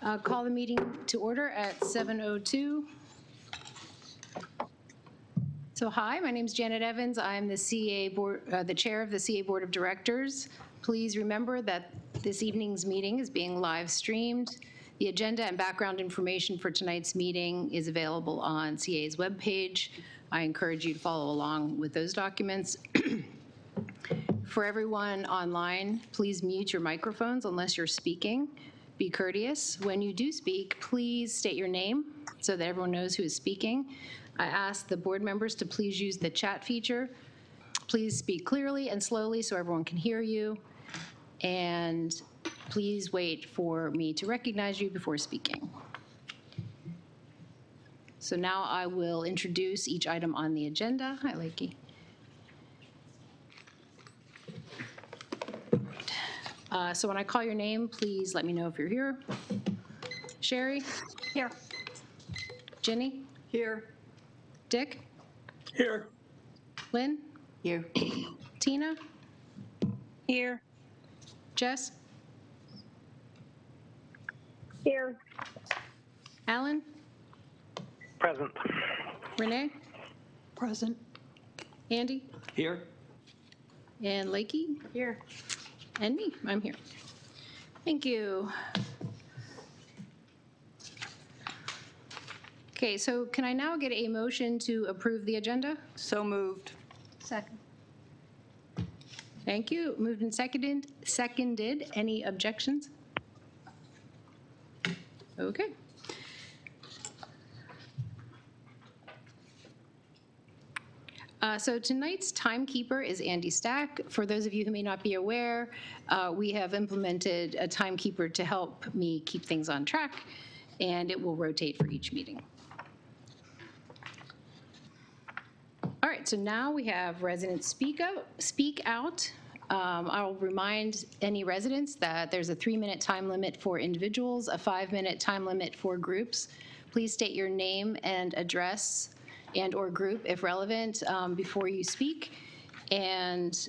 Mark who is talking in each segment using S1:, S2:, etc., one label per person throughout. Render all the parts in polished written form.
S1: Call the meeting to order at 7:02. So hi, my name is Janet Evans. I'm the CA board, the chair of the CA Board of Directors. Please remember that this evening's meeting is being live streamed. The agenda and background information for tonight's meeting is available on CA's webpage. I encourage you to follow along with those documents. For everyone online, please mute your microphones unless you're speaking. Be courteous. When you do speak, please state your name so that everyone knows who is speaking. I ask the board members to please use the chat feature. Please speak clearly and slowly so everyone can hear you. And please wait for me to recognize you before speaking. So now I will introduce each item on the agenda. Hi, Lakey. So when I call your name, please let me know if you're here. Sherry?
S2: Here.
S1: Jenny?
S2: Here.
S1: Dick?
S3: Here.
S1: Lynn?
S2: Here.
S1: Tina?
S2: Here.
S1: Jess?
S4: Here.
S1: Alan?
S3: Present.
S1: Renee?
S2: Present.
S1: Andy?
S3: Here.
S1: And Lakey?
S2: Here.
S1: And me, I'm here. Thank you. Okay, so can I now get a motion to approve the agenda?
S2: So moved.
S1: Second. Thank you. Moved and seconded. Any objections? Okay. So tonight's timekeeper is Andy Stack. For those of you who may not be aware, we have implemented a timekeeper to help me keep things on track, and it will rotate for each meeting. All right, so now we have residents speak out. I'll remind any residents that there's a 3-minute time limit for individuals, a 5-minute time limit for groups. Please state your name and address and or group, if relevant, before you speak. And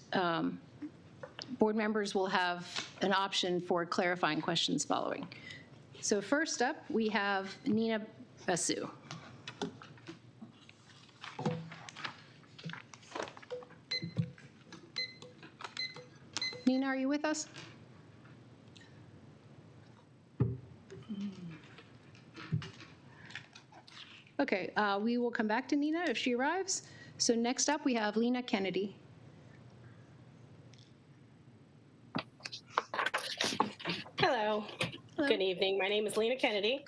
S1: board members will have an option for clarifying questions following. So first up, we have Nina Basu. Nina, are you with us? Okay, we will come back to Nina if she arrives. So next up, we have Lena Kennedy.
S4: Hello. Good evening. My name is Lena Kennedy.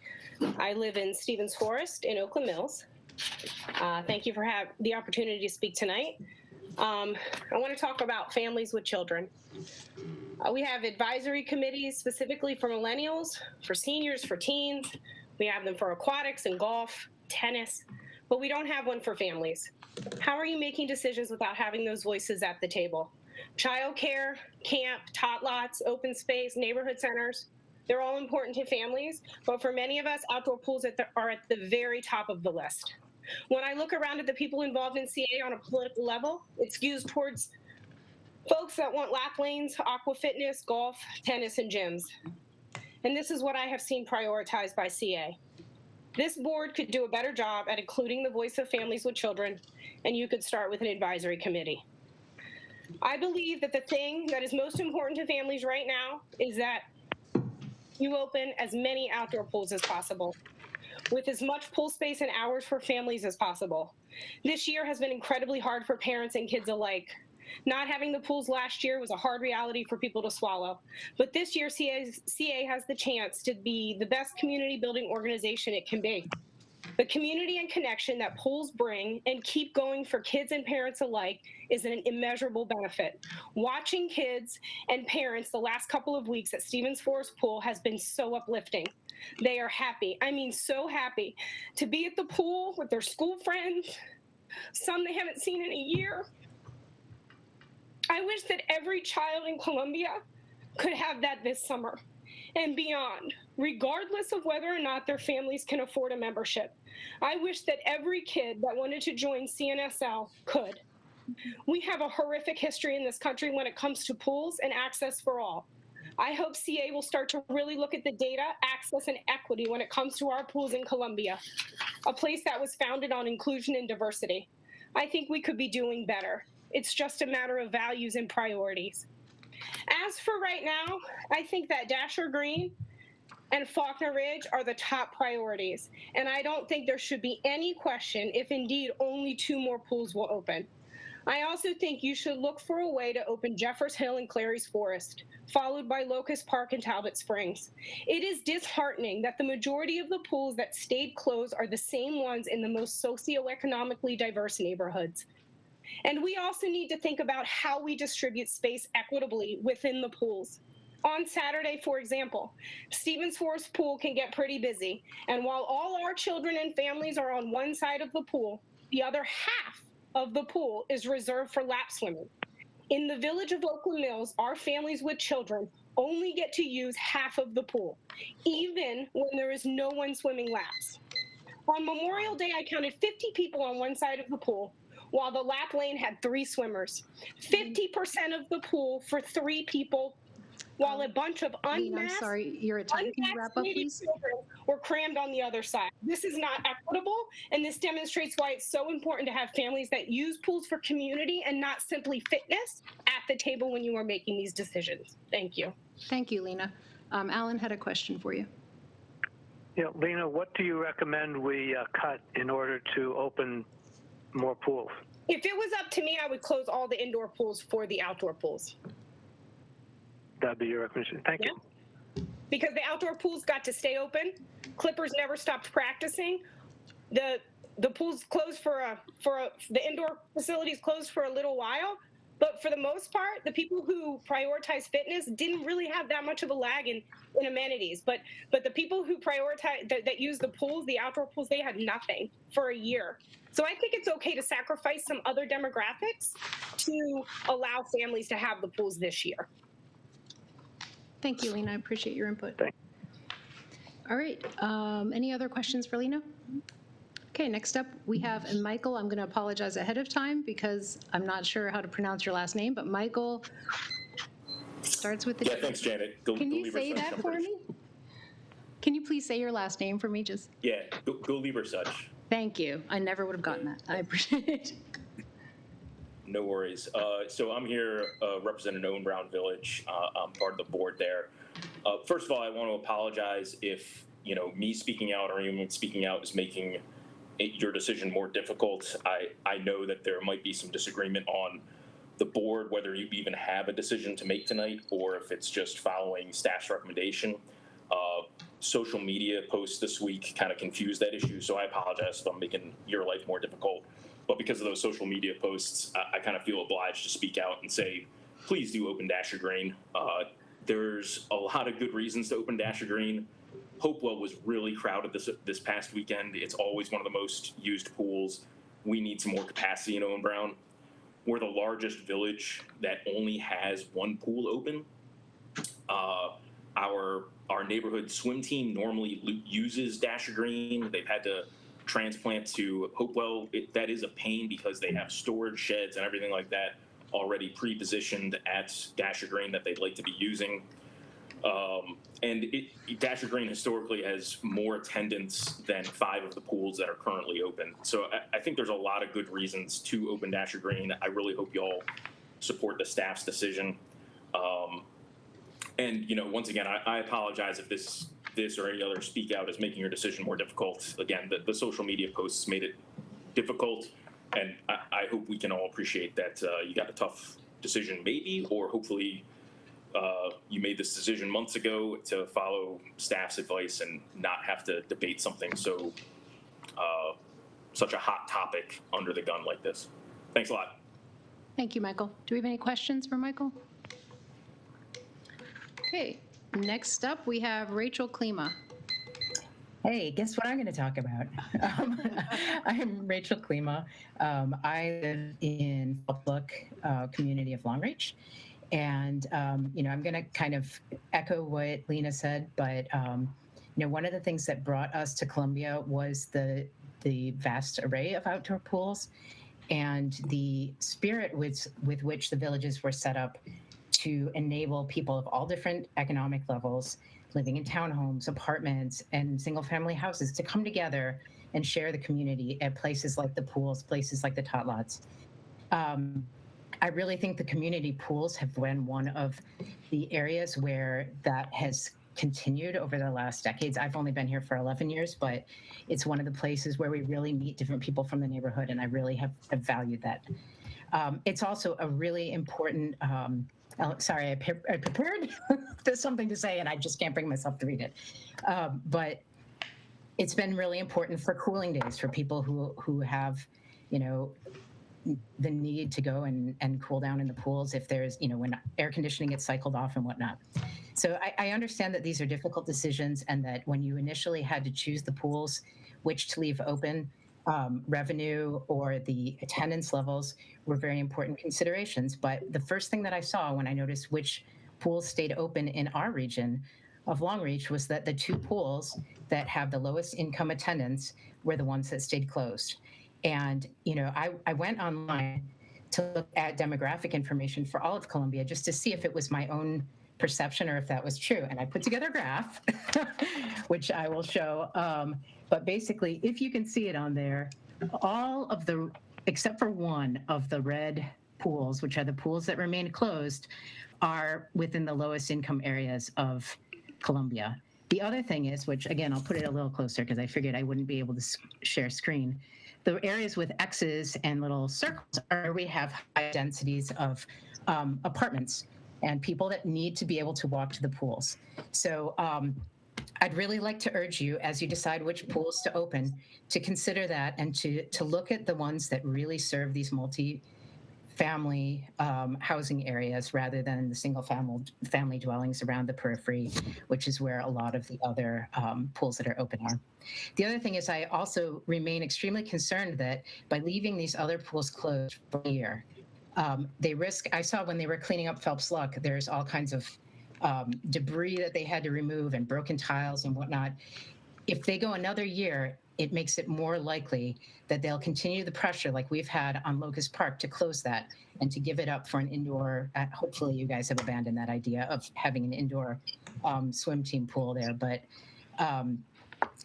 S4: I live in Stevens Forest in Oakland Mills. Thank you for the opportunity to speak tonight. I want to talk about families with children. We have advisory committees specifically for millennials, for seniors, for teens. We have them for aquatics and golf, tennis, but we don't have one for families. How are you making decisions without having those voices at the table? Childcare, camp, tot lots, open space, neighborhood centers, they're all important to families, but for many of us, outdoor pools are at the very top of the list. When I look around at the people involved in CA on a political level, it skews towards folks that want lap lanes, aqua fitness, golf, tennis, and gyms. And this is what I have seen prioritized by CA. This board could do a better job at including the voice of families with children, and you could start with an advisory committee. I believe that the thing that is most important to families right now is that you open as many outdoor pools as possible, with as much pool space and hours for families as possible. This year has been incredibly hard for parents and kids alike. Not having the pools last year was a hard reality for people to swallow. But this year, CA has the chance to be the best community building organization it can be. The community and connection that pools bring and keep going for kids and parents alike is an immeasurable benefit. Watching kids and parents the last couple of weeks at Stevens Forest Pool has been so uplifting. They are happy, I mean so happy, to be at the pool with their school friends, some they haven't seen in a year. I wish that every child in Columbia could have that this summer and beyond, regardless of whether or not their families can afford a membership. I wish that every kid that wanted to join CNSL could. We have a horrific history in this country when it comes to pools and access for all. I hope CA will start to really look at the data, access, and equity when it comes to our pools in Columbia, a place that was founded on inclusion and diversity. I think we could be doing better. It's just a matter of values and priorities. As for right now, I think that Dasher Green and Faulkner Ridge are the top priorities, and I don't think there should be any question if indeed only 2 more pools will open. I also think you should look for a way to open Jeffers Hill and Clary's Forest, followed by Locust Park and Talbot Springs. It is disheartening that the majority of the pools that stayed closed are the same ones in the most socioeconomically diverse neighborhoods. And we also need to think about how we distribute space equitably within the pools. On Saturday, for example, Stevens Forest Pool can get pretty busy. And while all our children and families are on one side of the pool, the other half of the pool is reserved for lap swimming. In the village of Oakland Mills, our families with children only get to use half of the pool, even when there is no one swimming laps. On Memorial Day, I counted 50 people on one side of the pool, while the lap lane had 3 swimmers. 50% of the pool for 3 people, while a bunch of
S1: Lena, I'm sorry, you're at time. Can you wrap up, please?
S4: children were crammed on the other side. This is not equitable, and this demonstrates why it's so important to have families that use pools for community and not simply fitness at the table when you are making these decisions. Thank you.
S1: Thank you, Lena. Alan had a question for you.
S3: Yeah, Lena, what do you recommend we cut in order to open more pools?
S4: If it was up to me, I would close all the indoor pools for the outdoor pools.
S3: That'd be your recommendation. Thank you.
S4: Because the outdoor pools got to stay open. Clippers never stopped practicing. The pools closed the indoor facilities closed for a little while, but for the most part, the people who prioritize fitness didn't really have that much of a lag in amenities. But the people who prioritize that use the pools, the outdoor pools, they had nothing for a year. So I think it's okay to sacrifice some other demographics to allow families to have the pools this year.
S1: Thank you, Lena. I appreciate your input.
S3: Thanks.
S1: All right. Any other questions for Lena? Okay, next up we have, and Michael, I'm going to apologize ahead of time because I'm not sure how to pronounce your last name, but Michael starts with the...
S5: Yeah, thanks, Janet.
S1: Can you say that for me? Can you please say your last name for me? Just.
S5: Yeah, go lieber such.
S1: Thank you. I never would have gotten that. I appreciate it.
S5: No worries. So I'm here representing Owen Brown Village. I'm part of the board there. First of all, I want to apologize if me speaking out or anyone speaking out is making your decision more difficult. I know that there might be some disagreement on the board whether you even have a decision to make tonight or if it's just following staff's recommendation. Social media posts this week kind of confused that issue, so I apologize if I'm making your life more difficult. But because of those social media posts, I kind of feel obliged to speak out and say, please do open Dasher Green. There's a lot of good reasons to open Dasher Green. Hopewell was really crowded this past weekend. It's always one of the most used pools. We need some more capacity in Owen Brown. We're the largest village that only has 1 pool open. Our neighborhood swim team normally uses Dasher Green. They've had to transplant to Hopewell. That is a pain because they have storage sheds and everything like that already pre-positioned at Dasher Green that they'd like to be using. And Dasher Green historically has more attendance than 5 of the pools that are currently open. So I think there's a lot of good reasons to open Dasher Green. I really hope y'all support the staff's decision. And once again, I apologize if this or any other speak out is making your decision more difficult. Again, the social media posts made it difficult, and I hope we can all appreciate that you got a tough decision maybe, or hopefully you made this decision months ago to follow staff's advice and not have to debate something such a hot topic under the gun like this. Thanks a lot.
S1: Thank you, Michael. Do we have any questions for Michael? Okay, next up we have Rachel Klima.
S6: Hey, guess what I'm going to talk about? I'm Rachel Klima. I live in Fallbrook, community of Longreach. And, I'm going to kind of echo what Lena said, but, one of the things that brought us to Columbia was the vast array of outdoor pools and the spirit with which the villages were set up to enable people of all different economic levels living in townhomes, apartments, and single-family houses to come together and share the community at places like the pools, places like the tot lots. I really think the community pools have been one of the areas where that has continued over the last decades. I've only been here for 11 years, but it's one of the places where we really meet different people from the neighborhood, and I really have valued that. It's also a really important, sorry, I prepared there's something to say and I just can't bring myself to read it. But it's been really important for cooling days for people who have, you know, the need to go and cool down in the pools if there's, you know, when air conditioning gets cycled off and whatnot. So I understand that these are difficult decisions and that when you initially had to choose the pools, which to leave open, revenue or the attendance levels were very important considerations. But the first thing that I saw when I noticed which pools stayed open in our region of Longreach was that the two pools that have the lowest income attendance were the ones that stayed closed. And, you know, I went online to look at demographic information for all of Columbia just to see if it was my own perception or if that was true. And I put together a graph, which I will show. But basically, if you can see it on there, all of the, except for one of the red pools, which are the pools that remain closed, are within the lowest income areas of Columbia. The other thing is, which again, I'll put it a little closer because I figured I wouldn't be able to share screen. The areas with X's and little circles are where we have high densities of apartments and people that need to be able to walk to the pools. So I'd really like to urge you, as you decide which pools to open, to consider that and to look at the ones that really serve these multi-family housing areas rather than the single family dwellings around the periphery, which is where a lot of the other pools that are open are. The other thing is I also remain extremely concerned that by leaving these other pools closed for a year, they risk, I saw when they were cleaning up Phelps Luck, there's all kinds of debris that they had to remove and broken tiles and whatnot. If they go another year, it makes it more likely that they'll continue the pressure like we've had on Locust Park to close that and to give it up for an indoor, hopefully you guys have abandoned that idea of having an indoor swim team pool there. But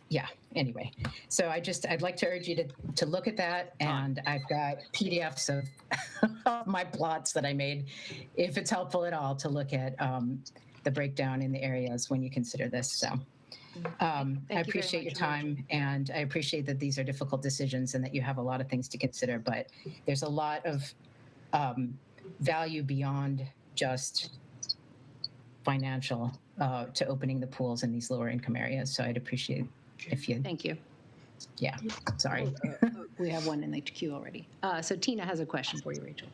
S6: yeah, anyway. So I'd like to urge you to look at that. And I've got PDFs of my plots that I made, if it's helpful at all, to look at the breakdown in the areas when you consider this. So I appreciate your time, and I appreciate that these are difficult decisions and that you have a lot of things to consider, but there's a lot of value beyond just financial to opening the pools in these lower income areas. So I'd appreciate if you,
S1: Thank you.
S6: yeah, sorry.
S1: We have one in the queue already. So Tina has a question for you, Rachel.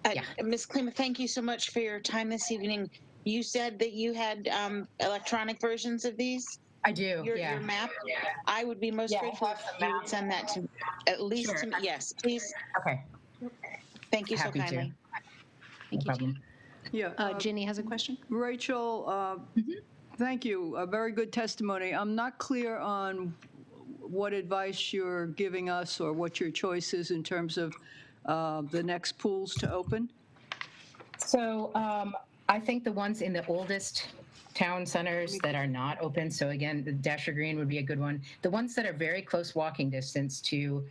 S6: Yeah.
S7: Ms. Klima, thank you so much for your time this evening. You said that you had electronic versions of these?
S6: I do,
S7: Your
S6: yeah.
S7: map? I would be most grateful if you would send that to, at least to me. Yes, please.
S6: Okay,
S7: Thank you so
S6: happy to.
S7: kindly.
S6: No problem.
S2: Yeah.
S1: Ginny has a question.
S2: Rachel, thank you. A very good testimony. I'm not clear on what advice you're giving us or what your choice is in terms of the next pools to open.
S6: So I think the ones in the oldest town centers that are not open, so again, the Dasher Green would be a good one. The ones that are very close walking distance to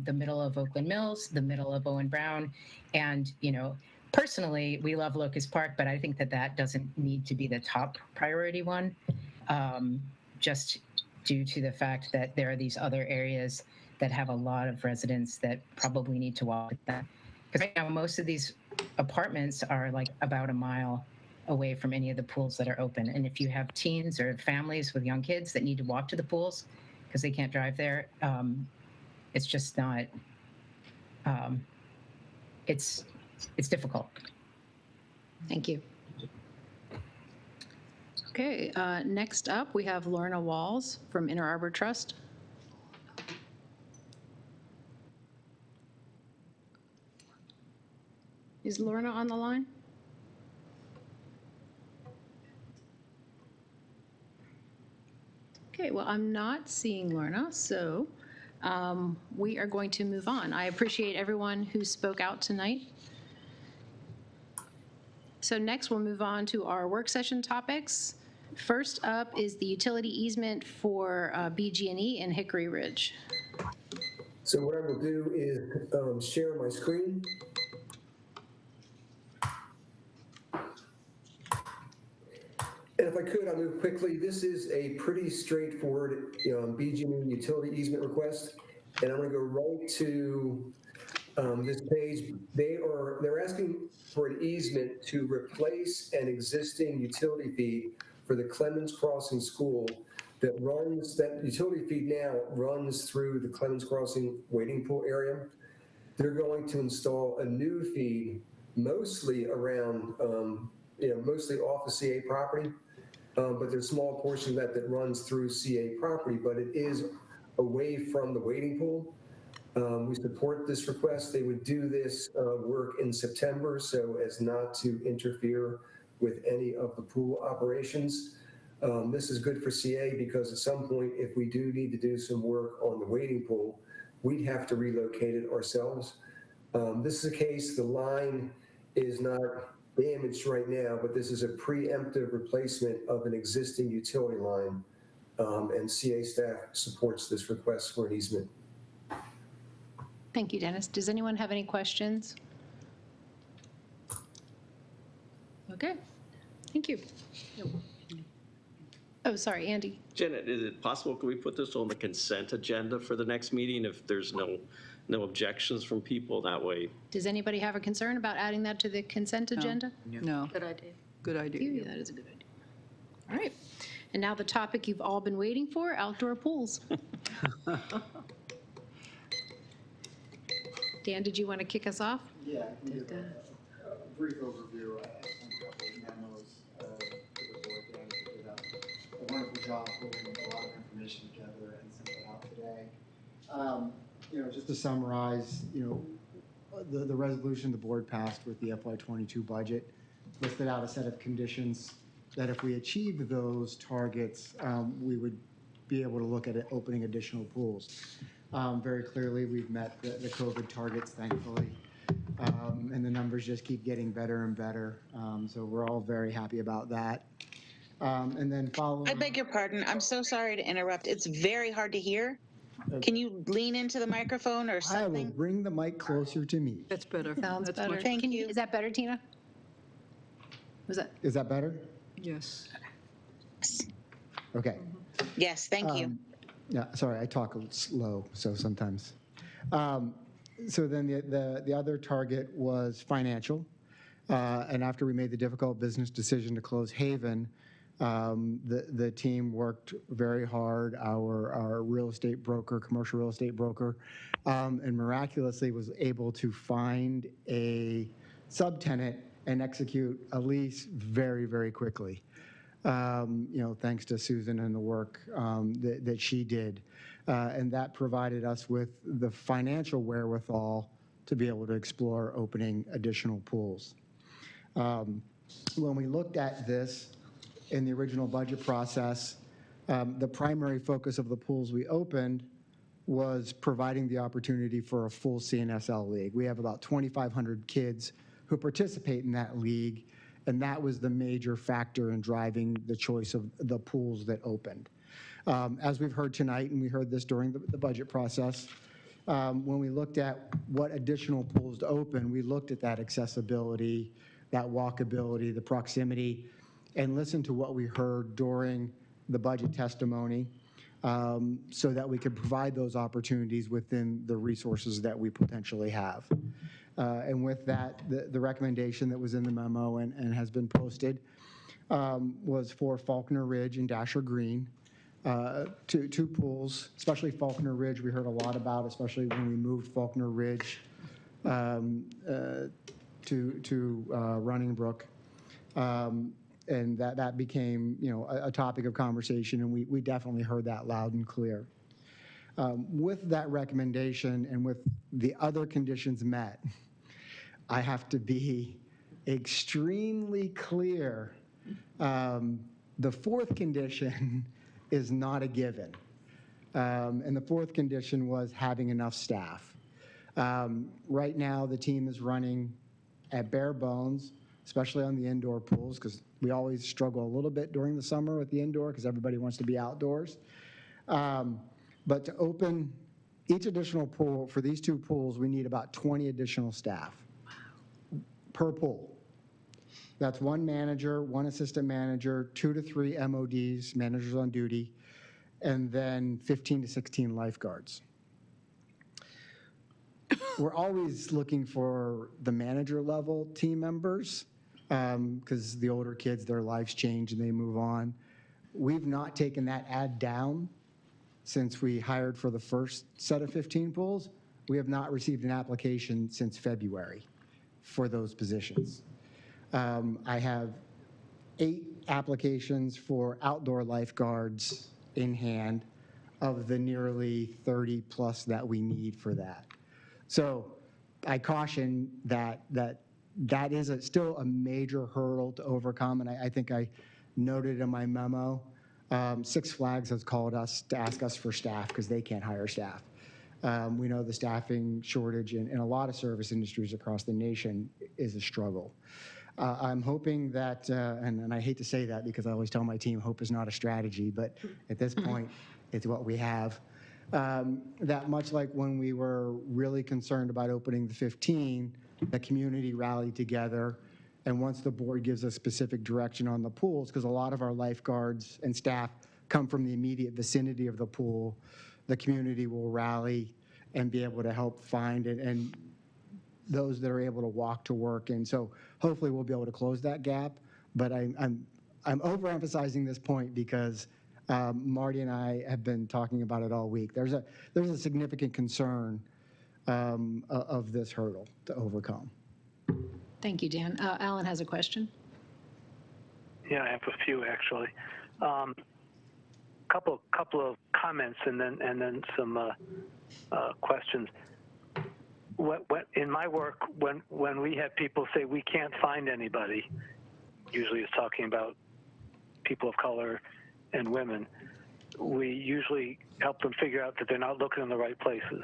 S6: the middle of Oakland Mills, the middle of Owen Brown, and, you know, personally, we love Locust Park, but I think that doesn't need to be the top priority one, just due to the fact that there are these other areas that have a lot of residents that probably need to walk with them. Because right now, most of these apartments are like about a mile away from any of the pools that are open. And if you have teens or families with young kids that need to walk to the pools because they can't drive there, it's just not, it's difficult.
S1: Thank you. Okay, next up, we have Lorna Walls from Inner Arbor Trust. Is Lorna on the line? Okay, well, I'm not seeing Lorna, so we are going to move on. I appreciate everyone who spoke out tonight. so next we'll move on to our work session topics. First up is the utility easement for BG&E in Hickory Ridge.
S8: So what I will do is share my screen. And if I could, I'll move quickly. This is a pretty straightforward BG&E utility easement request. And I'm going to go right to this page. They're asking for an easement to replace an existing utility feed for the Clemens Crossing School that utility feed now runs through the Clemens Crossing wading pool area. They're going to install a new feed, mostly around, mostly off of CA property, but there's a small portion of that runs through CA property, but it is away from the wading pool. We support this request. They would do this work in September so as not to interfere with any of the pool operations. This is good for CA because at some point, if we do need to do some work on the wading pool, we'd have to relocate it ourselves. This is a case, the line is not damaged right now, but this is a preemptive replacement of an existing utility line, and CA staff supports this request for an easement.
S1: Thank you, Dennis. Does anyone have any questions? Okay, thank you. Oh, sorry, Andy.
S9: Janet, is it possible, can we put this on the consent agenda for the next meeting if there's no objections from people that way?
S1: Does anybody have a concern about adding that to the consent agenda?
S2: No.
S10: Good idea.
S2: Good idea.
S1: That is a good idea. All right. And now the topic you've all been waiting for, outdoor pools. Dan, did you want to kick us off?
S11: Yeah, I can give a brief overview. I sent a couple of memos to the board. Dan did a wonderful job pulling a lot of information together and sent it out today. Just to summarize, the resolution the board passed with the FY22 budget listed out a set of conditions that if we achieved those targets, we would be able to look at opening additional pools. Very clearly, we've met the COVID targets, thankfully, and the numbers just keep getting better and better. So we're all very happy about that. And then following.
S7: I beg your pardon. I'm so sorry to interrupt. It's very hard to hear. Can you lean into the microphone or
S11: I will
S7: something?
S11: bring the mic closer to me.
S2: That's better.
S1: Sounds
S2: That's
S1: better.
S2: much-
S7: Thank you.
S1: Is that better, Tina?
S11: Is that better?
S2: Yes.
S11: Okay.
S7: Yes, thank you.
S11: Yeah, sorry, I talk a little slow, so sometimes. So then the other target was financial. And after we made the difficult business decision to close Haven, the team worked very hard, our real estate broker, commercial real estate broker, and miraculously was able to find a subtenant and execute a lease very, very quickly. Thanks to Susan and the work that she did. And that provided us with the financial wherewithal to be able to explore opening additional pools. When we looked at this in the original budget process, the primary focus of the pools we opened was providing the opportunity for a full CNSL league. We have about 2,500 kids who participate in that league, and that was the major factor in driving the choice of the pools that opened. As we've heard tonight, and we heard this during the budget process, when we looked at what additional pools to open, we looked at that accessibility, that walkability, the proximity, and listened to what we heard during the budget testimony so that we could provide those opportunities within the resources that we potentially have. And with that, the recommendation that was in the memo and has been posted was for Faulkner Ridge and Dasher Green, two pools, especially Faulkner Ridge we heard a lot about, especially when we moved Faulkner Ridge to Running Brook. And that became, a topic of conversation, and we definitely heard that loud and clear. With that recommendation and with the other conditions met, I have to be extremely clear. The fourth condition is not a given. And the fourth condition was having enough staff. Right now, the team is running at bare bones especially on the indoor pools, because we always struggle a little bit during the summer with the indoor because everybody wants to be outdoors. But to open each additional pool, for these two pools, we need about 20 additional staff per pool. That's one manager, one assistant manager, 2 to 3 MODs, managers on duty, and then 15 to 16 lifeguards. We're always looking for the manager level team members because the older kids, their lives change and they move on. We've not taken that ad down since we hired for the first set of 15 pools. We have not received an application since February for those positions. I have 8 applications for outdoor lifeguards in hand of the nearly 30 plus that we need for that. So I caution that is still a major hurdle to overcome, and I think I noted in my memo, Six Flags has called us to ask us for staff because they can't hire staff. We know the staffing shortage in a lot of service industries across the nation is a struggle. I'm hoping that, and I hate to say that because I always tell my team hope is not a strategy, but at this point, it's what we have. That much like when we were really concerned about opening the 15, the community rallied together. And once the board gives us specific direction on the pools, because a lot of our lifeguards and staff come from the immediate vicinity of the pool, the community will rally and be able to help find it and those that are able to walk to work. And so hopefully we'll be able to close that gap. But I'm overemphasizing this point because Marty and I have been talking about it all week. There's a significant concern of this hurdle to overcome.
S1: Thank you, Dan. Alan has a question.
S3: Yeah, I have a few actually. Couple of comments and then some questions. In my work, when we have people say we can't find anybody, usually it's talking about people of color and women, we usually help them figure out that they're not looking in the right places.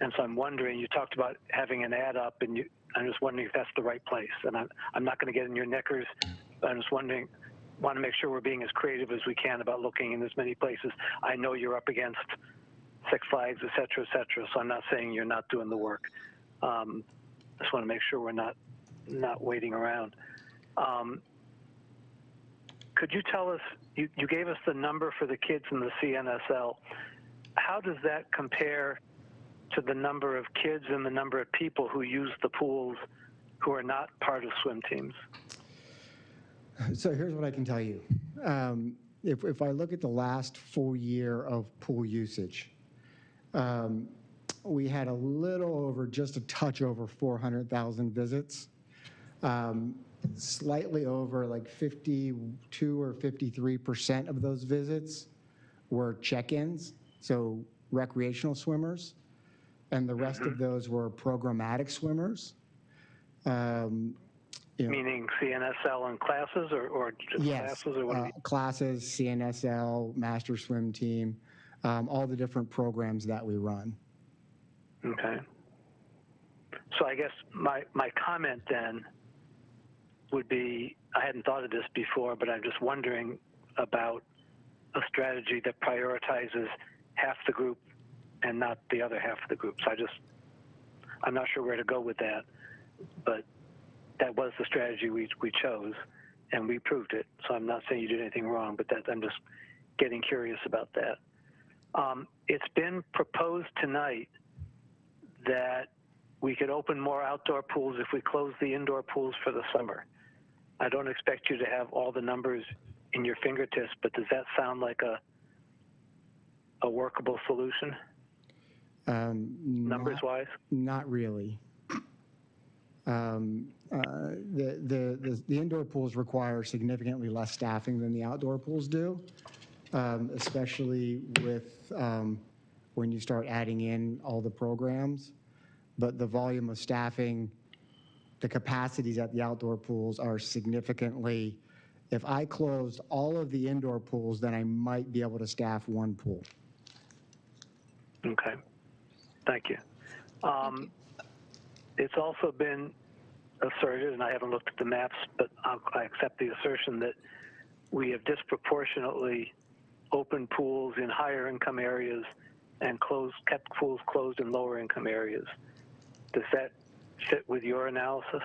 S3: And so I'm wondering, you talked about having an ad up, and I'm just wondering if that's the right place. And I'm not going to get in your knickers. I'm just wondering, want to make sure we're being as creative as we can about looking in as many places. I know you're up against Six Flags, et cetera, so I'm not saying you're not doing the work. Just want to make sure we're not waiting around. Could you tell us, you gave us the number for the kids in the CNSL. How does that compare to the number of kids and the number of people who use the pools who are not part of swim teams?
S11: So here's what I can tell you. If I look at the last full year of pool usage, we had a little over, just a touch over 400,000 visits. Slightly over like 52 or 53% of those visits were check-ins, so recreational swimmers, and the rest of those were programmatic swimmers.
S3: Meaning CNSL and classes or just classes? Or what
S11: classes, CNSL, Master Swim Team, all the different programs that we run.
S3: Okay. So I guess my comment then would be, I hadn't thought of this before, but I'm just wondering about a strategy that prioritizes half the group and not the other half of the group. So I'm not sure where to go with that, but that was the strategy we chose, and we proved it. So I'm not saying you did anything wrong, but I'm just getting curious about that. It's been proposed tonight that we could open more outdoor pools if we close the indoor pools for the summer. I don't expect you to have all the numbers in your fingertips, but does that sound like a workable solution, numbers-wise?
S11: Not really. The indoor pools require significantly less staffing than the outdoor pools do, especially with when you start adding in all the programs. But the volume of staffing, the capacities at the outdoor pools are significantly, if I closed all of the indoor pools, then I might be able to staff one pool.
S3: Okay, thank you. It's also been asserted, and I haven't looked at the maps, but I accept the assertion that we have disproportionately opened pools in higher income areas and kept pools closed in lower income areas. Does that fit with your analysis?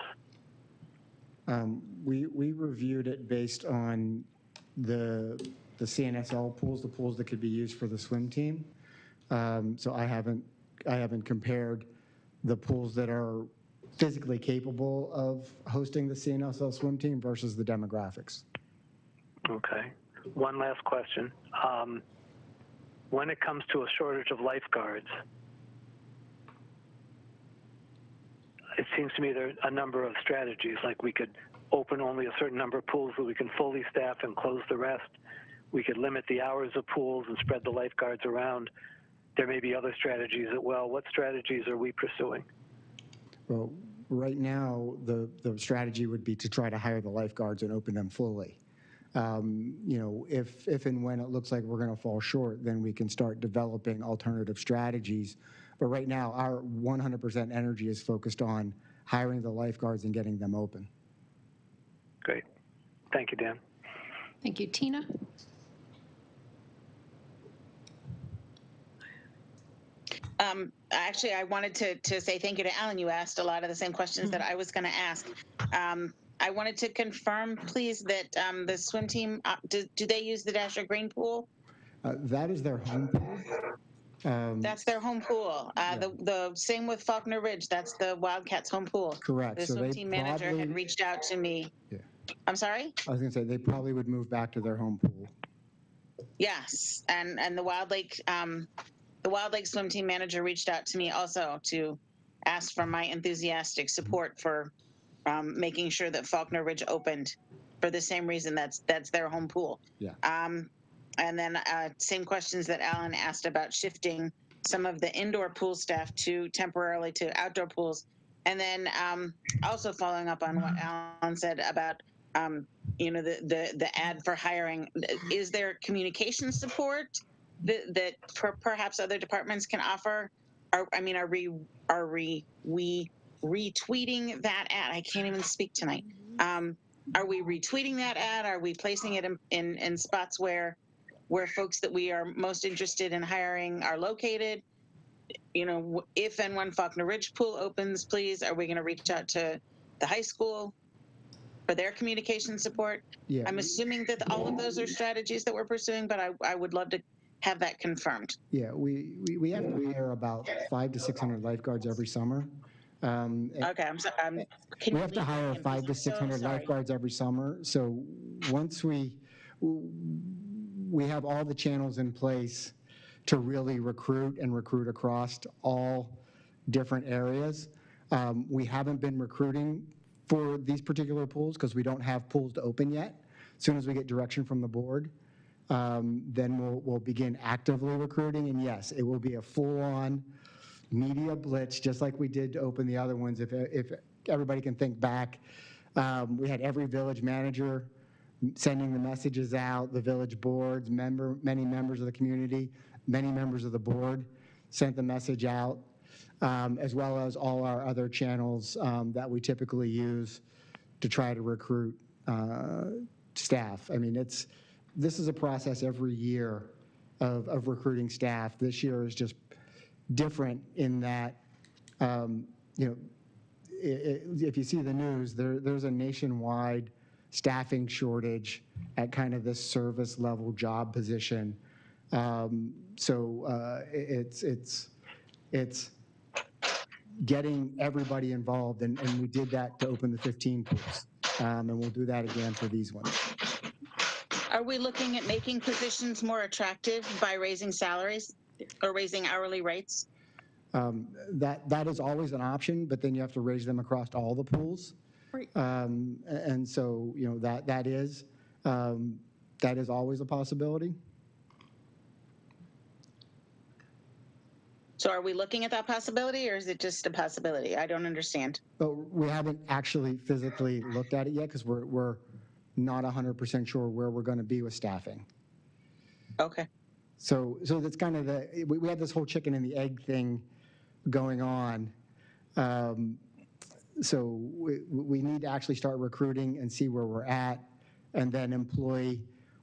S11: We reviewed it based on the CNSL pools, the pools that could be used for the swim team. So I haven't compared the pools that are physically capable of hosting the CNSL swim team versus the demographics.
S3: Okay. One last question. When it comes to a shortage of lifeguards, it seems to me there are a number of strategies, like we could open only a certain number of pools that we can fully staff and close the rest. We could limit the hours of pools and spread the lifeguards around. There may be other strategies as well. What strategies are we pursuing?
S11: Well, right now, the strategy would be to try to hire the lifeguards and open them fully. If and when it looks like we're going to fall short, then we can start developing alternative strategies. But right now, our 100% energy is focused on hiring the lifeguards and getting them open.
S3: Great. Thank you, Dan.
S1: Thank you. Tina?
S7: Actually, I wanted to say thank you to Alan. You asked a lot of the same questions that I was going to ask. I wanted to confirm, please, that the swim team, do they use the Dasher Green pool?
S11: That is their home pool.
S7: That's their home pool. The same with Faulkner Ridge. That's the Wildcats' home pool.
S11: Correct.
S7: The
S11: So
S7: swim
S11: they
S7: team manager had
S11: probably-
S7: reached out to me.
S11: Yeah.
S7: I'm sorry?
S11: I was going to say they probably would move back to their home pool.
S7: Yes, and the Wild Lake swim team manager reached out to me also to ask for my enthusiastic support for making sure that Faulkner Ridge opened for the same reason that's their home pool.
S11: Yeah.
S7: And then same questions that Alan asked about shifting some of the indoor pool staff temporarily to outdoor pools. And then also following up on what Alan said about the ad for hiring, is there communication support that perhaps other departments can offer? Are we retweeting that ad? I can't even speak tonight. Are we retweeting that ad? Are we placing it in spots where folks that we are most interested in hiring are located? If and when Faulkner Ridge pool opens, please, are we going to reach out to the high school for their communication support?
S11: Yeah.
S7: I'm assuming that all of those are strategies that we're pursuing, but I would love to have that confirmed.
S11: Yeah, we have to hire about 500 to 600 lifeguards every summer.
S7: Okay, I'm sorry.
S11: We have to hire 500 to 600 lifeguards every summer. So once we have all the channels in place to really recruit across all different areas. We haven't been recruiting for these particular pools because we don't have pools to open yet. As soon as we get direction from the board, then we'll begin actively recruiting. And yes, it will be a full-on media blitz, just like we did to open the other ones. If everybody can think back, we had every village manager sending the messages out, the village boards, many members of the community, many members of the board sent the message out, as well as all our other channels that we typically use to try to recruit staff. I mean, this is a process every year of recruiting staff. This year is just different in that, if you see the news, there's a nationwide staffing shortage at kind of this service level job position. So it's getting everybody involved, and we did that to open the 15 pools, and we'll do that again for these ones.
S7: Are we looking at making positions more attractive by raising salaries or raising hourly rates?
S11: That is always an option, but then you have to raise them across all the pools.
S1: Right.
S11: And so, that is always a possibility.
S7: So are we looking at that possibility, or is it just a possibility? I don't understand.
S11: But we haven't actually physically looked at it yet because we're not 100% sure where we're going to be with staffing.
S7: Okay.
S11: So that's kind of we have this whole chicken and the egg thing going on. So we need to actually start recruiting and see where we're at, and then employ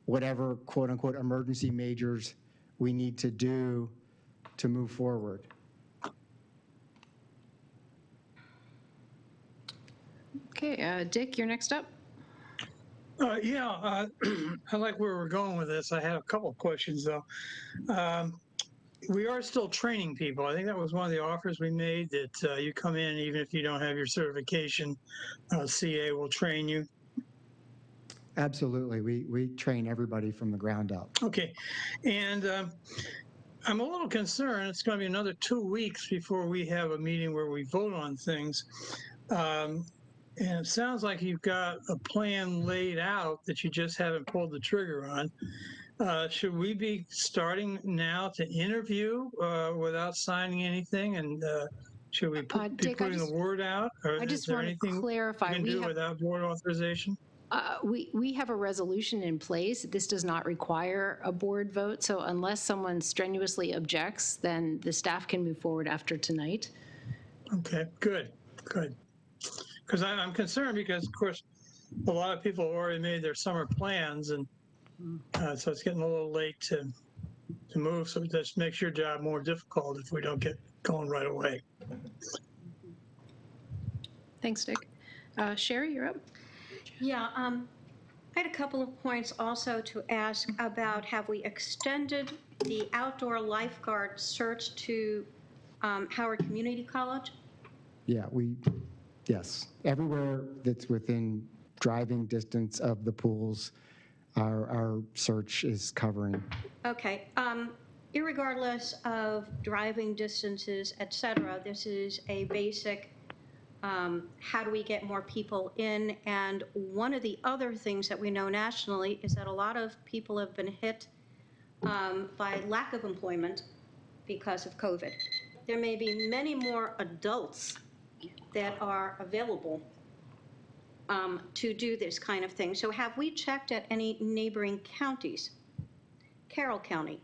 S11: whatever quote-unquote emergency measures we need to do to move forward.
S1: Okay, Dick, you're next up.
S10: I like where we're going with this. I have a couple of questions, though. We are still training people. I think that was one of the offers we made, that you come in, even if you don't have your certification, CA will train you.
S11: Absolutely. We train everybody from the ground up.
S10: Okay. And I'm a little concerned. It's going to be another 2 weeks before we have a meeting where we vote on things. And it sounds like you've got a plan laid out that you just haven't pulled the trigger on. Should we be starting now to interview without signing anything? And should we be
S1: Dick,
S10: putting the word out? Or
S1: I
S10: is
S1: just
S10: there
S1: want to
S10: anything
S1: clarify.
S10: we can do without board authorization?
S1: We have a resolution in place. This does not require a board vote. So unless someone strenuously objects, then the staff can move forward after tonight.
S10: Okay, good. Because I'm concerned because, of course, a lot of people have already made their summer plans, and so it's getting a little late to move. So this makes your job more difficult if we don't get going right away.
S1: Thanks, Dick. Sherry, you're up.
S12: Yeah, I had a couple of points also to ask about, have we extended the outdoor lifeguard search to Howard Community College?
S11: Yeah, yes. Everywhere that's within driving distance of the pools, our search is covering.
S12: Okay. Irregardless of driving distances, et cetera, this is a basic how do we get more people in? And one of the other things that we know nationally is that a lot of people have been hit by lack of employment because of COVID. There may be many more adults that are available to do this kind of thing. So have we checked at any neighboring counties? Carroll County,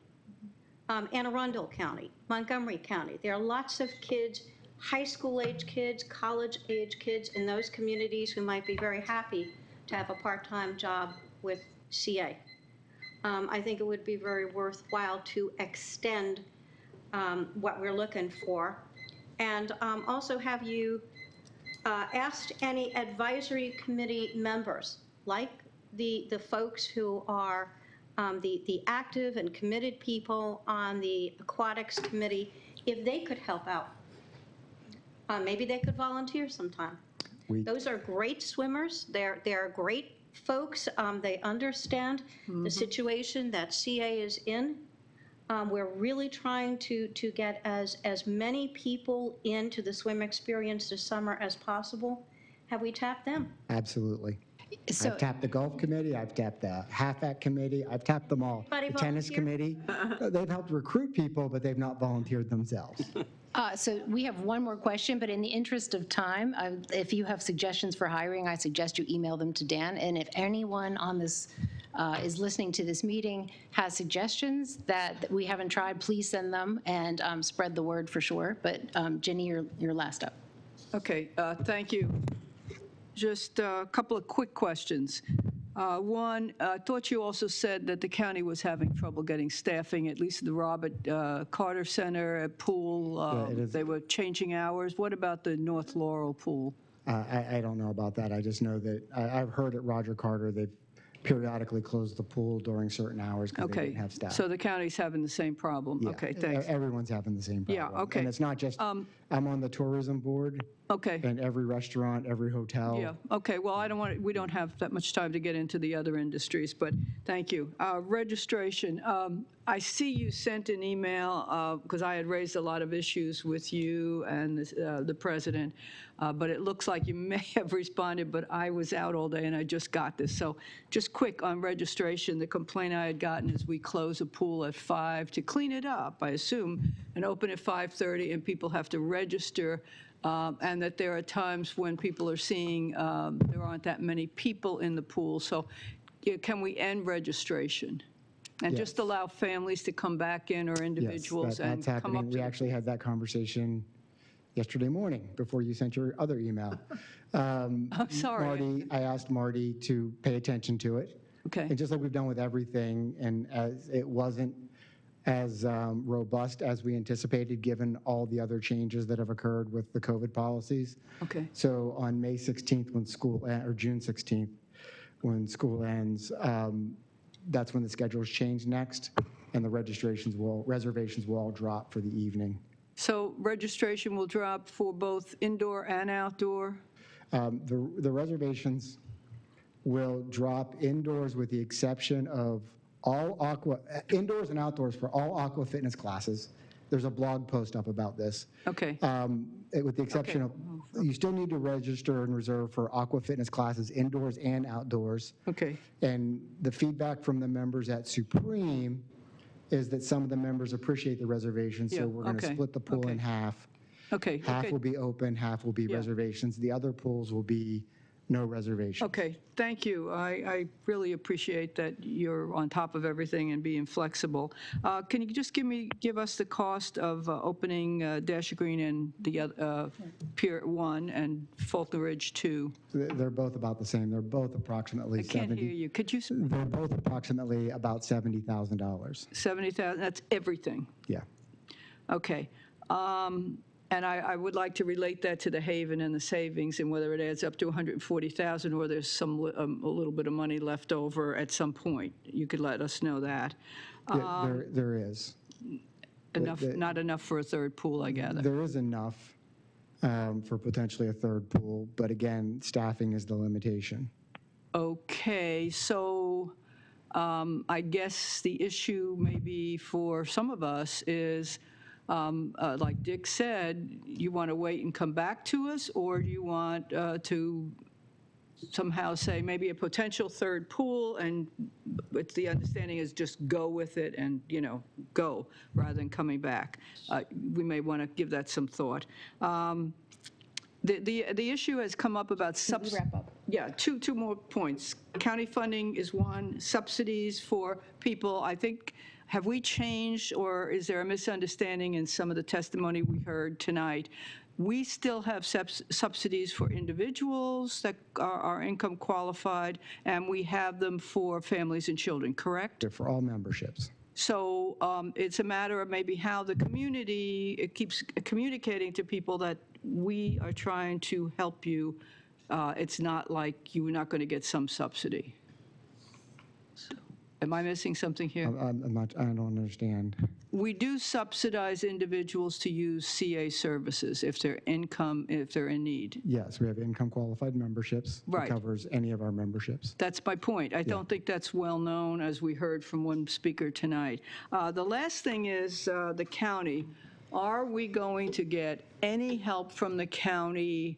S12: Anne Arundel County, Montgomery County. There are lots of kids, high school age kids, college age kids in those communities who might be very happy to have a part-time job with CA. I think it would be very worthwhile to extend what we're looking for. And also, have you asked any advisory committee members, like the folks who are the active and committed people on the aquatics committee, if they could help out? Maybe they could volunteer sometime. Those are great swimmers. They're great folks. They understand the situation that CA is in. We're really trying to get as many people into the swim experience this summer as possible. Have we tapped them?
S11: Absolutely.
S1: So,
S11: I've tapped the golf committee, I've tapped the half-act committee, I've tapped them all.
S12: Anybody
S11: The tennis
S12: volunteer?
S11: committee, they've helped recruit people, but they've not volunteered themselves.
S1: so we have one more question, but in the interest of time, if you have suggestions for hiring, I suggest you email them to Dan. And if anyone on this is listening to this meeting has suggestions that we haven't tried, please send them and spread the word for sure. But Jenny, you're last up.
S2: Okay, thank you. Just a couple of quick questions. One, I thought you also said that the county was having trouble getting staffing, at least the Robert Carter Center pool.
S11: Yeah, it is.
S2: They were changing hours. What about the North Laurel pool?
S11: I don't know about that. I just know that I've heard at Roger Carter they've periodically closed the pool during certain hours because they
S2: Okay,
S11: didn't have staff.
S2: so the county's having the same problem.
S11: Yeah,
S2: Okay, thanks.
S11: Everyone's having the same problem.
S2: Yeah, okay.
S11: And it's not just, I'm on the tourism board,
S2: Okay.
S11: and every restaurant, every hotel.
S2: Yeah, okay, well, we don't have that much time to get into the other industries, but thank you. Registration, I see you sent an email, because I had raised a lot of issues with you and the president, but it looks like you may have responded, but I was out all day and I just got this. So just quick on registration, the complaint I had gotten is we close a pool at 5 to clean it up, I assume, and open at 5:30, and people have to register. And that there are times when people are seeing there aren't that many people in the pool. So can we end registration? And just
S11: Yes.
S2: allow families to come back in or individuals
S11: Yes,
S2: and
S11: that's
S2: come up
S11: happening.
S2: to
S11: We actually had that conversation yesterday morning before you sent your other email.
S2: I'm sorry.
S11: I asked Marty to pay attention to it.
S2: Okay.
S11: And just like we've done with everything, and as it wasn't as robust as we anticipated, given all the other changes that have occurred with the COVID policies.
S2: Okay.
S11: So on May 16th, when or June 16th, when school ends, that's when the schedules change next, and the reservations will all drop for the evening.
S2: So registration will drop for both indoor and outdoor?
S11: The reservations will drop indoors with the exception of all indoors and outdoors for all aqua fitness classes. There's a blog post up about this.
S2: Okay.
S11: With the exception of, you still need to register and reserve for aqua fitness classes indoors and outdoors.
S2: Okay.
S11: And the feedback from the members at Supreme is that some of the members appreciate the reservations, so we're going to split the pool in half.
S2: Okay.
S11: Half will be open, half will be reservations. The other pools will be no reservations.
S2: Okay, thank you. I really appreciate that you're on top of everything and being flexible. Can you just give us the cost of opening Dasher Green and the Pier 1 and Faulkner Ridge 2?
S11: They're both about the same. They're both approximately
S2: I can't hear you. Could you?
S11: They're both approximately about $70,000.
S2: $70,000, that's everything?
S11: Yeah.
S2: Okay. And I would like to relate that to the Haven and the savings and whether it adds up to 140,000 or there's a little bit of money left over at some point. You could let us know that.
S11: There is.
S2: Enough, not enough for a third pool, I gather.
S11: There is enough for potentially a third pool, but again, staffing is the limitation.
S2: Okay, so I guess the issue maybe for some of us is, like Dick said, you want to wait and come back to us, or do you want to somehow say maybe a potential third pool, and the understanding is just go with it and, go rather than coming back? We may want to give that some thought. The issue has come up about
S1: Wrap up.
S2: Yeah, two more points. County funding is one, subsidies for people, I think. Have we changed, or is there a misunderstanding in some of the testimony we heard tonight? We still have subsidies for individuals that are income qualified, and we have them for families and children, correct?
S11: They're for all memberships.
S2: So it's a matter of maybe how the community keeps communicating to people that we are trying to help you. It's not like you're not going to get some subsidy. Am I missing something here?
S11: I don't understand.
S2: We do subsidize individuals to use CA services if they're in need.
S11: Yes, we have income qualified memberships.
S2: Right.
S11: It covers any of our memberships.
S2: That's my point. I don't think that's well known, as we heard from one speaker tonight. The last thing is the county. Are we going to get any help from the county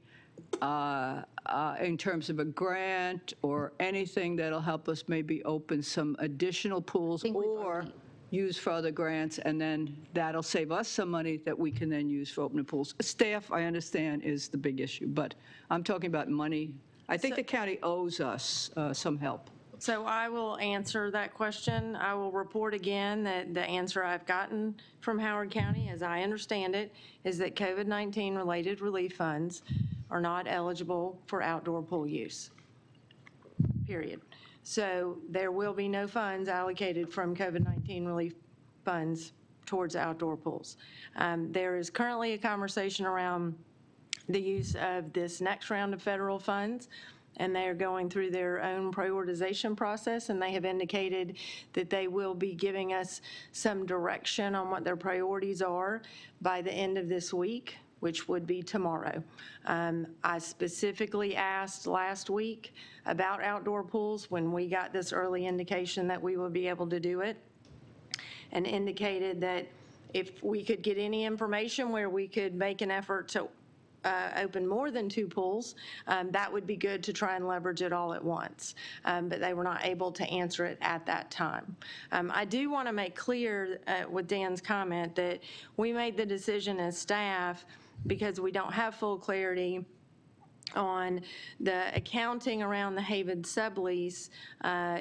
S2: in terms of a grant or anything that'll help us maybe open some additional pools or use for other grants, and then that'll save us some money that we can then use for opening pools? Staff, I understand, is the big issue, but I'm talking about money. I think the county owes us some help.
S13: So I will answer that question. I will report again that the answer I've gotten from Howard County, as I understand it, is that COVID-19 related relief funds are not eligible for outdoor pool use, period. So there will be no funds allocated from COVID-19 relief funds towards outdoor pools. There is currently a conversation around the use of this next round of federal funds, and they are going through their own prioritization process, and they have indicated that they will be giving us some direction on what their priorities are by the end of this week, which would be tomorrow. I specifically asked last week about outdoor pools when we got this early indication that we would be able to do it, and indicated that if we could get any information where we could make an effort to open more than 2 pools, that would be good to try and leverage it all at once. But they were not able to answer it at that time. I do want to make clear with Dan's comment that we made the decision as staff because we don't have full clarity on the accounting around the Haven sublease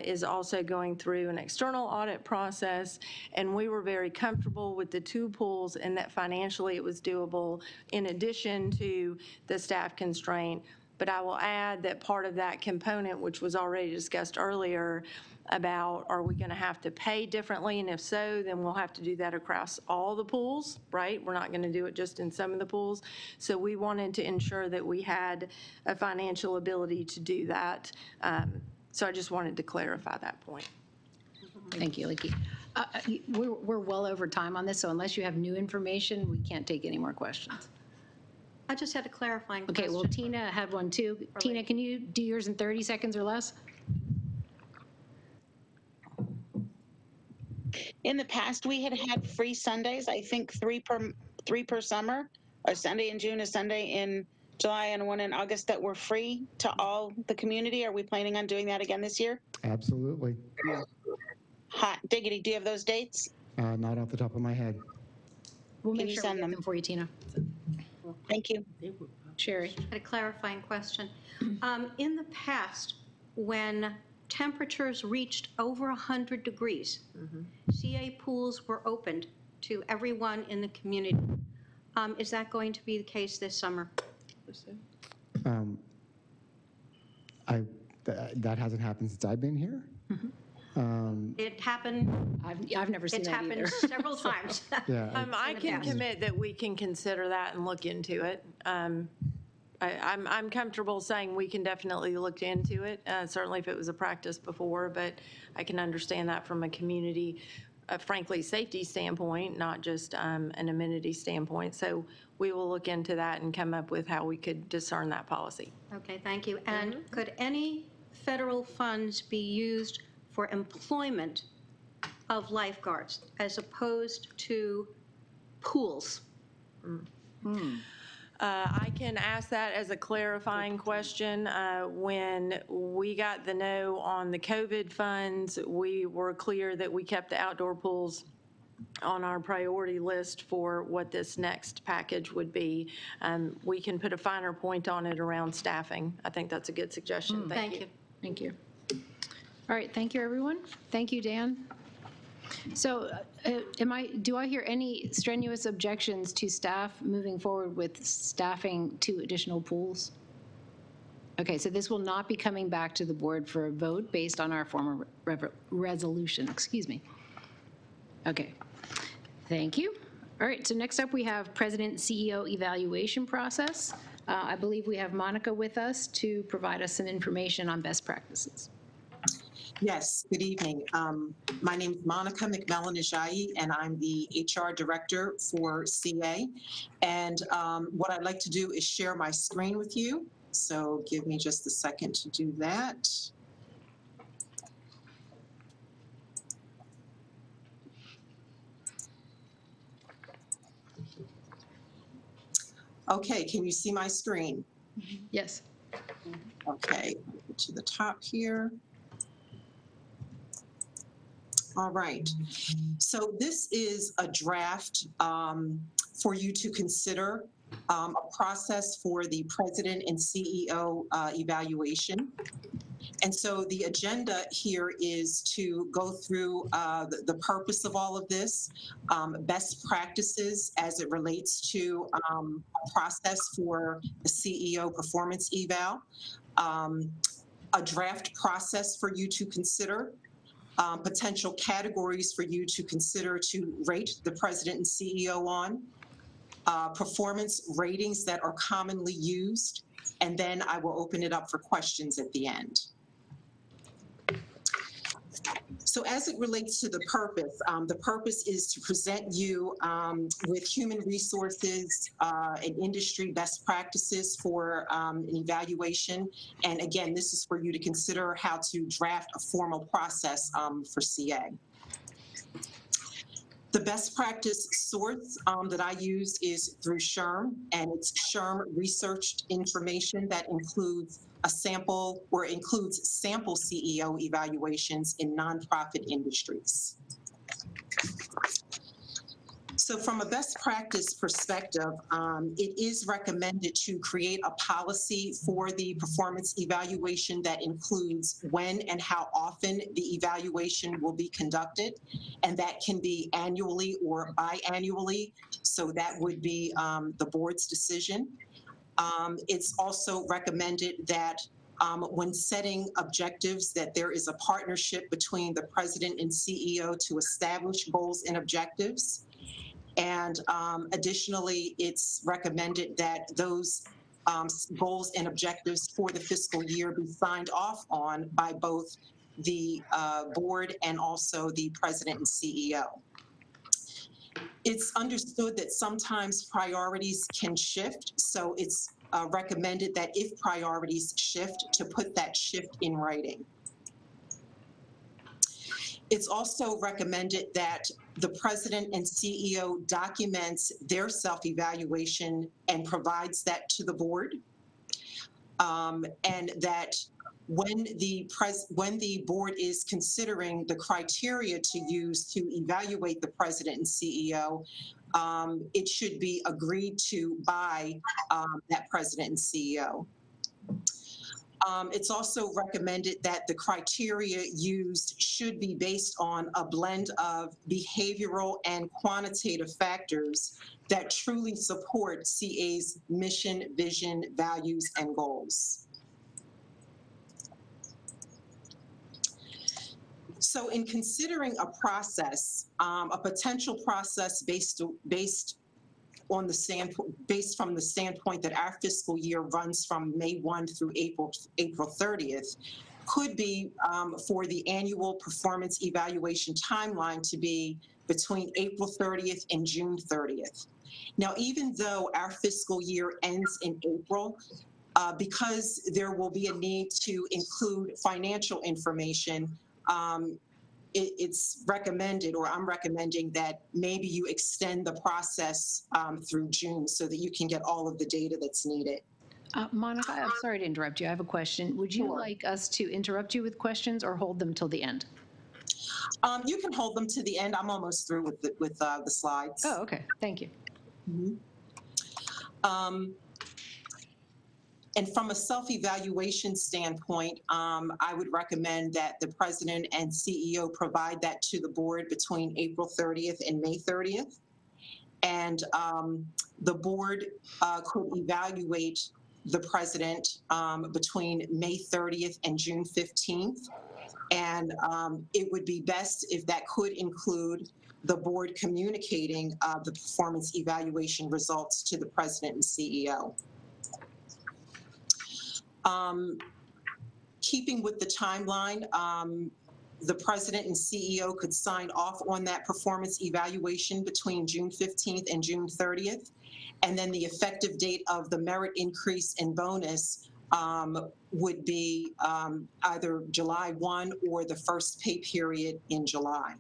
S13: is also going through an external audit process, and we were very comfortable with the 2 pools and that financially it was doable in addition to the staff constraint. But I will add that part of that component, which was already discussed earlier, about are we going to have to pay differently, and if so, then we'll have to do that across all the pools, right? We're not going to do it just in some of the pools. So we wanted to ensure that we had a financial ability to do that. So I just wanted to clarify that point.
S1: Thank you, Leaky. We're well over time on this, so unless you have new information, we can't take any more questions.
S12: I just had a clarifying
S1: Okay,
S12: question.
S1: well, Tina had one too. Tina, can you do yours in 30 seconds or less?
S7: In the past, we had free Sundays, I think 3 per summer, a Sunday in June, a Sunday in July, and one in August that were free to all the community. Are we planning on doing that again this year?
S11: Absolutely.
S7: Hot diggity, do you have those dates?
S11: Not off the top of my head.
S1: We'll
S7: Can
S1: make
S7: you
S1: sure we
S7: send
S1: get
S7: them?
S1: them for you, Tina.
S7: Thank you.
S1: Sherry?
S12: I had a clarifying question. In the past, when temperatures reached over 100 degrees, CA pools were opened to everyone in the community. Is that going to be the case this summer?
S11: That hasn't happened since I've been here.
S12: It happened,
S1: I've never seen
S12: it's
S1: that either.
S12: happened several times.
S11: Yeah.
S13: I
S12: the
S13: can
S12: past.
S13: commit that we can consider that and look into it. I'm comfortable saying we can definitely look into it, certainly if it was a practice before, but I can understand that from a community, frankly, safety standpoint, not just an amenity standpoint. So we will look into that and come up with how we could discern that policy.
S12: Okay, thank you. And could any federal funds be used for employment of lifeguards as opposed to pools?
S13: I can ask that as a clarifying question. When we got the no on the COVID funds, we were clear that we kept the outdoor pools on our priority list for what this next package would be. We can put a finer point on it around staffing. I think that's a good suggestion. Thank you.
S1: Thank you. All right, thank you, everyone. Thank you, Dan. So do I hear any strenuous objections to staff moving forward with staffing 2 additional pools? Okay, so this will not be coming back to the board for a vote based on our former resolution, excuse me. Okay, thank you. All right, so next up we have President CEO evaluation process. I believe we have Monica with us to provide us some information on best practices.
S14: Yes, good evening. My name is Monica McMillan-Ajayi, and I'm the HR Director for CA. And what I'd like to do is share my screen with you. So give me just a second to do that. Okay, can you see my screen?
S1: Yes.
S14: Okay, to the top here. All right, so this is a draft for you to consider, a process for the president and CEO evaluation. And so the agenda here is to go through the purpose of all of this, best practices as it relates to a process for the CEO performance eval, a draft process for you to consider, potential categories for you to consider to rate the president and CEO on, performance ratings that are commonly used, and then I will open it up for questions at the end. So as it relates to the purpose is to present you with human resources and industry best practices for an evaluation. And again, this is for you to consider how to draft a formal process for CA. The best practice source that I use is through SHRM, and it's SHRM researched information that includes sample CEO evaluations in nonprofit industries. So from a best practice perspective, it is recommended to create a policy for the performance evaluation that includes when and how often the evaluation will be conducted. And that can be annually or biannually. So that would be the board's decision. It's also recommended that when setting objectives, that there is a partnership between the president and CEO to establish goals and objectives. And additionally, it's recommended that those goals and objectives for the fiscal year be signed off on by both the board and also the president and CEO. It's understood that sometimes priorities can shift, so it's recommended that if priorities shift, to put that shift in writing. It's also recommended that the president and CEO documents their self-evaluation and provides that to the board. And that when the board is considering the criteria to use to evaluate the president and CEO, it should be agreed to by that president and CEO. It's also recommended that the criteria used should be based on a blend of behavioral and quantitative factors that truly support CA's mission, vision, values, and goals. So in considering a process, a potential process based from the standpoint that our fiscal year runs from May 1 through April 30th, could be for the annual performance evaluation timeline to be between April 30th and June 30th. Now, even though our fiscal year ends in April, because there will be a need to include financial information, it's recommended, or I'm recommending, that maybe you extend the process through June so that you can get all of the data that's needed.
S1: Monica, I'm sorry to interrupt you. I have a question. Would you like us to interrupt you with questions or hold them till the end?
S14: You can hold them to the end. I'm almost through with the slides.
S1: Oh, okay. Thank you.
S14: Mm-hmm. And from a self-evaluation standpoint, I would recommend that the president and CEO provide that to the board between April 30th and May 30th. And the board could evaluate the president between May 30th and June 15th. And it would be best if that could include the board communicating the performance evaluation results to the president and CEO. Keeping with the timeline, the president and CEO could sign off on that performance evaluation between June 15th and June 30th. And then the effective date of the merit increase and bonus would be either July 1 or the first pay period in July.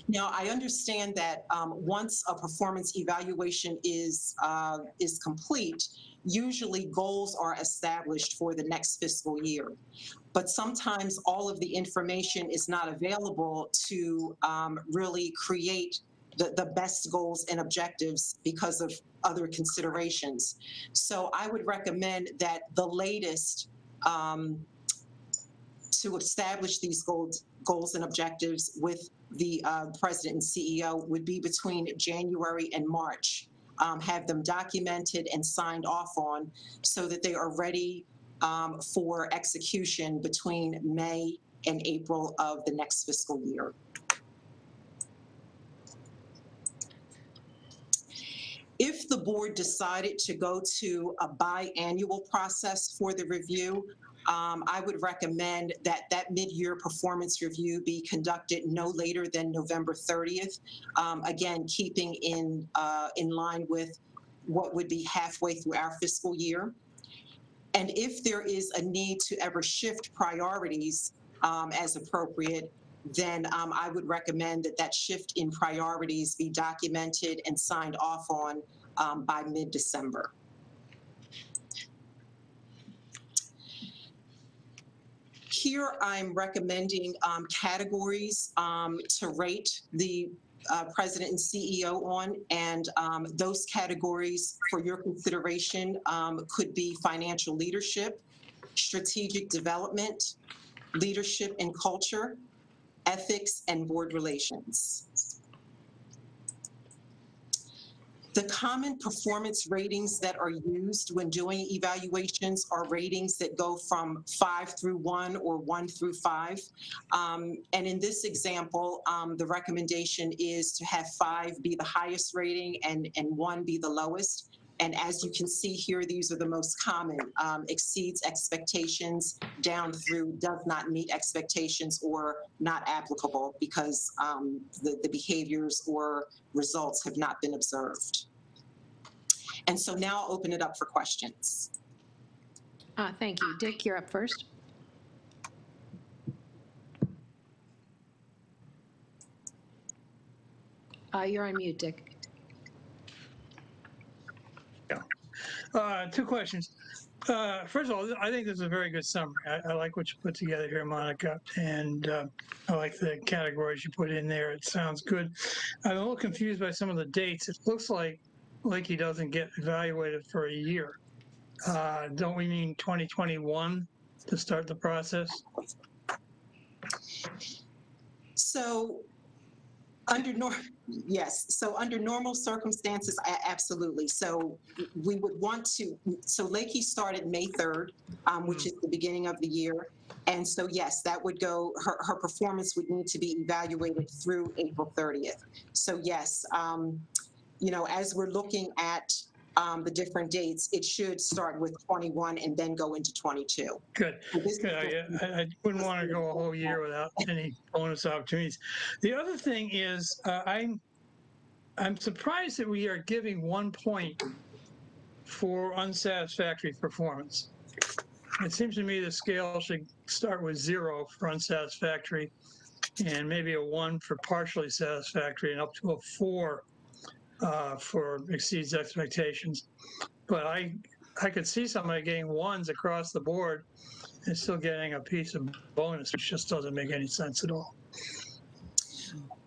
S14: Now, I understand that once a performance evaluation is complete, usually goals are established for the next fiscal year. But sometimes all of the information is not available to really create the best goals and objectives because of other considerations. So I would recommend that the latest to establish these goals and objectives with the president and CEO would be between January and March. Have them documented and signed off on so that they are ready for execution between May and April of the next fiscal year. If the board decided to go to a biannual process for the review, I would recommend that that mid-year performance review be conducted no later than November 30th. Again, keeping in line with what would be halfway through our fiscal year. And if there is a need to ever shift priorities as appropriate, then I would recommend that that shift in priorities be documented and signed off on by mid-December. Here I'm recommending categories to rate the president and CEO on, and those categories for your consideration could be financial leadership, strategic development, leadership and culture, ethics, and board relations. The common performance ratings that are used when doing evaluations are ratings that go from 5 through 1 or 1 through 5. And in this example, the recommendation is to have 5 be the highest rating and 1 be the lowest. And as you can see here, these are the most common: exceeds expectations, down through does not meet expectations or not applicable because the behaviors or results have not been observed. And so now I'll open it up for questions.
S1: Thank you. Dick, you're up first. You're on mute, Dick.
S10: Two questions. First of all, I think this is a very good summary. I like what you put together here, Monica, and I like the categories you put in there. It sounds good. I'm a little confused by some of the dates. It looks like he doesn't get evaluated for a year. Don't we mean 2021 to start the process?
S14: So yes. So under normal circumstances, absolutely. So we would want to, so Lakey started May 3rd, which is the beginning of the year. And so, yes, that would go, her performance would need to be evaluated through April 30th. So yes, you know, as we're looking at the different dates, it should start with 21 and then go into 22.
S10: Good. Good. I wouldn't want to go a whole year without any bonus opportunities. The other thing is, I'm surprised that we are giving 1 point for unsatisfactory performance. It seems to me the scale should start with 0 for unsatisfactory, and maybe a 1 for partially satisfactory, and up to a 4 for exceeds expectations. But I could see somebody getting 1s across the board and still getting a piece of bonus, which just doesn't make any sense at all.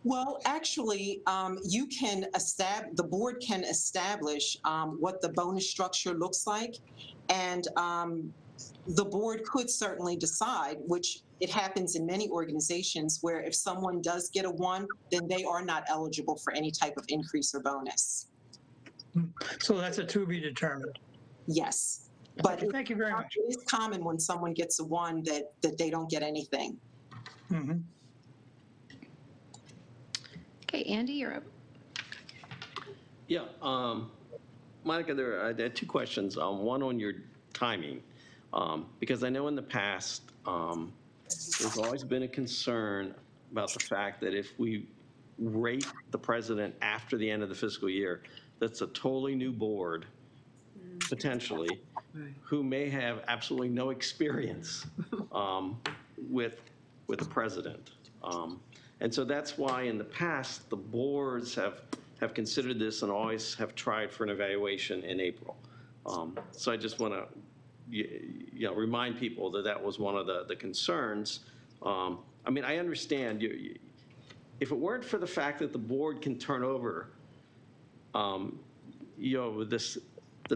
S14: Well, actually, you can the board can establish what the bonus structure looks like, and the board could certainly decide, which it happens in many organizations, where if someone does get a 1, then they are not eligible for any type of increase or bonus.
S10: So that's a to be determined.
S14: Yes. But
S10: thank you very much.
S14: It is common when someone gets a 1 that they don't get anything.
S10: Mm-hmm.
S1: Okay, Andy, you're up.
S9: Yeah, Monica, I had 2 questions. One on your timing, because I know in the past there's always been a concern about the fact that if we rate the president after the end of the fiscal year, that's a totally new board, potentially, who may have absolutely no experience with the president. And so that's why in the past, the boards have considered this and always have tried for an evaluation in April. So I just want to remind people that that was one of the concerns. I mean, I understand if it weren't for the fact that the board can turn over, the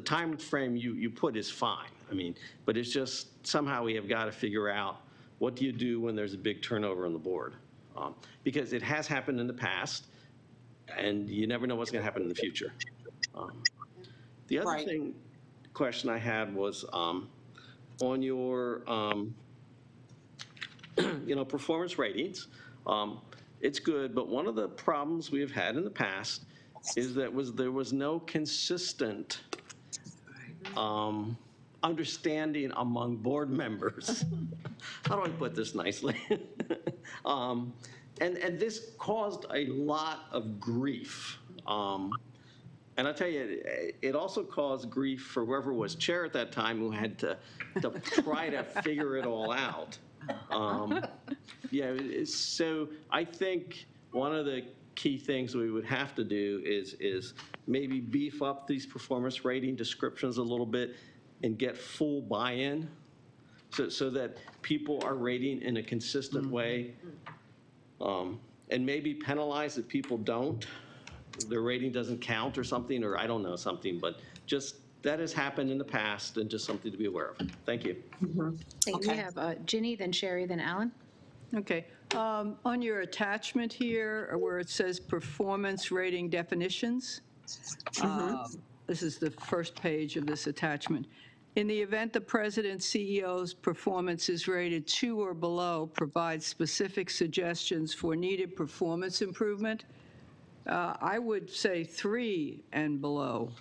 S9: time frame you put is fine. I mean, but it's just somehow we have got to figure out what do you do when there's a big turnover on the board. Because it has happened in the past, and you never know what's going to happen in the future. The other question I had was on your, performance ratings. It's good, but one of the problems we have had in the past is that there was no consistent understanding among board members. How do I put this nicely? And this caused a lot of grief. And I'll tell you, it also caused grief for whoever was chair at that time, who had to try to figure it all out. So I think one of the key things we would have to do is maybe beef up these performance rating descriptions a little bit and get full buy-in so that people are rating in a consistent way. and maybe penalize if people don't, their rating doesn't count or something, or I don't know, something, but just that has happened in the past and just something to be aware of. Thank you.
S1: We have Ginny, then Sherry, then Alan.
S2: Okay. On your attachment here, where it says performance rating definitions, this is the first page of this attachment. In the event the president CEO's performance is rated 2 or below, provide specific suggestions for needed performance improvement. I would say 3 and below,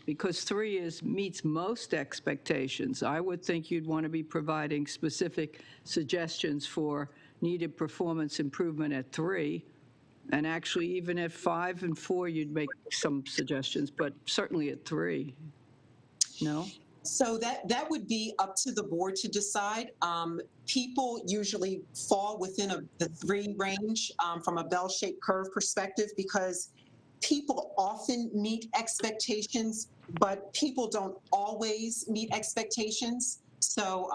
S2: because 3 meets most expectations. I would think you'd want to be providing specific suggestions for needed performance improvement at 3. And actually, even at 5 and 4, you'd make some suggestions, but certainly at 3. No?
S14: So that would be up to the board to decide. People usually fall within the 3 range from a bell-shaped curve perspective, because people often meet expectations, but people don't always meet expectations. So,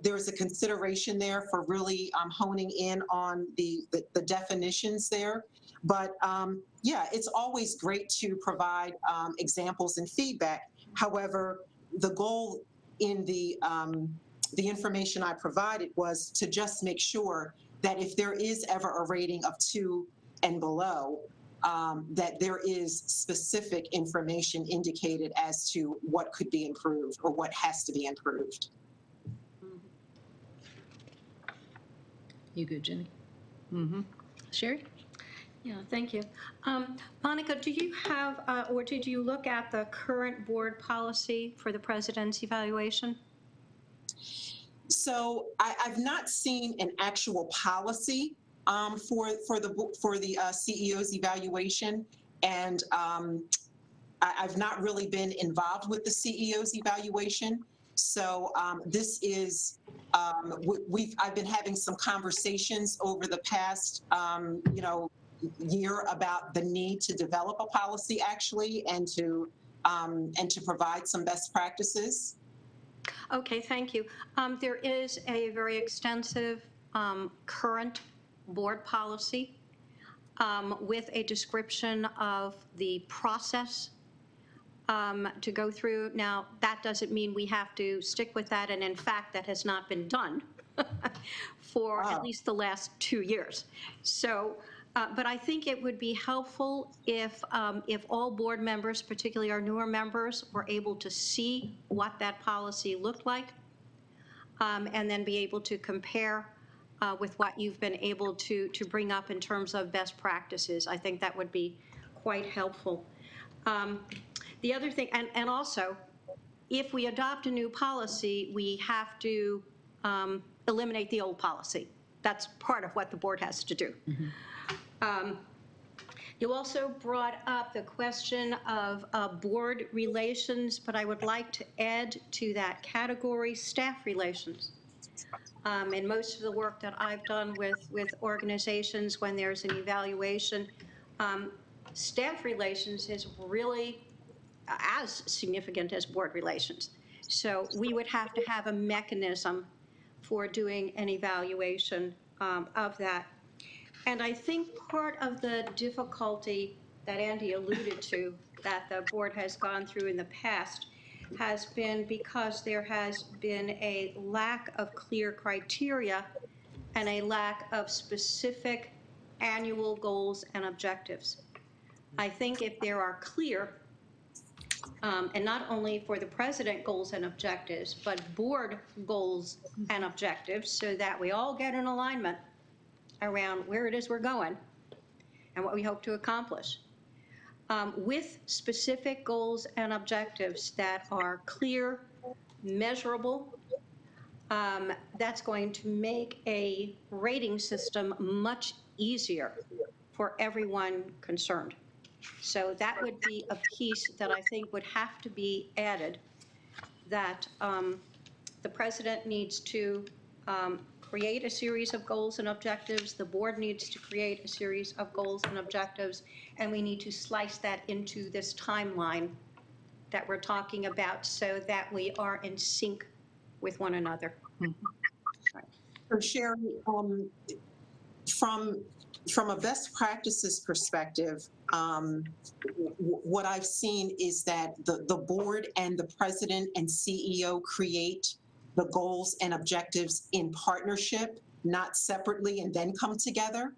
S14: there's a consideration there for really honing in on the definitions there. But it's always great to provide examples and feedback. However, the goal in the information I provided was to just make sure that if there is ever a rating of 2 and below, that there is specific information indicated as to what could be improved or what has to be improved.
S1: You good, Ginny? Sherry?
S12: Yeah, thank you. Monica, do you have, or did you look at the current board policy for the president's evaluation?
S14: So I've not seen an actual policy for the CEO's evaluation, and I've not really been involved with the CEO's evaluation. So this is I've been having some conversations over the past year about the need to develop a policy actually, and to provide some best practices.
S12: Okay, thank you. There is a very extensive current board policy with a description of the process to go through. Now, that doesn't mean we have to stick with that, and in fact, that has not been done for at least the last 2 years. So, but I think it would be helpful if all board members, particularly our newer members, were able to see what that policy looked like, and then be able to compare with what you've been able to bring up in terms of best practices. I think that would be quite helpful. The other thing, and also, if we adopt a new policy, we have to eliminate the old policy. That's part of what the board has to do. You also brought up the question of board relations, but I would like to add to that category staff relations. And most of the work that I've done with organizations when there's an evaluation, staff relations is really as significant as board relations. So we would have to have a mechanism for doing an evaluation of that. And I think part of the difficulty that Andy alluded to that the board has gone through in the past has been because there has been a lack of clear criteria and a lack of specific annual goals and objectives. I think if there are clear, and not only for the president goals and objectives, but board goals and objectives, so that we all get in alignment around where it is we're going and what we hope to accomplish. With specific goals and objectives that are clear, measurable, that's going to make a rating system much easier for everyone concerned. So that would be a piece that I think would have to be added, that the president needs to create a series of goals and objectives, the board needs to create a series of goals and objectives, and we need to slice that into this timeline that we're talking about so that we are in sync with one another.
S14: So Sherry, From a best practices perspective, what I've seen is that the board and the president and CEO create the goals and objectives in partnership, not separately, and then come together.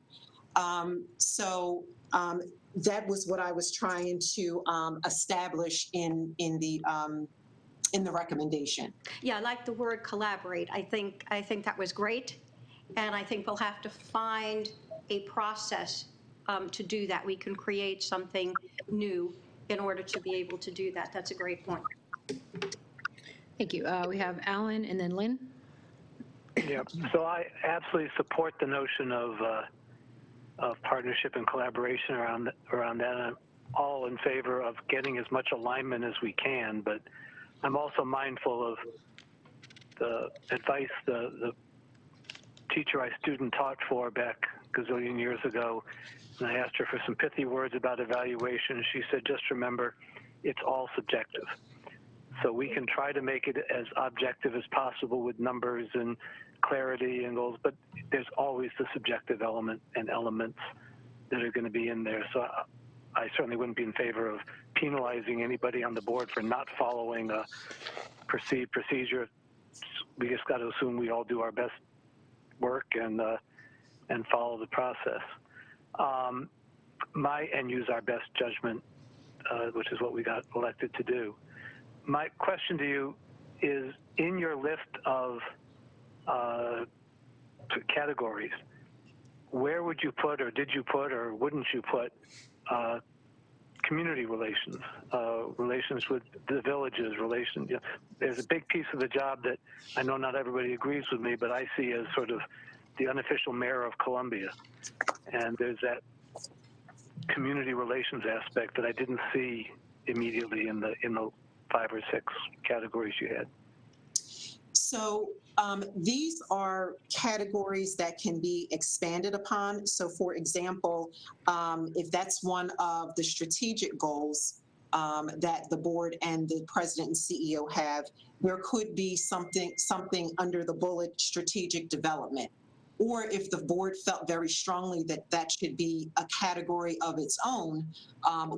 S14: That was what I was trying to establish in the recommendation.
S12: Yeah, I like the word collaborate. I think that was great, and I think we'll have to find a process to do that. We can create something new in order to be able to do that. That's a great point.
S1: Thank you. We have Alan and then Lynn.
S3: Yeah. So I absolutely support the notion of partnership and collaboration around that. I'm all in favor of getting as much alignment as we can, but I'm also mindful of the advice the teacher I student taught for back a gazillion years ago, and I asked her for some pithy words about evaluation. She said, just remember, it's all subjective. So we can try to make it as objective as possible with numbers and clarity and goals, but there's always the subjective element and elements that are going to be in there. So I certainly wouldn't be in favor of penalizing anybody on the board for not following a perceived procedure. We just got to assume we all do our best work and follow the process. And use our best judgment, which is what we got elected to do. My question to you is, in your list of categories, where would you put, or did you put, or wouldn't you put community relations, relations with the villages, relations? You know, there's a big piece of the job that I know not everybody agrees with me, but I see as sort of the unofficial mayor of Columbia, and there's that community relations aspect that I didn't see immediately in the 5 or 6 categories you had.
S14: So these are categories that can be expanded upon. So for example, if that's one of the strategic goals that the board and the president and CEO have, there could be something under the bullet strategic development. Or if the board felt very strongly that that should be a category of its own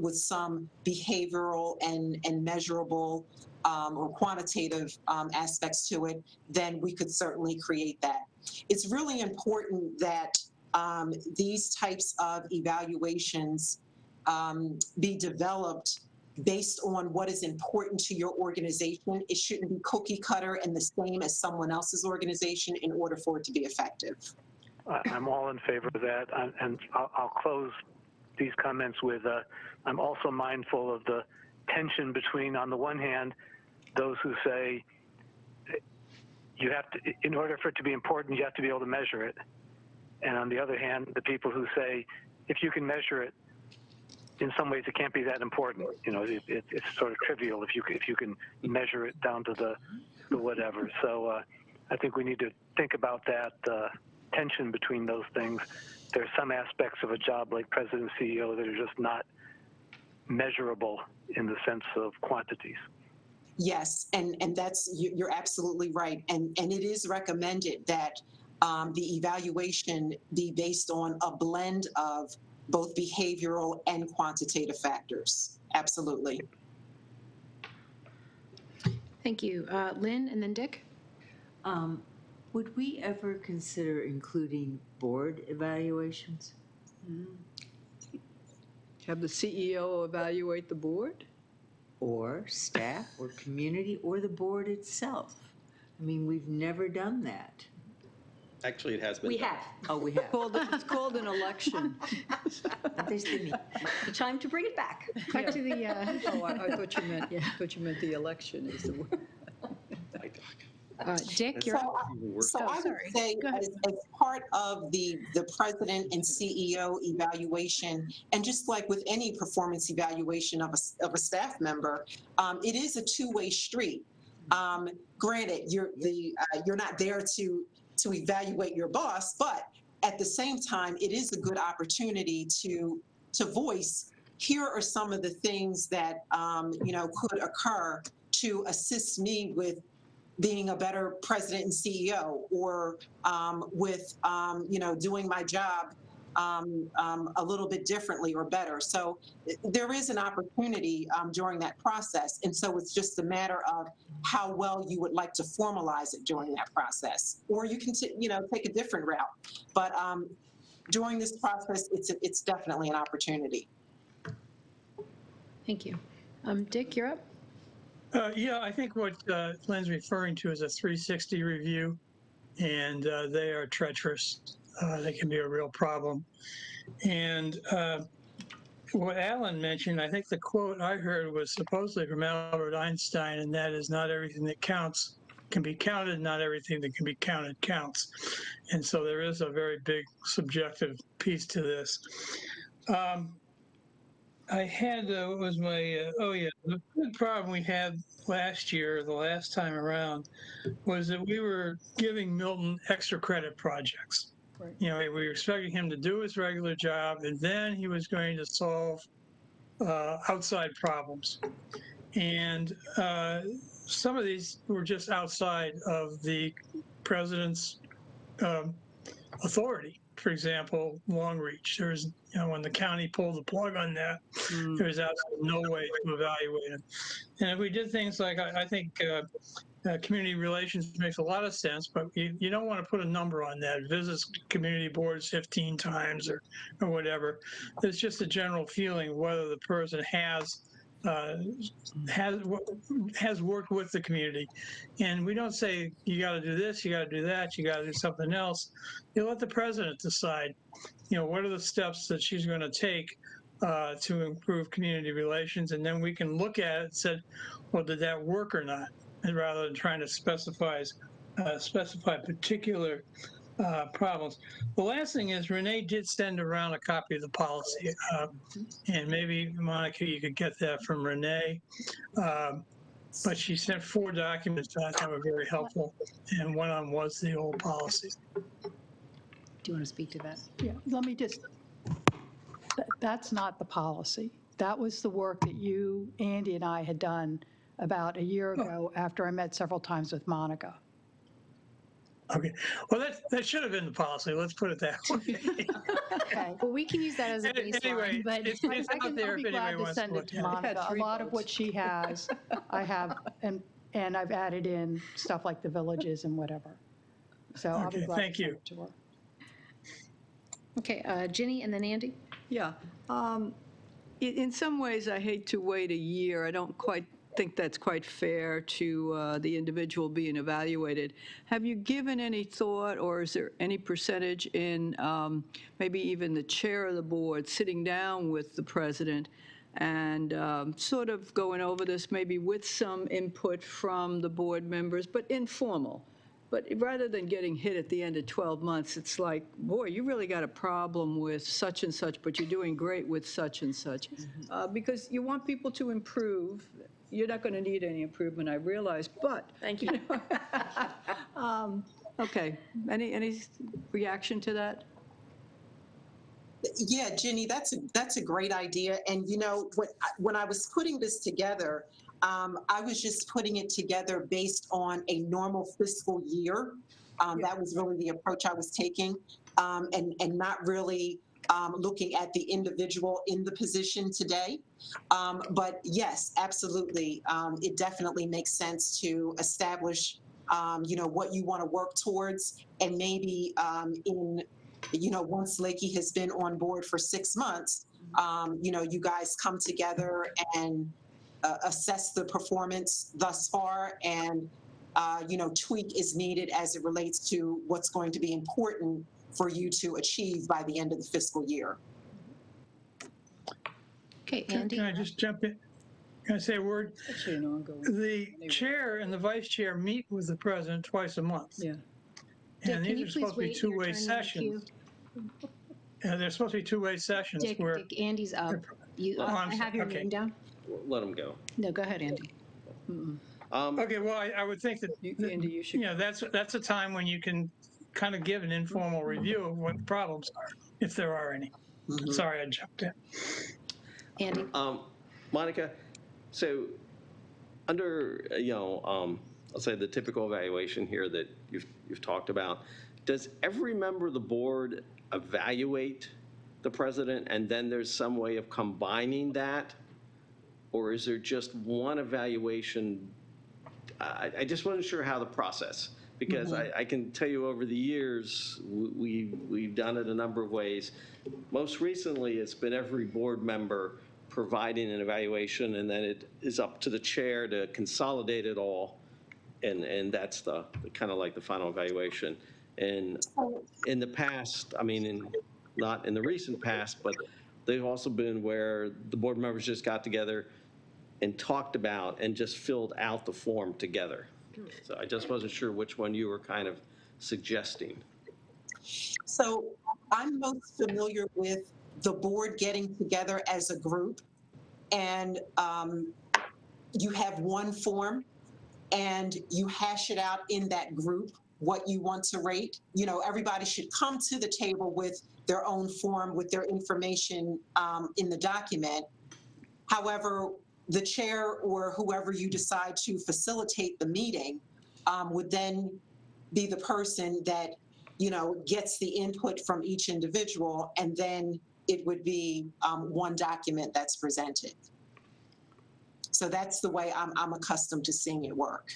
S14: with some behavioral and measurable or quantitative aspects to it, then we could certainly create that. It's really important that these types of evaluations be developed based on what is important to your organization. It shouldn't be cookie cutter and the same as someone else's organization in order for it to be effective.
S3: I'm all in favor of that, and I'll close these comments with, I'm also mindful of the tension between, on the one hand, those who say you have to, in order for it to be important, you have to be able to measure it. And on the other hand, the people who say, if you can measure it, in some ways it can't be that important. You know, it's sort of trivial if you can measure it down to the whatever. So I think we need to think about that tension between those things. There are some aspects of a job like president and CEO that are just not measurable in the sense of quantities.
S14: Yes, and that's, you're absolutely right. And it is recommended that the evaluation be based on a blend of both behavioral and quantitative factors. Absolutely.
S1: Thank you. Lynn and then Dick.
S15: Would we ever consider including board evaluations?
S2: Have the CEO evaluate the board?
S15: Or staff, or community, or the board itself? I mean, we've never done that.
S9: Actually, it has been.
S12: We have.
S15: Oh, we have.
S2: It's called an election.
S12: The time to bring it back.
S1: Back to the.
S2: Oh, I thought you meant, I thought you meant the election is the word.
S1: Dick, you're up.
S14: So I would say as part of the president and CEO evaluation, and just like with any performance evaluation of a staff member, it is a two-way street. Granted, you're not there to evaluate your boss, but at the same time, it is a good opportunity to voice, here are some of the things that could occur to assist me with being a better president and CEO, or with doing my job a little bit differently or better. So there is an opportunity during that process, and so it's just a matter of how well you would like to formalize it during that process, or you can take a different route. But during this process, it's definitely an opportunity.
S1: Thank you. Dick, you're up.
S10: Yeah, I think what Lynn's referring to is a 360 review, and they are treacherous. They can be a real problem. And what Alan mentioned, I think the quote I heard was supposedly from Albert Einstein, and that is, not everything that counts can be counted, not everything that can be counted counts. And so there is a very big subjective piece to this. I had, what was my, the big problem we had last year, the last time around, was that we were giving Milton extra credit projects.
S2: Right.
S10: You know, we were expecting him to do his regular job, and then he was going to solve outside problems. And some of these were just outside of the president's authority. For example, Long Reach. There's, when the county pulled the plug on that, there was absolutely no way to evaluate it. And if we did things like, I think community relations makes a lot of sense, but you don't want to put a number on that. Visits community boards 15 times or whatever. It's just a general feeling whether the person has worked with the community. And we don't say, you got to do this, you got to do that, you got to do something else. You let the president decide, what are the steps that she's going to take to improve community relations. And then we can look at it and say, well, did that work or not? And rather than trying to specify particular problems. The last thing is, Renee did send around a copy of the policy, and maybe, Monica, you could get that from Renee. But she sent 4 documents that I thought were very helpful, and one of them was the old policy.
S1: Do you want to speak to that?
S2: Yeah, let me just, that's not the policy. That was the work that you, Andy, and I had done about a year ago after I met several times with Monica.
S10: Okay, well, that should have been the policy. Let's put it that way.
S2: Okay.
S1: Well, we can use that as a baseline,
S10: Anyway,
S1: but
S10: it's out there
S2: I'll
S10: if
S2: be glad
S10: anybody
S2: to
S10: wants to
S2: send it
S10: look
S2: to
S10: at it.
S2: Monica. A lot of what she has, I have, and I've added in stuff like the villages and whatever. So I'll be
S10: Okay,
S2: glad
S10: thank
S2: to send
S10: you.
S2: it to her.
S1: Okay, Ginny and then Andy.
S2: Yeah. In some ways, I hate to wait a year. I don't quite think that's quite fair to the individual being evaluated. Have you given any thought, or is there any percentage in maybe even the chair of the board sitting down with the president and sort of going over this, maybe with some input from the board members, but informal? But rather than getting hit at the end of 12 months, it's like, boy, you really got a problem with such and such, but you're doing great with such and such. Because you want people to improve. You're not going to need any improvement, I realize, but.
S13: Thank you.
S2: Okay, any reaction to that?
S14: Yeah, Jenny, that's a great idea. And when I was putting this together, I was just putting it together based on a normal fiscal year. That was really the approach I was taking, and not really looking at the individual in the position today. But yes, absolutely, it definitely makes sense to establish, what you want to work towards, and maybe once Lakey has been on board for 6 months, you guys come together and assess the performance thus far, and tweak is needed as it relates to what's going to be important for you to achieve by the end of the fiscal year.
S1: Okay, Andy.
S10: Can I just jump in? Can I say a word?
S2: Actually, an ongoing.
S10: The chair and the vice chair meet with the president twice a month.
S2: Yeah.
S1: Dick,
S10: And
S1: can
S10: these
S1: you
S10: are
S1: please
S10: supposed to be
S1: wait your
S10: two-way
S1: turn in the
S10: sessions. And they're supposed to be two-way sessions
S1: Dick,
S10: where.
S1: Dick, Andy's up. I have your name down.
S9: Let him go.
S1: No, go ahead, Andy.
S10: Okay, well, I would think that,
S2: Andy, you should.
S10: that's a time when you can kind of give an informal review of what the problems are, if there are any. Sorry, I jumped in.
S1: Andy.
S9: Monica, so under, I'll say the typical evaluation here that you've talked about, does every member of the board evaluate the president and then there's some way of combining that? Or is there just one evaluation? I just wasn't sure how the process, because I can tell you over the years, we've done it a number of ways. Most recently, it's been every board member providing an evaluation, and then it is up to the chair to consolidate it all, and that's the kind of like the final evaluation. And in the past, I mean, not in the recent past, but they've also been where the board members just got together and talked about and just filled out the form together. So I just wasn't sure which one you were kind of suggesting.
S14: So I'm most familiar with the board getting together as a group, and you have one form and you hash it out in that group what you want to rate. You know, everybody should come to the table with their own form, with their information in the document. However, the chair or whoever you decide to facilitate the meeting would then be the person that, you know, gets the input from each individual, and then it would be one document that's presented. So that's the way I'm accustomed to seeing it work.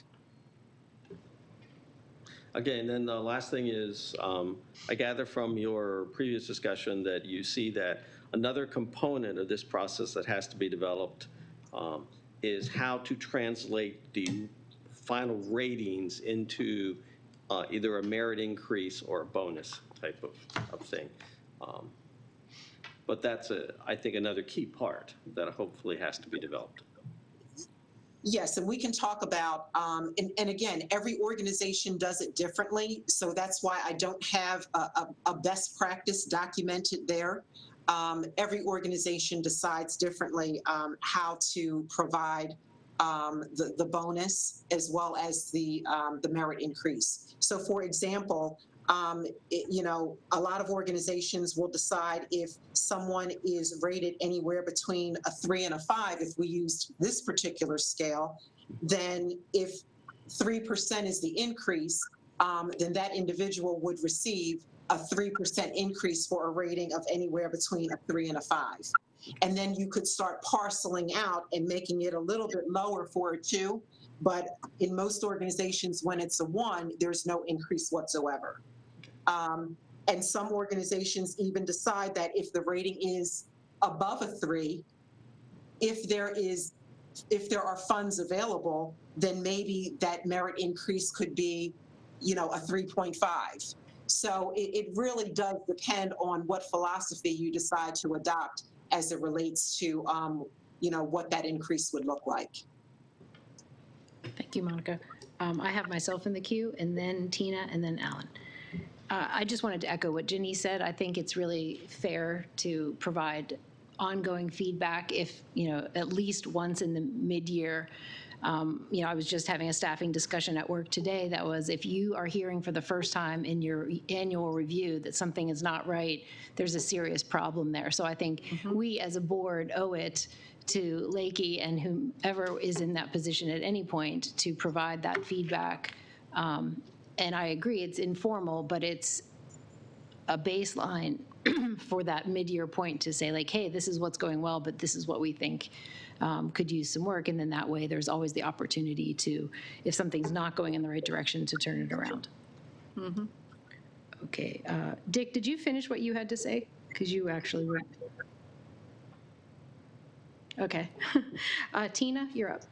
S9: Okay, and then the last thing is, I gather from your previous discussion that you see that another component of this process that has to be developed is how to translate the final ratings into either a merit increase or a bonus type of thing. But that's, I think, another key part that hopefully has to be developed.
S14: Yes, and we can talk about, and again, every organization does it differently, so that's why I don't have a best practice documented there. Every organization decides differently how to provide the bonus as well as the merit increase. So for example, you know, a lot of organizations will decide if someone is rated anywhere between a 3 and a 5, if we used this particular scale, then if 3% is the increase, then that individual would receive a 3% increase for a rating of anywhere between a 3 and a 5. And then you could start parceling out and making it a little bit lower for a 2, but in most organizations, when it's a 1, there's no increase whatsoever. And some organizations even decide that if the rating is above a 3, if there are funds available, then maybe that merit increase could be, you know, a 3.5. So it really does depend on what philosophy you decide to adopt as it relates to, you know, what that increase would look like.
S1: Thank you, Monica. I have myself in the queue, and then Tina, and then Alan. I just wanted to echo what Ginny said. I think it's really fair to provide ongoing feedback if, you know, at least once in the mid-year. You know, I was just having a staffing discussion at work today that was, if you are hearing for the first time in your annual review that something is not right, there's a serious problem there. So I think we as a board owe it to Lakey and whomever is in that position at any point to provide that feedback. And I agree, it's informal, but it's a baseline for that mid-year point to say, like, hey, this is what's going well, but this is what we think could use some work. And then that way, there's always the opportunity to, if something's not going in the right direction, to turn it around. Okay. Dick, did you finish what you had to say? Because you actually were. Okay. Tina, you're up.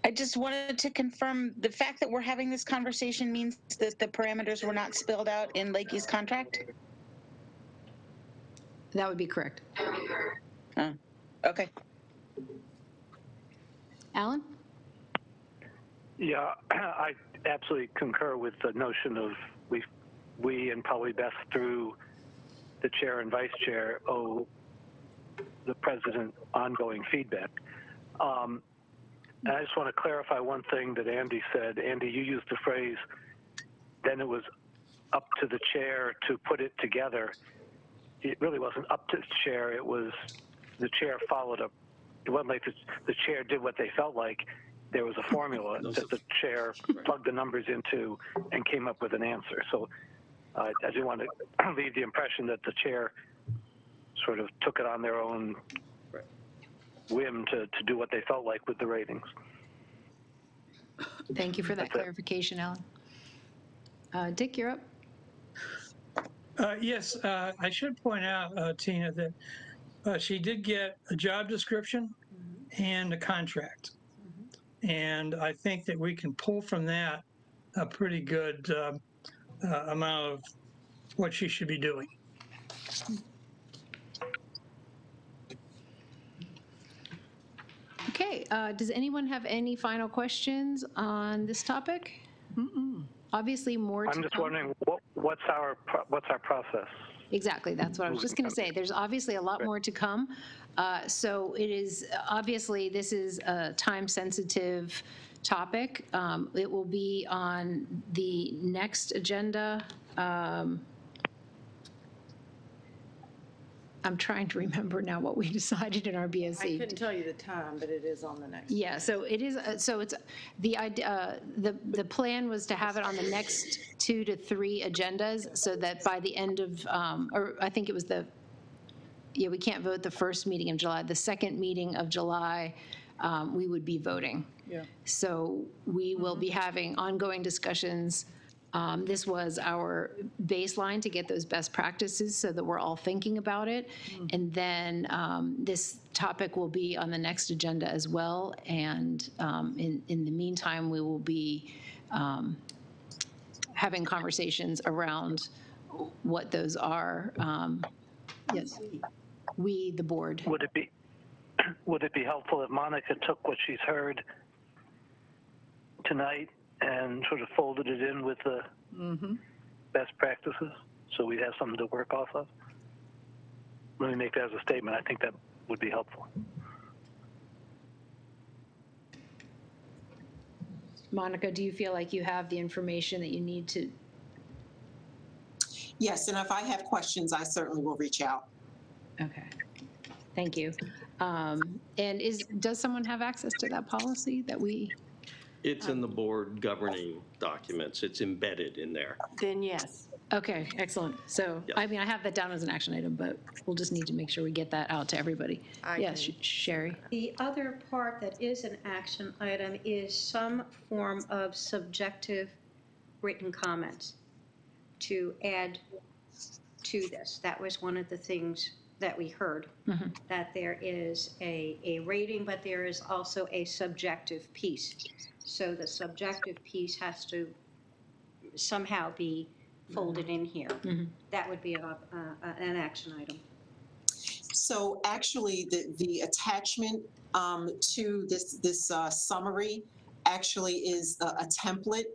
S7: I just wanted to confirm the fact that we're having this conversation means that the parameters were not spelled out in Lakey's contract?
S1: That would be correct.
S7: Okay.
S1: Alan?
S3: Yeah, I absolutely concur with the notion of we and probably best through the chair and vice chair owe the president ongoing feedback. And I just want to clarify one thing that Andy said. Andy, you used the phrase, then it was up to the chair to put it together. It really wasn't up to the chair. It was the chair followed up. It wasn't like the chair did what they felt like. there was a formula that the chair plugged the numbers into and came up with an answer. So I do want to leave the impression that the chair sort of took it on their own whim to do what they felt like with the ratings.
S1: Thank you for that clarification, Alan. Dick, you're up.
S10: Yes, I should point out, Tina, that she did get a job description and a contract. And I think that we can pull from that a pretty good amount of what she should be doing.
S1: Okay, does anyone have any final questions on this topic? Obviously, more to
S3: I'm just
S1: come.
S3: wondering what's our process?
S1: Exactly, that's what I was just going to say. There's obviously a lot more to come. So it is, obviously, this is a time-sensitive topic. It will be on the next agenda. I'm trying to remember now what we decided in our BOC.
S13: I couldn't tell you the time, but it is on the next.
S1: Yeah, so it is, so it's, the idea, the plan was to have it on the next 2 to 3 agendas, so that by the end of, or I think it was we can't vote the first meeting of July. The second meeting of July, we would be voting.
S2: Yeah.
S1: So we will be having ongoing discussions. This was our baseline to get those best practices so that we're all thinking about it. And then this topic will be on the next agenda as well. And in the meantime, we will be having conversations around what those are. Yes, we, the board.
S3: Would it be helpful if Monica took what she's heard tonight and sort of folded it in with the best practices, so we'd have something to work off of? Let me make that as a statement. I think that would be helpful.
S1: Monica, do you feel like you have the information that you need to?
S14: Yes, and if I have questions, I certainly will reach out.
S1: Okay, thank you. And does someone have access to that policy that we?
S9: It's in the board governing documents. It's embedded in there.
S13: Then yes.
S1: Okay, excellent. So,
S9: Yes.
S1: I mean, I have that down as an action item, but we'll just need to make sure we get that out to everybody. Yes, Sherry?
S12: The other part that is an action item is some form of subjective written comments to add to this. That was one of the things that we heard, that there is a rating, but there is also a subjective piece. So the subjective piece has to somehow be folded in here. That would be an action item.
S14: So actually, the attachment to this summary actually is a template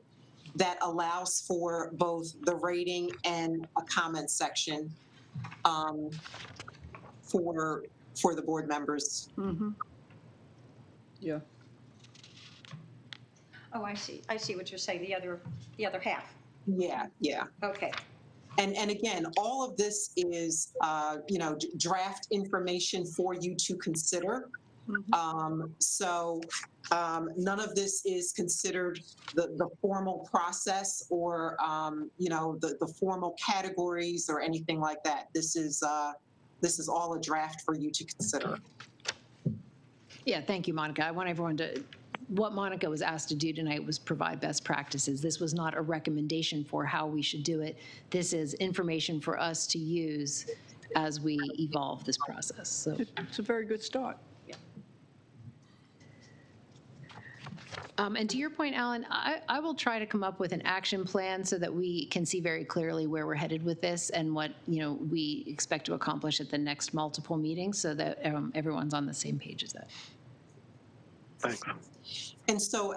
S14: that allows for both the rating and a comment section for the board members.
S2: Yeah.
S12: Oh, I see. I see what you're saying. The other half.
S14: Yeah, yeah.
S12: Okay.
S14: And again, all of this is, draft information for you to consider. So none of this is considered the formal process or, the formal categories or anything like that. This is all a draft for you to consider.
S1: Yeah, thank you, Monica. I want everyone to, what Monica was asked to do tonight was provide best practices. This was not a recommendation for how we should do it. This is information for us to use as we evolve this process. So
S2: It's a very good start.
S1: And to your point, Alan, I will try to come up with an action plan so that we can see very clearly where we're headed with this and what, we expect to accomplish at the next multiple meetings so that everyone's on the same page as that.
S3: Thanks.
S14: And so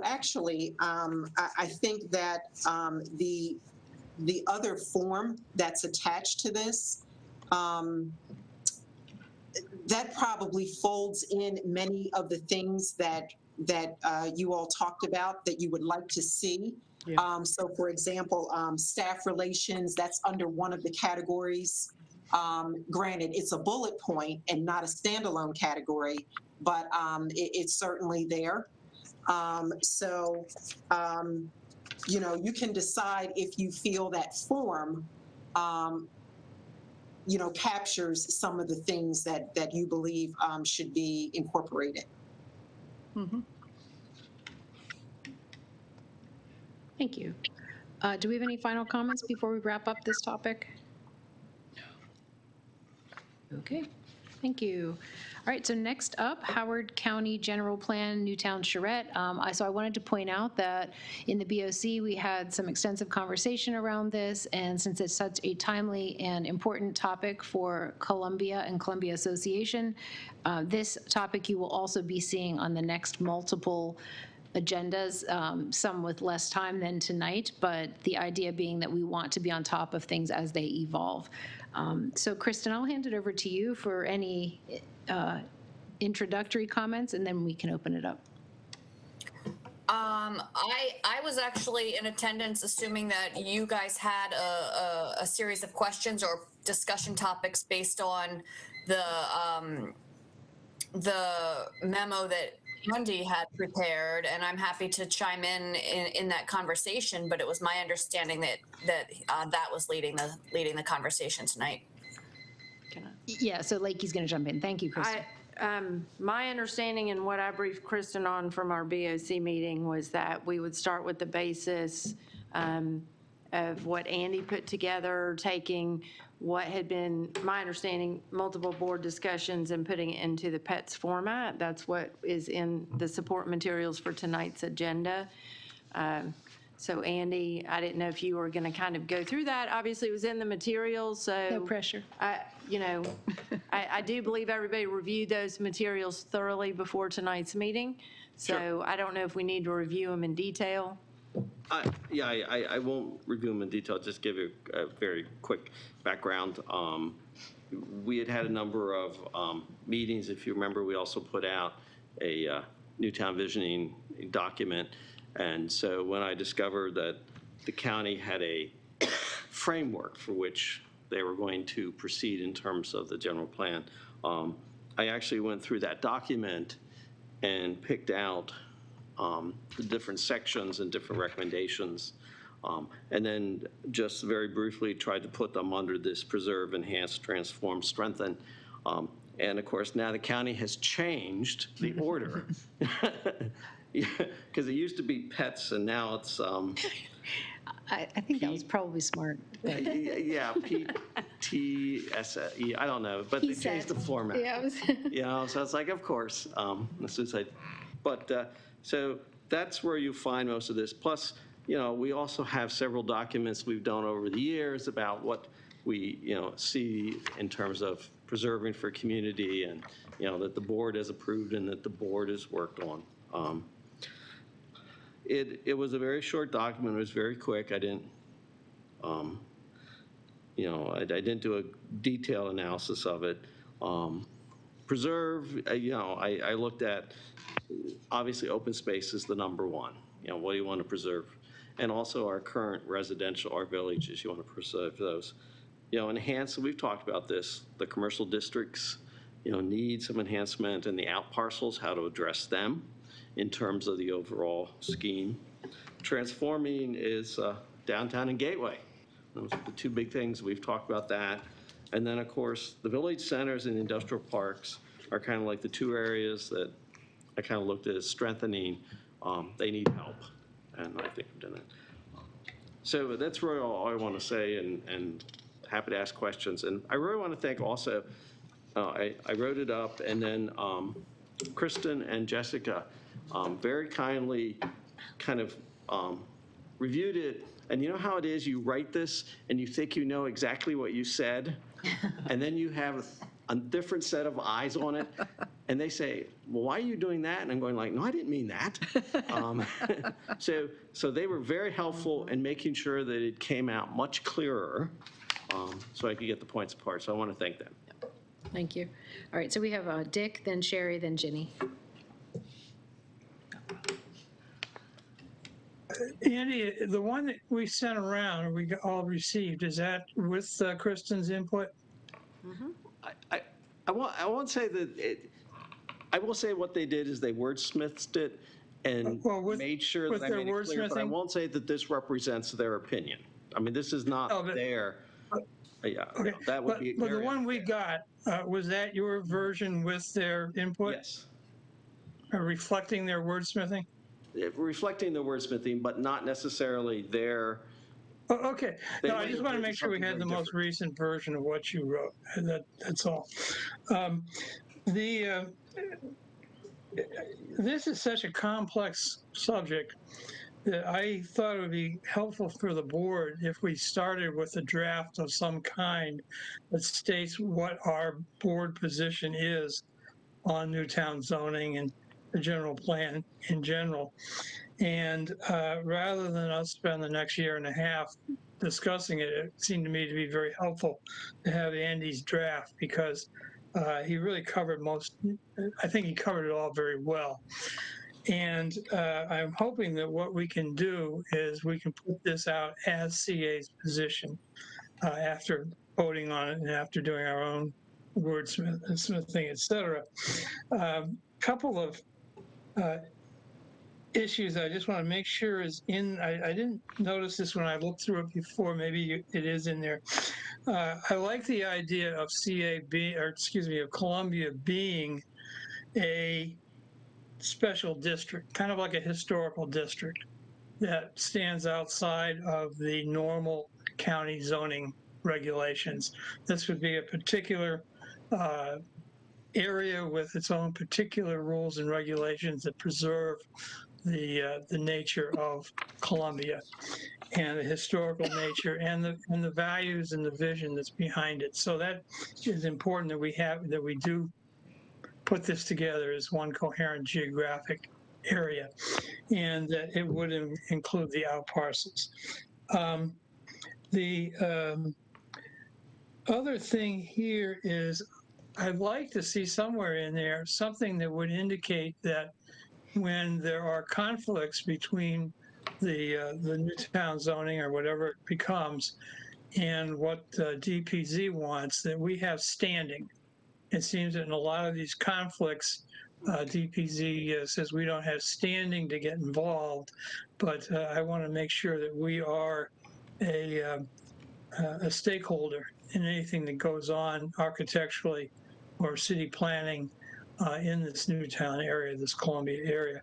S14: actually, I think that the other form that's attached to this, that probably folds in many of the things that you all talked about that you would like to see.
S2: Yeah.
S14: So for example, staff relations, that's under one of the categories. Granted, it's a bullet point and not a standalone category, but it's certainly there. So, you can decide if you feel that form, captures some of the things that you believe should be incorporated.
S2: Mm-hmm.
S1: Thank you. Do we have any final comments before we wrap up this topic? Okay, thank you. All right, so next up, Howard County General Plan, Newtown Charette. So I wanted to point out that in the BOC, we had some extensive conversation around this, and since it's such a timely and important topic for Columbia and Columbia Association, this topic you will also be seeing on the next multiple agendas, some with less time than tonight, but the idea being that we want to be on top of things as they evolve. So Kristen, I'll hand it over to you for any introductory comments, and then we can open it up.
S16: I was actually in attendance, assuming that you guys had a series of questions or discussion topics based on the memo that Andy had prepared, and I'm happy to chime in that conversation. But it was my understanding that was leading the conversation tonight.
S1: Yeah, so Lakey's going to jump in. Thank you, Kristen.
S13: My understanding and what I briefed Kristen on from our BOC meeting was that we would start with the basis of what Andy put together, taking what had been, my understanding, multiple board discussions and putting it into the PETS format. That's what is in the support materials for tonight's agenda. So Andy, I didn't know if you were going to kind of go through that. Obviously, it was in the materials, so.
S1: No pressure.
S13: I do believe everybody reviewed those materials thoroughly before tonight's meeting. So
S9: Sure.
S13: I don't know if we need to review them in detail.
S9: I won't review them in detail, just give you a very quick background. We had a number of meetings. If you remember, we also put out a Newtown Visioning document. And so when I discovered that the county had a framework for which they were going to proceed in terms of the general plan, I actually went through that document and picked out the different sections and different recommendations, and then just very briefly tried to put them under this preserve, enhance, transform, strengthen. And of course, now the county has changed the order. Because it used to be pets, and now it's.
S1: I think that was probably smart.
S9: Yeah, PTSE, I don't know, but they changed the format.
S1: Yeah,
S9: So it's like, of course, so that's where you find most of this. Plus, we also have several documents we've done over the years about what we, see in terms of preserving for community, and, that the board has approved and that the board has worked on. It was a very short document. It was very quick. I didn't, I didn't do a detailed analysis of it. Preserve, I looked at, obviously open space is the number one. What do you want to preserve? And also our current residential, our villages, you want to preserve those. Enhance, we've talked about this, the commercial districts, need some enhancement, and the out parcels, how to address them in terms of the overall scheme. Transforming is downtown and gateway. Those are the two big things. We've talked about that. And then, of course, the village centers and industrial parks are kind of like the two areas that I kind of looked at as strengthening. They need help, and I think we've done that. So that's really all I want to say, and happy to ask questions. And I really want to thank also, I wrote it up, and then Kristen and Jessica very kindly kind of reviewed it. And you know how it is, you write this and you think you know exactly what you said, and then you have a different set of eyes on it, and they say, well, why are you doing that? And I'm going like, no, I didn't mean that. So they were very helpful in making sure that it came out much clearer, so I could get the points apart. So I want to thank them.
S1: Thank you. All right, so we have Dick, then Sherry, then Ginny.
S10: Andy, the one that we sent around, or we all received, is that with Kristen's input?
S9: I won't say that I will say what they did is they wordsmithed it and
S10: Well, with-
S9: made sure
S10: with
S9: that I
S10: their
S9: made it clear, but I
S10: wordsmithing?
S9: won't say that this represents their opinion. I mean, this is not
S10: Oh, but-
S9: their, yeah,
S10: Okay,
S9: that would be
S10: but the
S9: very
S10: one we got, was that your version with their input?
S9: Yes.
S10: Reflecting their wordsmithing?
S9: Reflecting the wordsmithing, but not necessarily their.
S10: Oh, okay.
S9: They
S10: No,
S9: might
S10: I just
S9: have
S10: want to
S9: written
S10: make sure we
S9: something
S10: had the
S9: very
S10: most
S9: different.
S10: recent version of what you wrote. That's all. The this is such a complex subject that I thought it would be helpful for the board if we started with a draft of some kind that states what our board position is on Newtown zoning and the general plan in general. And rather than us spend the next year and a half discussing it, it seemed to me to be very helpful to have Andy's draft because he really covered I think he covered it all very well. And I'm hoping that what we can do is we can put this out as CA's position after voting on it and after doing our own wordsmithing, et cetera. Couple of issues I just want to make sure is in, I didn't notice this when I looked through it before, maybe it is in there. I like the idea of of Columbia being a special district, kind of like a historical district that stands outside of the normal county zoning regulations. This would be a particular area with its own particular rules and regulations that preserve the nature of Columbia and the historical nature and the values and the vision that's behind it. So that is important that we do put this together as one coherent geographic area, and that it would include the out parcels. The other thing here is I'd like to see somewhere in there something that would indicate that when there are conflicts between the Newtown zoning or whatever it becomes and what DPZ wants, that we have standing. It seems that in a lot of these conflicts, DPZ says we don't have standing to get involved, but I want to make sure that we are a stakeholder in anything that goes on architecturally or city planning in this Newtown area, this Columbia area.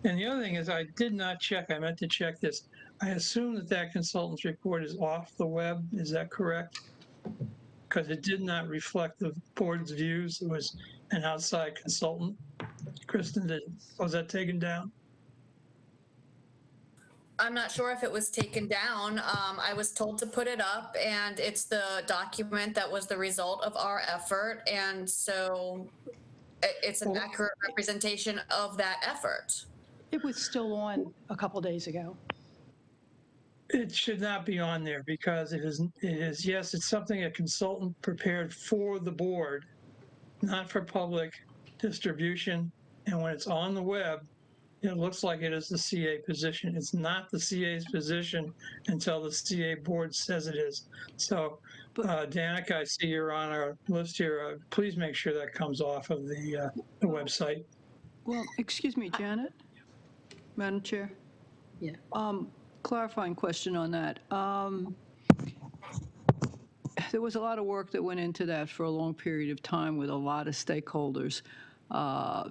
S10: And the other thing is I did not check, I meant to check this. I assume that consultant's report is off the web, is that correct? Because it did not reflect the board's views. It was an outside consultant. Kristen, was that taken down?
S16: I'm not sure if it was taken down. I was told to put it up, and it's the document that was the result of our effort. And so it's an accurate representation of that effort.
S2: It was still on a couple days ago.
S10: It should not be on there because it is, yes, it's something a consultant prepared for the board, not for public distribution. And when it's on the web, it looks like it is the CA position. It's not the CA's position until the CA board says it is. So, Danica, I see you're on our list here. Please make sure that comes off of the website.
S2: Well, excuse me, Janet, Madam Chair.
S1: Yeah.
S2: Clarifying question on that. There was a lot of work that went into that for a long period of time with a lot of stakeholders.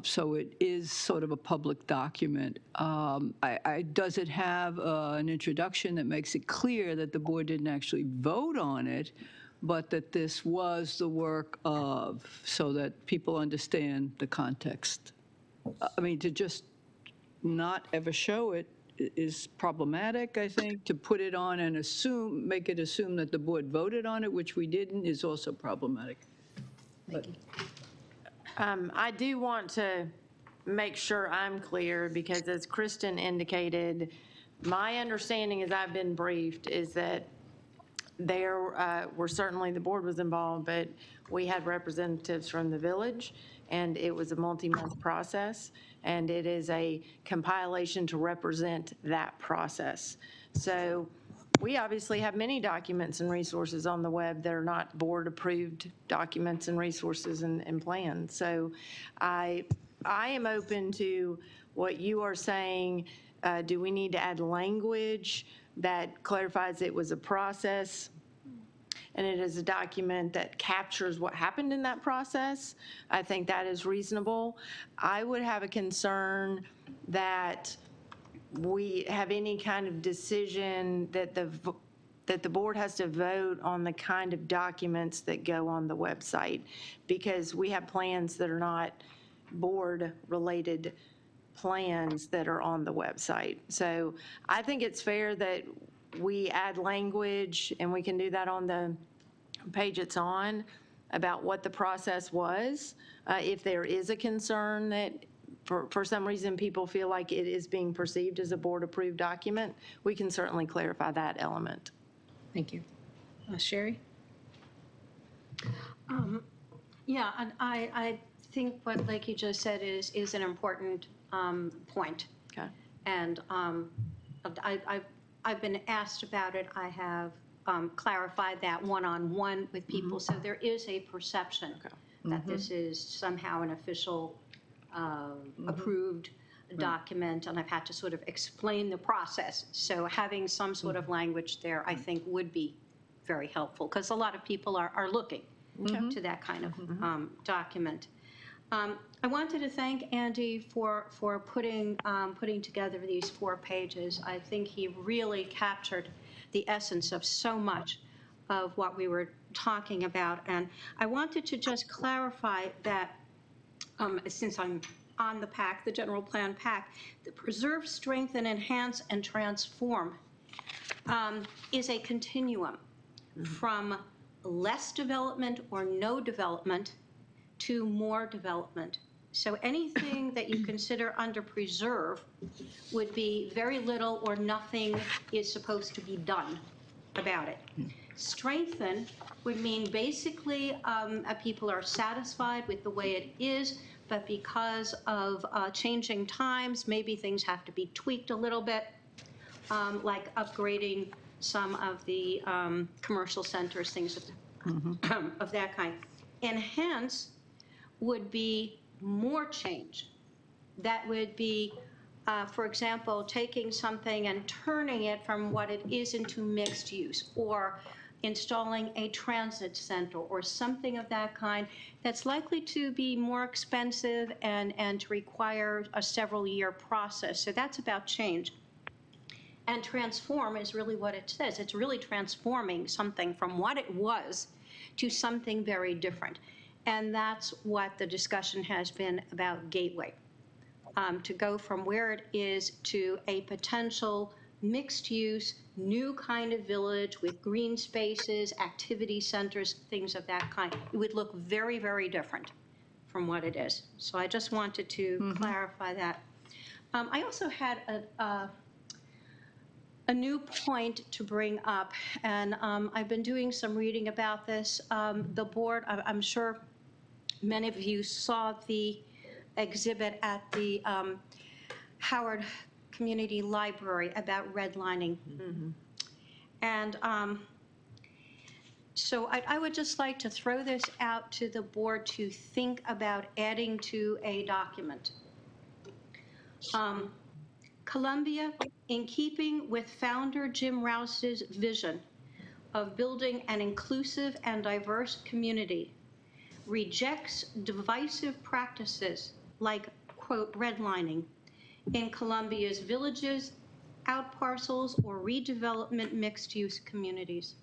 S2: So it is sort of a public document. Does it have an introduction that makes it clear that the board didn't actually vote on it, but that this was the work of, so that people understand the context? I mean, to just not ever show it is problematic, I think. To put it on and make it assume that the board voted on it, which we didn't, is also problematic.
S13: I do want to make sure I'm clear because as Kristen indicated, my understanding as I've been briefed is that there were certainly, the board was involved, but we had representatives from the village and it was a multi-month process and it is a compilation to represent that process. So we obviously have many documents and resources on the web that are not board-approved documents and resources and plans. So I I am open to what you are saying. Do we need to add language that clarifies it was a process and it is a document that captures what happened in that process? I think that is reasonable. I would have a concern that we have any kind of decision that the board has to vote on the kind of documents that go on the website, because we have plans that are not board-related plans that are on the website. So I think it's fair that we add language, and we can do that on the page it's on, about what the process was. If there is a concern that for some reason people feel like it is being perceived as a board-approved document, we can certainly clarify that element.
S1: Thank you. Sherry?
S12: Yeah, and I think what, like you just said, is an important point.
S13: Okay.
S12: And I've been asked about it. I have clarified that one-on-one with people. So there is a perception that this is somehow an official approved document, and I've had to sort of explain the process. So having some sort of language there, I think, would be very helpful, because a lot of people are looking to that kind of document. I wanted to thank Andy for putting together these 4 pages. I think he really captured the essence of so much of what we were talking about. And I wanted to just clarify that since I'm on the PAC, the general plan PAC, the preserve, strengthen, enhance, and transform is a continuum from less development or no development to more development. So anything that you consider under preserve would be very little or nothing is supposed to be done about it. Strengthen would mean basically people are satisfied with the way it is, but because of changing times, maybe things have to be tweaked a little bit, like upgrading some of the commercial centers, things of that kind. Enhance would be more change. That would be, for example, taking something and turning it from what it is into mixed use, or installing a transit center or something of that kind that's likely to be more expensive and to require a several-year process. So that's about change. And transform is really what it says. It's really transforming something from what it was to something very different. And that's what the discussion has been about Gateway, to go from where it is to a potential mixed-use, new kind of village with green spaces, activity centers, things of that kind. It would look very, very different from what it is. So I just wanted to clarify that. I also had a new point to bring up, and I've been doing some reading about this. The board, I'm sure many of you saw the exhibit at the Howard Community Library about redlining. And so I would just like to throw this out to the board to think about adding to a document. Columbia, in keeping with founder Jim Rouse's vision of building an inclusive and diverse community, rejects divisive practices like, quote, redlining in Columbia's villages, outparcels, or redevelopment mixed-use communities.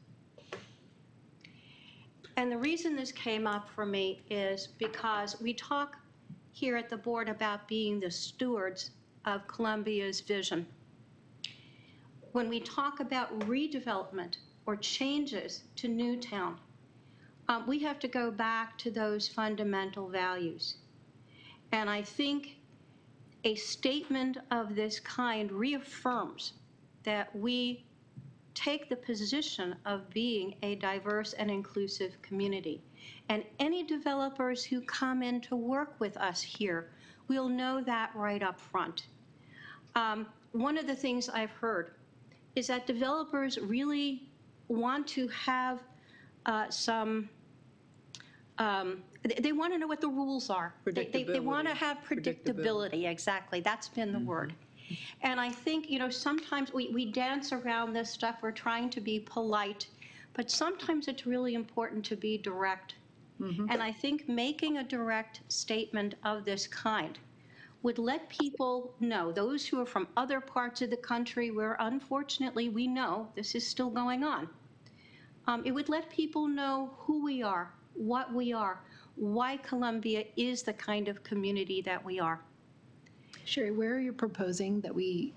S12: And the reason this came up for me is because we talk here at the board about being the stewards of Columbia's vision. When we talk about redevelopment or changes to Newtown, we have to go back to those fundamental values. And I think a statement of this kind reaffirms that we take the position of being a diverse and inclusive community. And any developers who come in to work with us here will know that right up front. One of the things I've heard is that developers really want to have some They want to know what the rules are. They want to
S2: Predictability.
S12: have predictability, exactly. That's been the word. And I think, sometimes we dance around this stuff. We're trying to be polite, but sometimes it's really important to be direct. And I think making a direct statement of this kind would let people know, those who are from other parts of the country where unfortunately we know this is still going on. It would let people know who we are, what we are, why Columbia is the kind of community that we are.
S1: Sherry, where are you proposing that we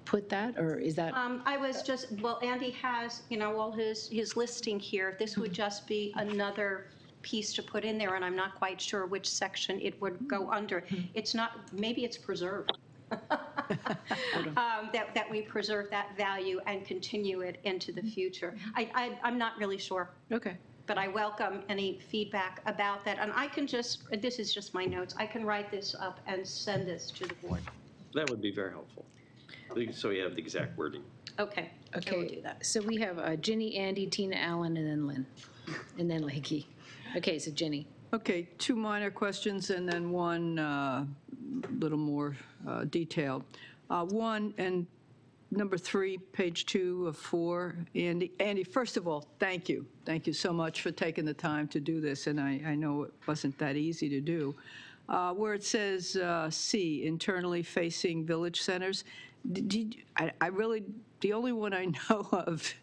S1: put that, or is that?
S12: I was just, well, Andy has, all his listing here. This would just be another piece to put in there, and I'm not quite sure which section it would go under. It's not, maybe it's preserved. That we preserve that value and continue it into the future. I'm not really sure.
S1: Okay.
S12: But I welcome any feedback about that. And I can just, this is just my notes, I can write this up and send this to the board.
S9: That would be very helpful. So you have the exact wording.
S12: Okay. I will do that.
S1: So we have Ginny, Andy, Tina, Allen, and then Lynn, and then Lakey. Okay, so Ginny.
S2: Okay, 2 minor questions and then one little more detailed. One, and number 3, page 2 of 4. Andy, first of all, thank you. Thank you so much for taking the time to do this, and I know it wasn't that easy to do. Where it says C, internally facing village centers, I really, the only one I know of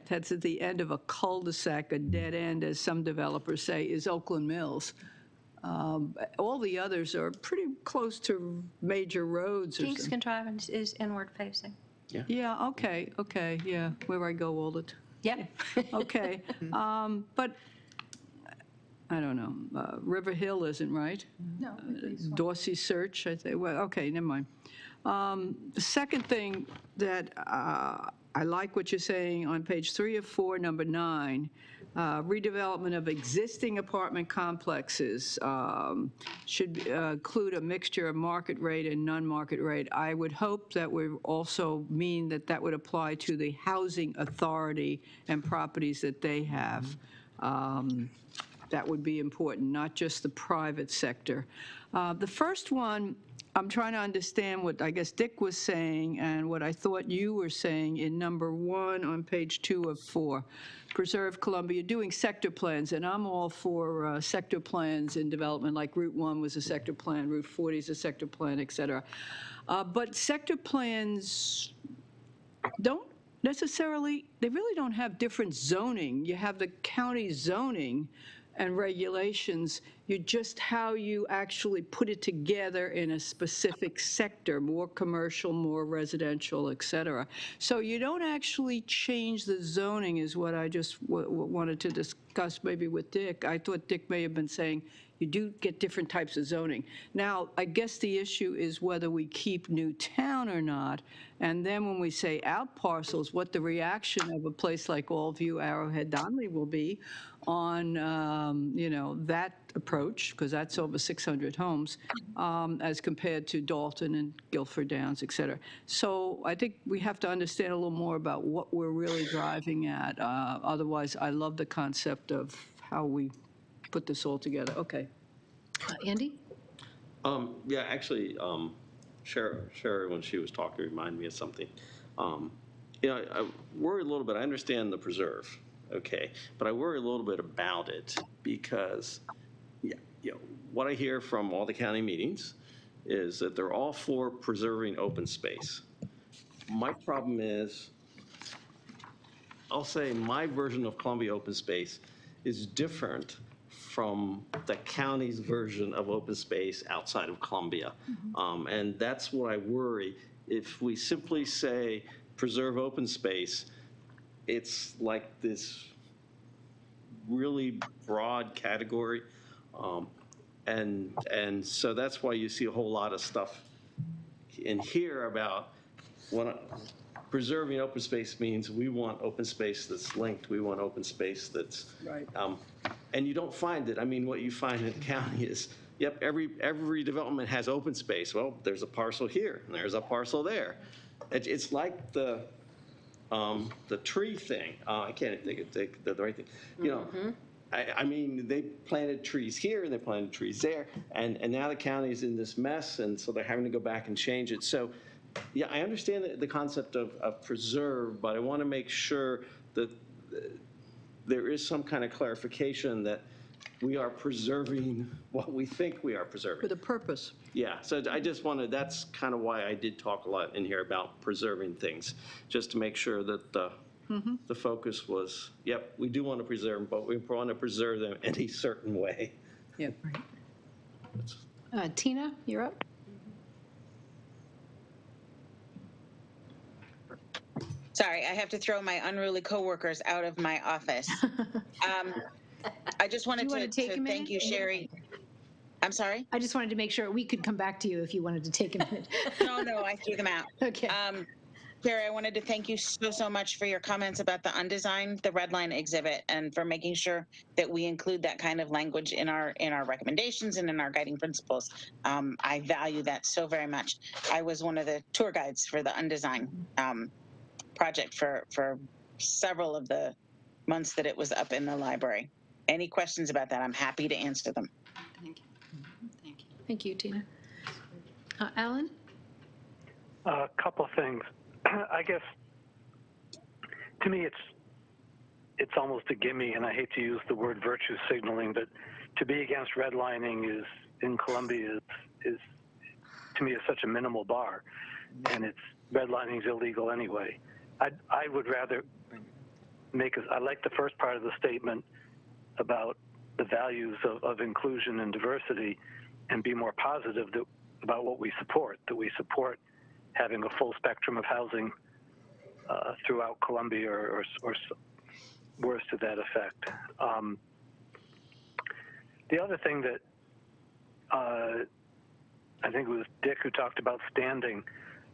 S2: that's at the end of a cul-de-sac, a dead end, as some developers say, is Oakland Mills. All the others are pretty close to major roads.
S12: Kingston Drive is inward facing.
S2: Yeah, okay, yeah, where I go all the time.
S12: Yep.
S2: Okay, but I don't know, River Hill isn't right?
S12: No.
S2: Dorsey Search, I think, well, okay, never mind. The second thing that I like what you're saying on page 3 of 4, number 9, redevelopment of existing apartment complexes should include a mixture of market rate and non-market rate. I would hope that would also mean that that would apply to the housing authority and properties that they have. That would be important, not just the private sector. The first one, I'm trying to understand what I guess Dick was saying and what I thought you were saying in number 1 on page 2 of 4. Preserve Columbia, doing sector plans, and I'm all for sector plans in development, like Route 1 was a sector plan, Route 40 is a sector plan, et cetera. But sector plans don't necessarily, they really don't have different zoning. You have the county zoning and regulations, you just how you actually put it together in a specific sector, more commercial, more residential, et cetera. So you don't actually change the zoning is what I just wanted to discuss maybe with Dick. I thought Dick may have been saying you do get different types of zoning. Now, I guess the issue is whether we keep Newtown or not, and then when we say out parcels, what the reaction of a place like Allview, Arrowhead, Donley will be on, that approach, because that's over 600 homes, as compared to Dalton and Guilford Downs, et cetera. So I think we have to understand a little more about what we're really driving at. Otherwise, I love the concept of how we put this all together. Okay.
S1: Andy?
S9: Yeah, actually, Sherry, when she was talking, reminded me of something. I worry a little bit. I understand the preserve, okay, but I worry a little bit about it because, what I hear from all the county meetings is that they're all for preserving open space. My problem is, I'll say my version of Columbia open space is different from the county's version of open space outside of Columbia. And that's what I worry. If we simply say preserve open space, it's like this really broad category. And so that's why you see a whole lot of stuff in here about preserving open space means we want open space that's linked. We want open space that's
S2: right.
S9: And you don't find it. I mean, what you find in the county is, yep, every development has open space. Well, there's a parcel here and there's a parcel there. It's like the tree thing. I can't think of the right thing. I mean, they planted trees here and they planted trees there, and now the county's in this mess, and so they're having to go back and change it. So, yeah, I understand the concept of preserve, but I want to make sure that there is some kind of clarification that we are preserving what we think we are preserving.
S2: With a purpose.
S9: Yeah, so I just wanted, that's kind of why I did talk a lot in here about preserving things, just to make sure that the focus was, yep, we do want to preserve them, but we want to preserve them in a certain way.
S2: Yep.
S1: Tina, you're up.
S7: Sorry, I have to throw my unruly coworkers out of my office. I just wanted
S1: Do you want to take a
S7: to
S1: minute?
S7: thank you, Sherry. I'm sorry?
S1: I just wanted to make sure we could come back to you if you wanted to take a minute.
S7: No, I threw them out.
S1: Okay.
S7: Sherry, I wanted to thank you so much for your comments about the undesigned, the red line exhibit, and for making sure that we include that kind of language in our recommendations and in our guiding principles. I value that so very much. I was one of the tour guides for the undesigned project for several of the months that it was up in the library. Any questions about that, I'm happy to answer them.
S1: Thank you. Thank you. Thank you, Tina. Alan?
S3: A couple of things. I guess, to me, it's almost a gimme, and I hate to use the word virtue signaling, but to be against redlining is in Columbia is to me is such a minimal bar, and redlining is illegal anyway. I would rather I like the first part of the statement about the values of inclusion and diversity, and be more positive about what we support, that we support having a full spectrum of housing throughout Columbia or words to that effect. The other thing that I think it was Dick who talked about standing.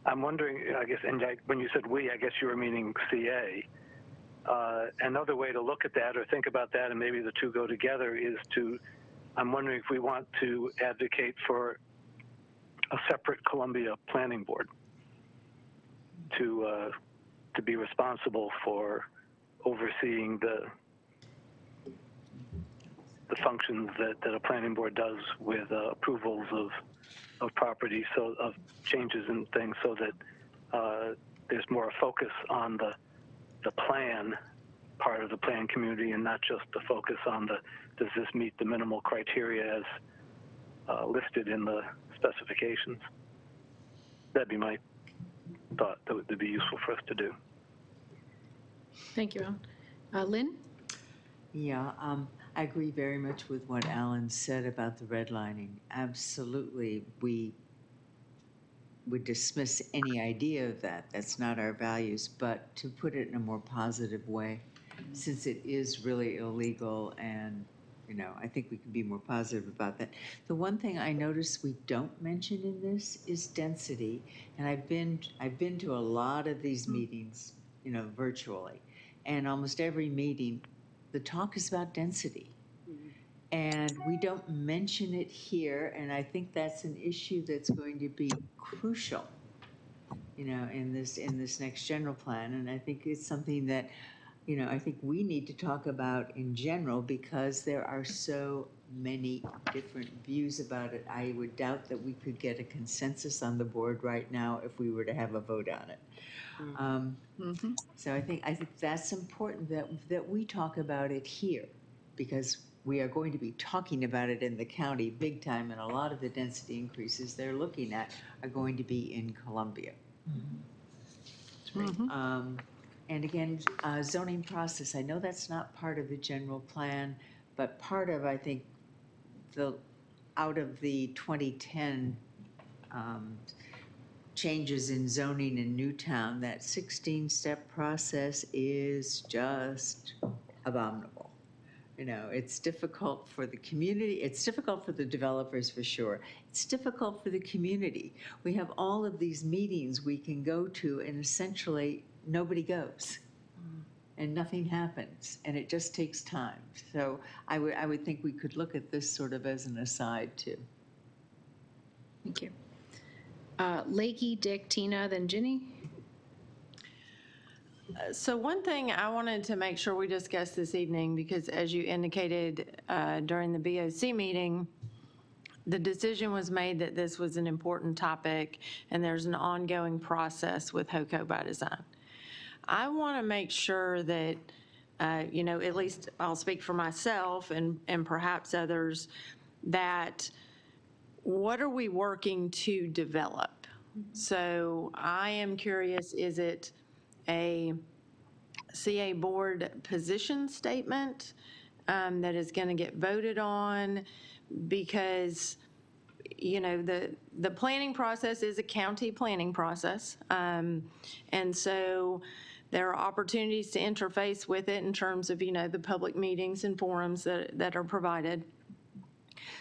S3: I'm wondering, I guess, and when you said we, I guess you were meaning CA. Another way to look at that or think about that, and maybe the two go together, is I'm wondering if we want to advocate for a separate Columbia Planning Board to be responsible for overseeing the functions that a planning board does with approvals of property, so of changes and things, so that there's more focus on the plan part of the plan community, and not just the focus on does this meet the minimal criteria as listed in the specifications. That'd be my thought. That would be useful for us to do.
S1: Thank you, Alan. Lynn?
S15: Yeah, I agree very much with what Alan said about the redlining. Absolutely, we would dismiss any idea of that. That's not our values. But to put it in a more positive way, since it is really illegal, and I think we can be more positive about that. The one thing I notice we don't mention in this is density, and I've been to a lot of these meetings, virtually, and almost every meeting, the talk is about density. And we don't mention it here, and I think that's an issue that's going to be crucial, in this next general plan. And I think it's something that, I think we need to talk about in general, because there are so many different views about it. I would doubt that we could get a consensus on the board right now if we were to have a vote on it. So I think that's important that we talk about it here, because we are going to be talking about it in the county big time, and a lot of the density increases they're looking at are going to be in Columbia. And again, zoning process, I know that's not part of the general plan, but part of, I think, out of the 2010 changes in zoning in Newtown, that 16-step process is just abominable. It's difficult for the community. It's difficult for the developers, for sure. It's difficult for the community. We have all of these meetings we can go to, and essentially nobody goes, and nothing happens, and it just takes time. So I would think we could look at this sort of as an aside too.
S1: Thank you. Lakey, Dick, Tina, then Ginny.
S13: So one thing I wanted to make sure we discussed this evening, because as you indicated during the BOC meeting, the decision was made that this was an important topic and there's an ongoing process with HOCO by Design. I want to make sure that, at least I'll speak for myself and perhaps others, that what are we working to develop? So I am curious, is it a CA board position statement that is going to get voted on? Because, the planning process is a county planning process. And so there are opportunities to interface with it in terms of, the public meetings and forums that are provided.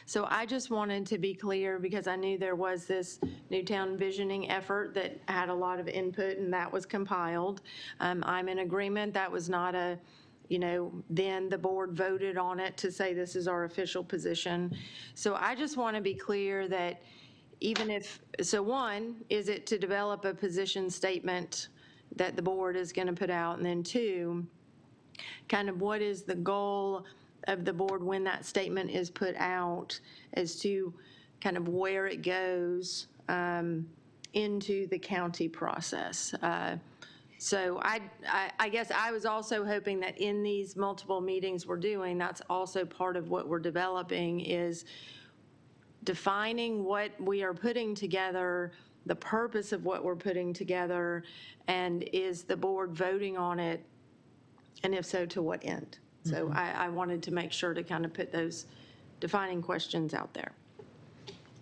S13: So I just wanted to be clear, because I knew there was this Newtown visioning effort that had a lot of input and that was compiled. I'm in agreement. That was not a, then the board voted on it to say this is our official position. So I just want to be clear that even if, so one, is it to develop a position statement that the board is going to put out? And then two, kind of what is the goal of the board when that statement is put out as to kind of where it goes into the county process. So I guess I was also hoping that in these multiple meetings we're doing, that's also part of what we're developing, is defining what we are putting together, the purpose of what we're putting together, and is the board voting on it, and if so, to what end? So I wanted to make sure to kind of put those defining questions out there.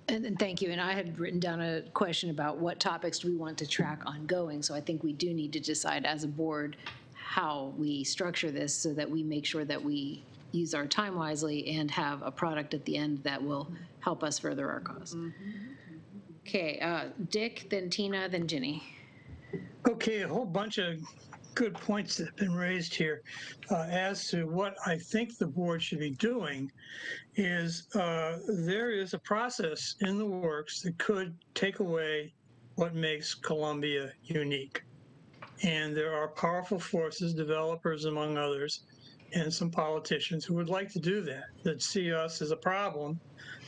S1: And thank you. And I had written down a question about what topics do we want to track ongoing. So I think we do need to decide as a board how we structure this so that we make sure that we use our time wisely and have a product at the end that will help us further our cause. Okay, Dick, then Tina, then Ginny.
S10: Okay, a whole bunch of good points that have been raised here. As to what I think the board should be doing is there is a process in the works that could take away what makes Columbia unique. And there are powerful forces, developers among others, and some politicians who would like to do that see us as a problem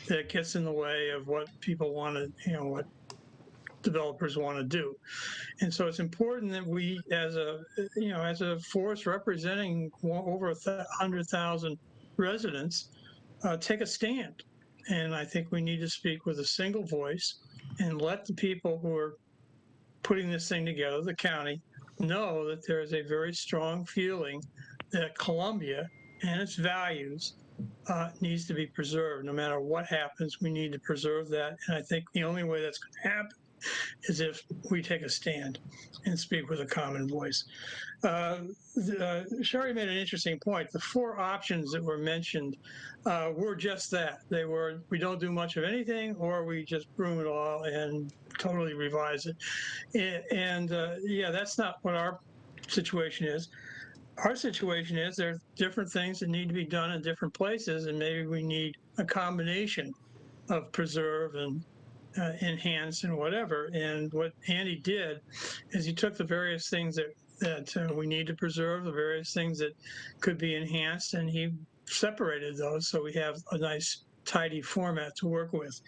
S10: that gets in the way of what people want to, what developers want to do. And so it's important that we, as a force representing over 100,000 residents, take a stand. And I think we need to speak with a single voice and let the people who are putting this thing together, the county, know that there is a very strong feeling that Columbia and its values needs to be preserved. No matter what happens, we need to preserve that. And I think the only way that's going to happen is if we take a stand and speak with a common voice. Sherry made an interesting point. The four options that were mentioned were just that. They were, we don't do much of anything, or we just broom it all and totally revise it. And yeah, that's not what our situation is. Our situation is there's different things that need to be done in different places, and maybe we need a combination of preserve and enhance and whatever. And what Andy did is he took the various things that we need to preserve, the various things that could be enhanced, and he separated those so we have a nice tidy format to work with.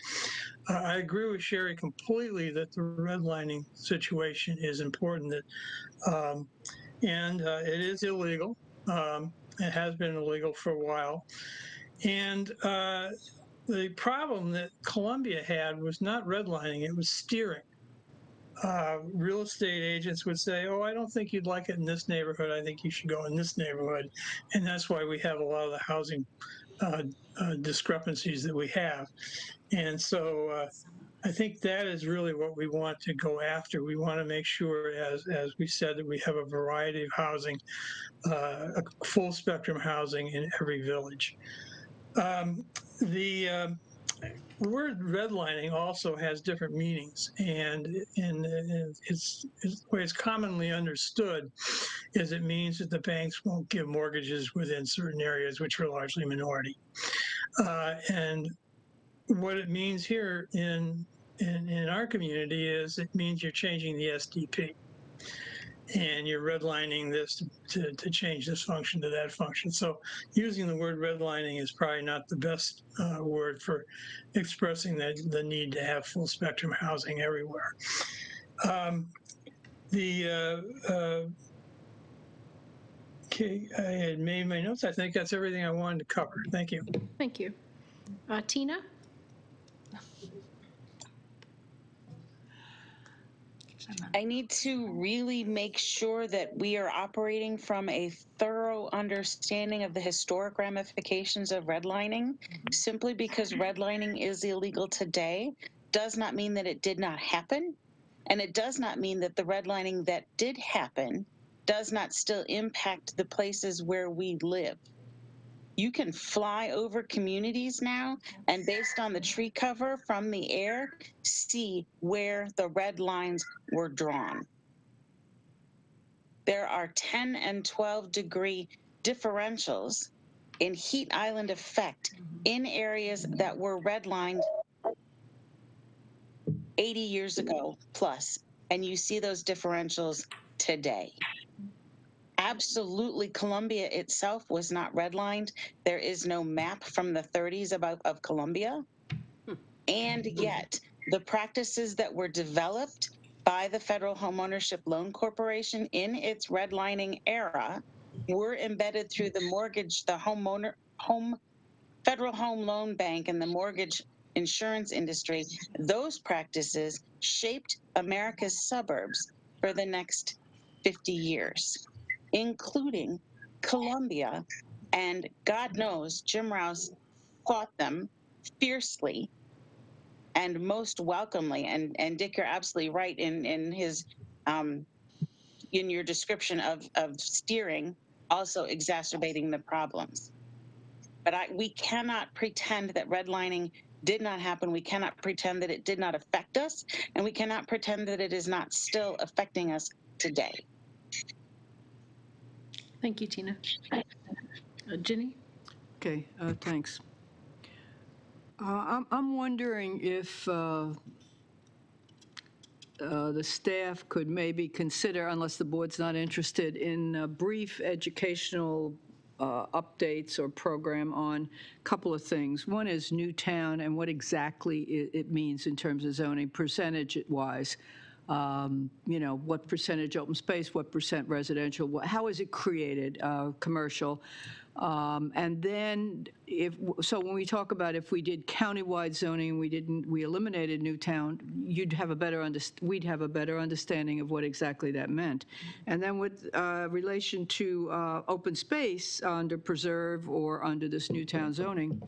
S10: I agree with Sherry completely that the redlining situation is important, and it is illegal. It has been illegal for a while. And the problem that Columbia had was not redlining, it was steering. Real estate agents would say, oh, I don't think you'd like it in this neighborhood. I think you should go in this neighborhood. And that's why we have a lot of the housing discrepancies that we have. And so I think that is really what we want to go after. We want to make sure, as we said, that we have a variety of housing, a full spectrum housing in every village. The word redlining also has different meanings, and it's the way it's commonly understood is it means that the banks won't give mortgages within certain areas, which are largely minority. And what it means here in our community is it means you're changing the SDP. and you're redlining this to change this function to that function. So using the word redlining is probably not the best word for expressing the need to have full spectrum housing everywhere. Okay, I had made my notes. I think that's everything I wanted to cover. Thank you.
S1: Thank you. Tina?
S7: I need to really make sure that we are operating from a thorough understanding of the historic ramifications of redlining. Simply because redlining is illegal today does not mean that it did not happen. And it does not mean that the redlining that did happen does not still impact the places where we live. You can fly over communities now and based on the tree cover from the air, see where the red lines were drawn. There are 10 and 12 degree differentials in heat island effect in areas that were redlined 80 years ago plus, and you see those differentials today. Absolutely, Columbia itself was not redlined. There is no map from the 30s of Columbia. And yet, the practices that were developed by the Federal Homeownership Loan Corporation in its redlining era were embedded through the mortgage, the Federal Home Loan Bank and the mortgage insurance industry. Those practices shaped America's suburbs for the next 50 years. Including Columbia, and God knows Jim Rouse fought them fiercely and most welcomely. And Dick, you're absolutely right in his in your description of steering, also exacerbating the problems. But we cannot pretend that redlining did not happen. We cannot pretend that it did not affect us, and we cannot pretend that it is not still affecting us today.
S1: Thank you, Tina. Ginny?
S2: Okay, thanks. I'm wondering if the staff could maybe consider, unless the board's not interested, in brief educational updates or program on a couple of things. One is Newtown and what exactly it means in terms of zoning, percentage-wise. What percentage open space, what percent residential, how is it created, commercial? And then when we talk about if we did countywide zoning, we eliminated Newtown, we'd have a better understanding of what exactly that meant. And then with relation to open space under preserve or under this Newtown zoning,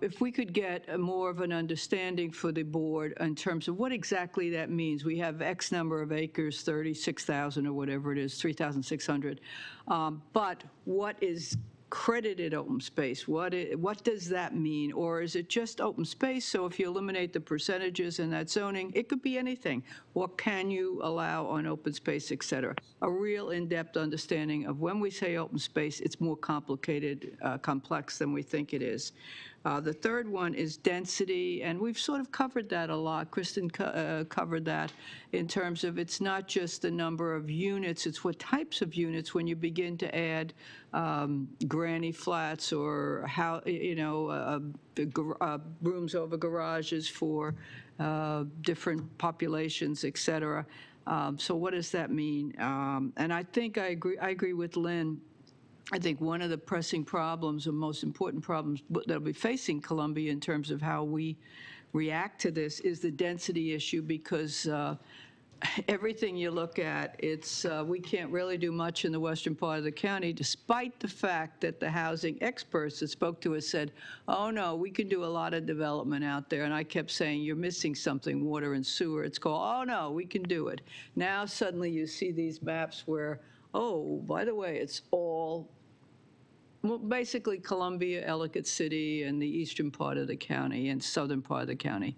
S2: if we could get more of an understanding for the board in terms of what exactly that means. We have X number of acres, 36,000 or whatever it is, 3,600. But what is credited open space? What does that mean? Or is it just open space? So if you eliminate the percentages in that zoning, it could be anything. What can you allow on open space, et cetera? A real in-depth understanding of when we say open space, it's more complicated, complex than we think it is. The third one is density, and we've sort of covered that a lot. Kristen covered that in terms of it's not just the number of units, it's what types of units when you begin to add granny flats or how, rooms over garages for different populations, et cetera. So what does that mean? And I think I agree with Lynn. I think one of the pressing problems or most important problems that will be facing Columbia in terms of how we react to this is the density issue, because everything you look at, we can't really do much in the western part of the county, despite the fact that the housing experts that spoke to us said, oh no, we can do a lot of development out there. And I kept saying, you're missing something, water and sewer. It's called, oh no, we can do it. Now suddenly you see these maps where, oh, by the way, it's all, well, basically Columbia, Ellicott City, and the eastern part of the county and southern part of the county.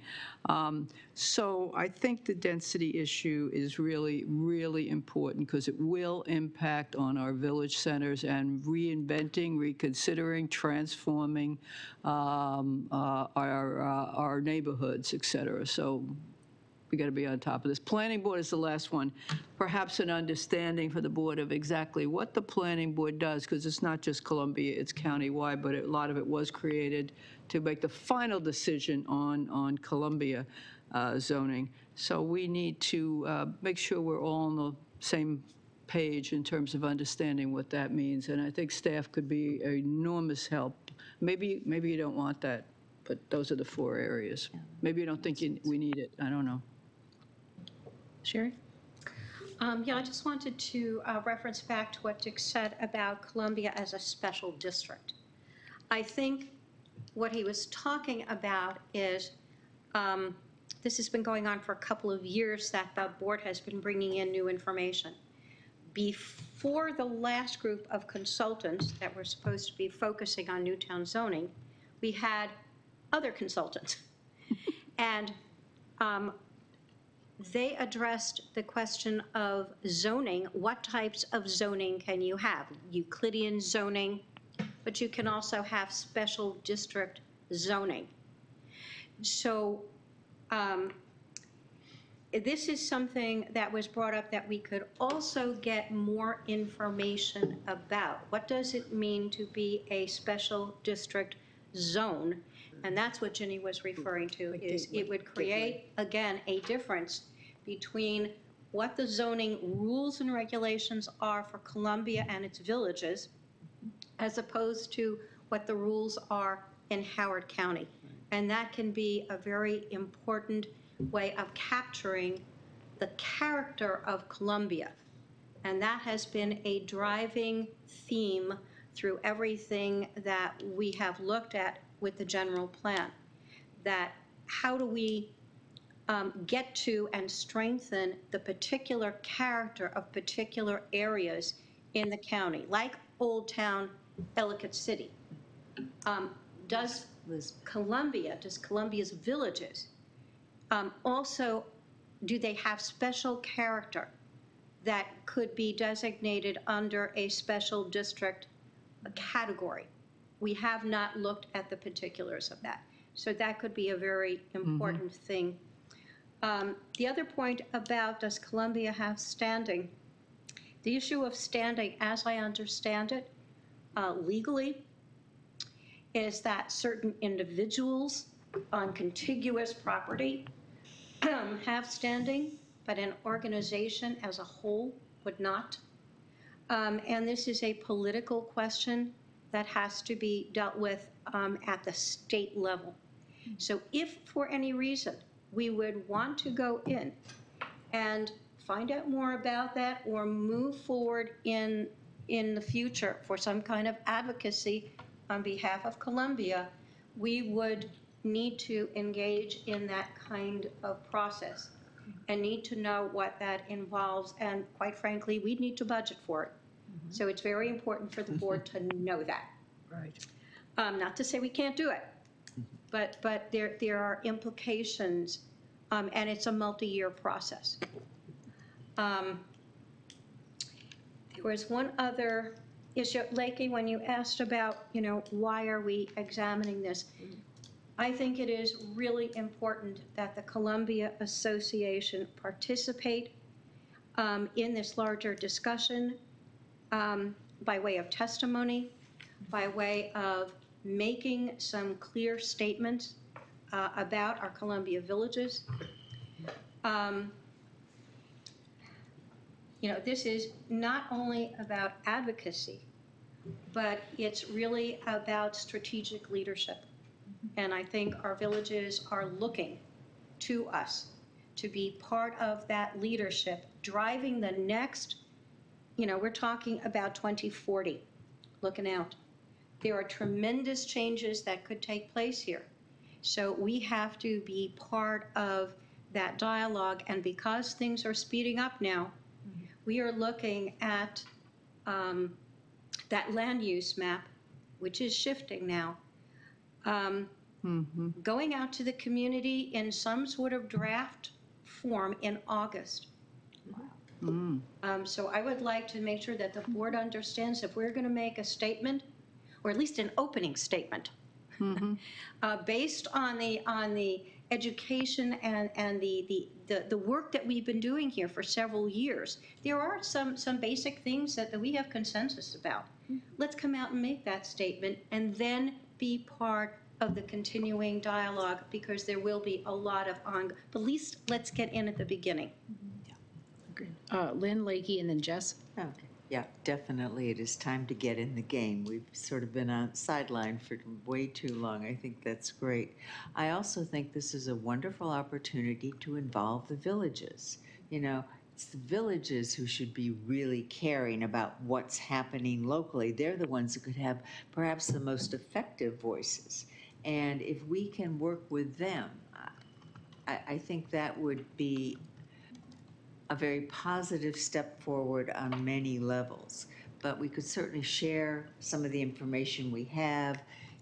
S2: So I think the density issue is really, really important because it will impact on our village centers and reinventing, reconsidering, transforming our neighborhoods, et cetera. So We got to be on top of this. Planning board is the last one. Perhaps an understanding for the board of exactly what the planning board does, because it's not just Columbia, it's countywide, but a lot of it was created to make the final decision on Columbia zoning. So we need to make sure we're all on the same page in terms of understanding what that means. And I think staff could be an enormous help. Maybe you don't want that, but those are the 4 areas. Maybe you don't think we need it. I don't know.
S1: Sherry?
S12: Yeah, I just wanted to reference back to what Dick said about Columbia as a special district. I think what he was talking about is this has been going on for a couple of years, that the board has been bringing in new information. Before the last group of consultants that were supposed to be focusing on Newtown zoning, we had other consultants. And they addressed the question of zoning. What types of zoning can you have? Euclidean zoning, but you can also have special district zoning. So this is something that was brought up that we could also get more information about. What does it mean to be a special district zone? And that's what Ginny was referring to, is it would create, again, a difference between what the zoning rules and regulations are for Columbia and its villages, as opposed to what the rules are in Howard County. And that can be a very important way of capturing the character of Columbia. And that has been a driving theme through everything that we have looked at with the general plan. That how do we get to and strengthen the particular character of particular areas in the county, like Old Town, Ellicott City. Does Columbia's villages also, do they have special character that could be designated under a special district category? We have not looked at the particulars of that. So that could be a very important thing. The other point about, does Columbia have standing? The issue of standing, as I understand it, legally, is that certain individuals on contiguous property have standing, but an organization as a whole would not. And this is a political question that has to be dealt with at the state level. So if for any reason we would want to go in and find out more about that or move forward in the future for some kind of advocacy on behalf of Columbia, we would need to engage in that kind of process and need to know what that involves. And quite frankly, we need to budget for it. So it's very important for the board to know that.
S2: Right.
S12: Not to say we can't do it, but there are implications, and it's a multi-year process. There was one other issue, Lakey, when you asked about, why are we examining this? I think it is really important that the Columbia Association participate in this larger discussion by way of testimony, by way of making some clear statements about our Columbia villages. This is not only about advocacy, but it's really about strategic leadership. And I think our villages are looking to us to be part of that leadership, driving the next, we're talking about 2040, looking out. There are tremendous changes that could take place here. So we have to be part of that dialogue. And because things are speeding up now, we are looking at that land use map, which is shifting now, going out to the community in some sort of draft form in August. So I would like to make sure that the board understands if we're going to make a statement, or at least an opening statement, based on the education and the work that we've been doing here for several years, there are some basic things that we have consensus about. Let's come out and make that statement and then be part of the continuing dialogue, because there will be a lot of but at least let's get in at the beginning.
S1: Lynn, Lakey, and then Jess.
S15: Okay. Yeah, definitely. It is time to get in the game. We've sort of been on sideline for way too long. I think that's great. I also think this is a wonderful opportunity to involve the villages. You know, it's the villages who should be really caring about what's happening locally. They're the ones who could have perhaps the most effective voices. And if we can work with them, I think that would be a very positive step forward on many levels. But we could certainly share some of the information we have,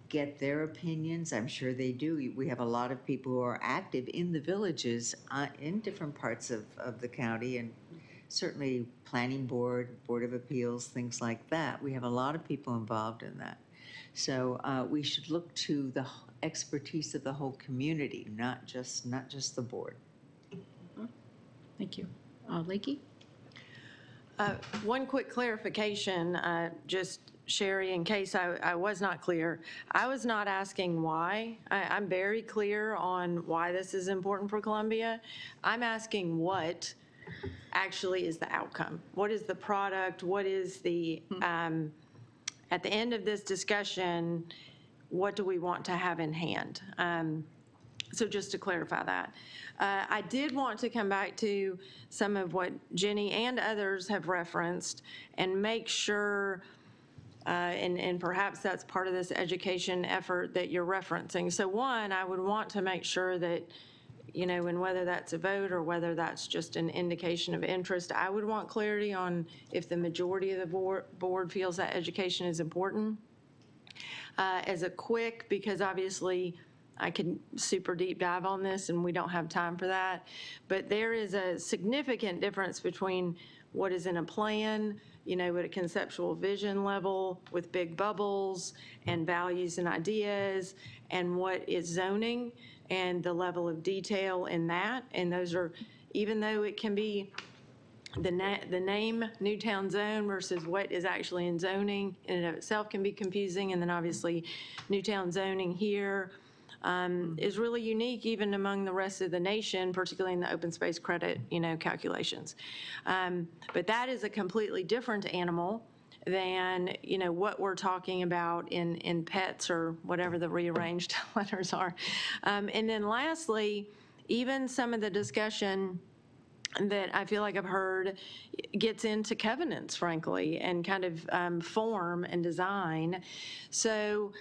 S15: get their opinions. I'm sure they do. We have a lot of people who are active in the villages in different parts of the county, and certainly planning board, board of appeals, things like that. We have a lot of people involved in that. So we should look to the expertise of the whole community, not just the board.
S1: Thank you. Lakey?
S13: One quick clarification, just Sherry, in case I was not clear. I was not asking why. I'm very clear on why this is important for Columbia. I'm asking what actually is the outcome. What is the product? What is the, at the end of this discussion, what do we want to have in hand? So just to clarify that. I did want to come back to some of what Jenny and others have referenced and make sure, and perhaps that's part of this education effort that you're referencing. So one, I would want to make sure that, you know, and whether that's a vote or whether that's just an indication of interest, I would want clarity on if the majority of the board feels that education is important. As a quick, because obviously I could super deep dive on this and we don't have time for that, but there is a significant difference between what is in a plan, you know, at a conceptual vision level with big bubbles and values and ideas, and what is zoning and the level of detail in that. And those are, even though it can be the name Newtown Zone versus what is actually in zoning in and of itself can be confusing. And then obviously Newtown zoning here is really unique even among the rest of the nation, particularly in the open space credit, you know, calculations. But that is a completely different animal than, you know, what we're talking about in pets or whatever the rearranged letters are. And then lastly, even some of the discussion that I feel like I've heard gets into covenants, frankly, and kind of form and design. So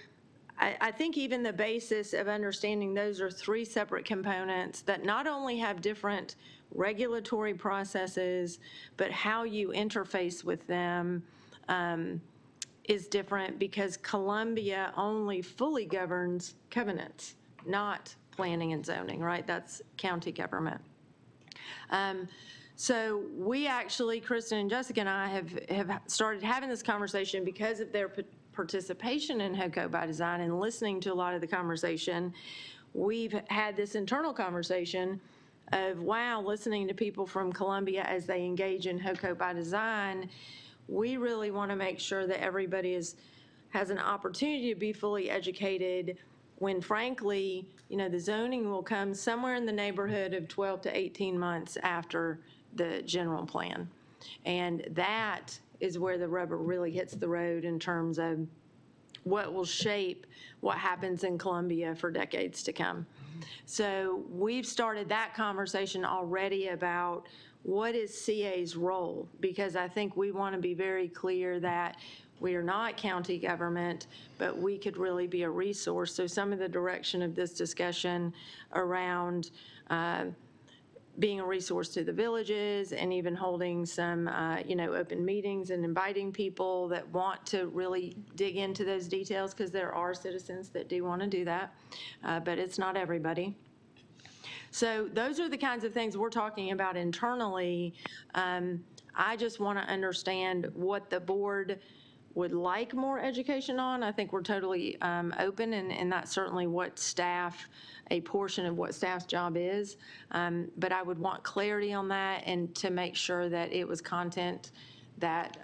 S13: I think even the basis of understanding those are three separate components that not only have different regulatory processes, but how you interface with them is different, because Columbia only fully governs covenants, not planning and zoning, right? That's county government. So we actually, Kristen and Jessica and I have started having this conversation because of their participation in HOCO by Design and listening to a lot of the conversation. We've had this internal conversation of, wow, listening to people from Columbia as they engage in HOCO by Design, we really want to make sure that everybody has an opportunity to be fully educated when, frankly, you know, the zoning will come somewhere in the neighborhood of 12 to 18 months after the general plan. And that is where the rubber really hits the road in terms of what will shape what happens in Columbia for decades to come. So we've started that conversation already about what is CA's role, because I think we want to be very clear that we are not county government, but we could really be a resource. So some of the direction of this discussion around being a resource to the villages and even holding some, you know, open meetings and inviting people that want to really dig into those details, because there are citizens that do want to do that, but it's not everybody. So those are the kinds of things we're talking about internally. I just want to understand what the board would like more education on. I think we're totally open, and that's certainly what staff a portion of what staff's job is. But I would want clarity on that and to make sure that it was content that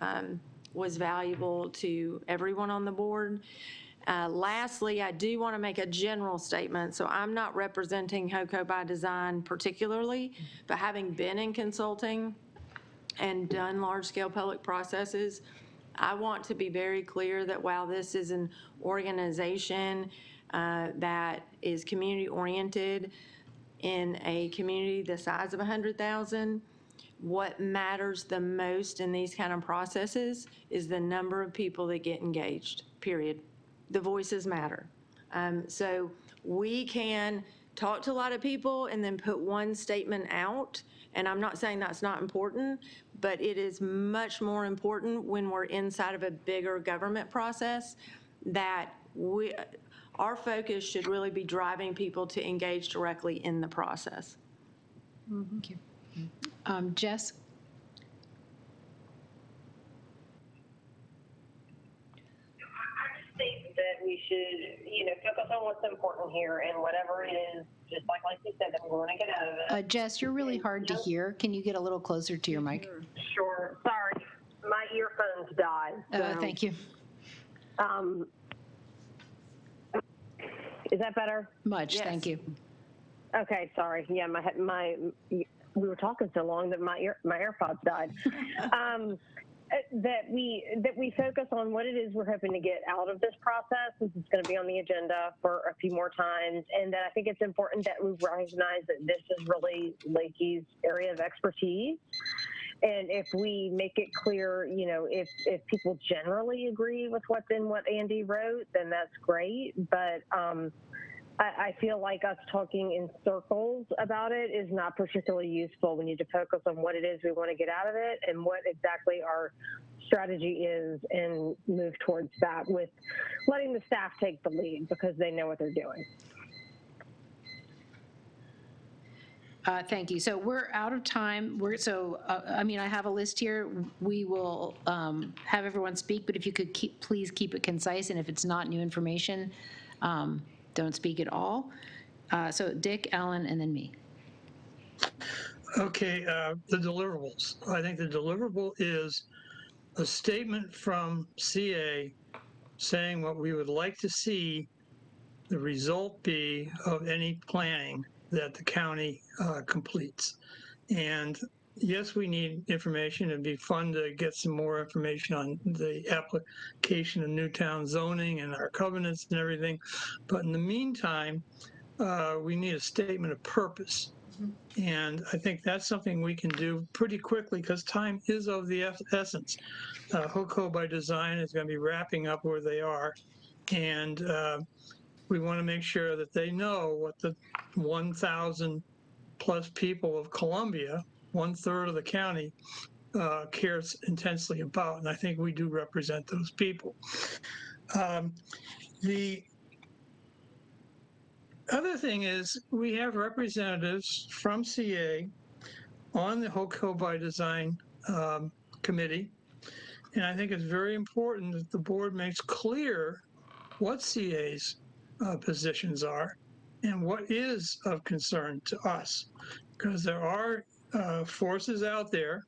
S13: was valuable to everyone on the board. Lastly, I do want to make a general statement. So I'm not representing HOCO by Design particularly, but having been in consulting and done large-scale public processes, I want to be very clear that while this is an organization that is community-oriented in a community the size of 100,000, what matters the most in these kind of processes is the number of people that get engaged, period. The voices matter. So we can talk to a lot of people and then put one statement out, and I'm not saying that's not important, but it is much more important when we're inside of a bigger government process that our focus should really be driving people to engage directly in the process.
S1: Thank you. Jess?
S17: Think that we should, focus on what's important here, and whatever it is, just like you said, that we're going to get out of it.
S1: Jess, you're really hard to hear. Can you get a little closer to your mic?
S17: Sure. Sorry, my earphones died. So,
S1: Thank you.
S17: Is that better?
S1: Much, yes. Thank you.
S17: Okay, sorry. Yeah, we were talking so long that my AirPods died. That we focus on what it is we're hoping to get out of this process, since it's going to be on the agenda for a few more times, and that I think it's important that we recognize that this is really Lakey's area of expertise. And if we make it clear, if people generally agree with what's in what Andy wrote, then that's great. But I feel like us talking in circles about it is not particularly useful. We need to focus on what it is we want to get out of it and what exactly our strategy is, and move towards that with letting the staff take the lead because they know what they're doing.
S1: Thank you. So we're out of time. I have a list here. We will have everyone speak, but if you could please keep it concise, and if it's not new information, don't speak at all. So Dick, Ellen, and then me.
S10: Okay, the deliverables. I think the deliverable is a statement from CA saying what we would like to see the result be of any planning that the county completes. And yes, we need information. It'd be fun to get some more information on the application of Newtown zoning and our covenants and everything. But in the meantime, we need a statement of purpose. And I think that's something we can do pretty quickly because time is of the essence. HOCO by Design is going to be wrapping up where they are. And we want to make sure that they know what the 1,000 plus people of Columbia, 1/3 of the county, cares intensely about. And I think we do represent those people. The other thing is we have representatives from CA on the HOCO by Design committee. And I think it's very important that the board makes clear what CA's positions are and what is of concern to us. Because there are forces out there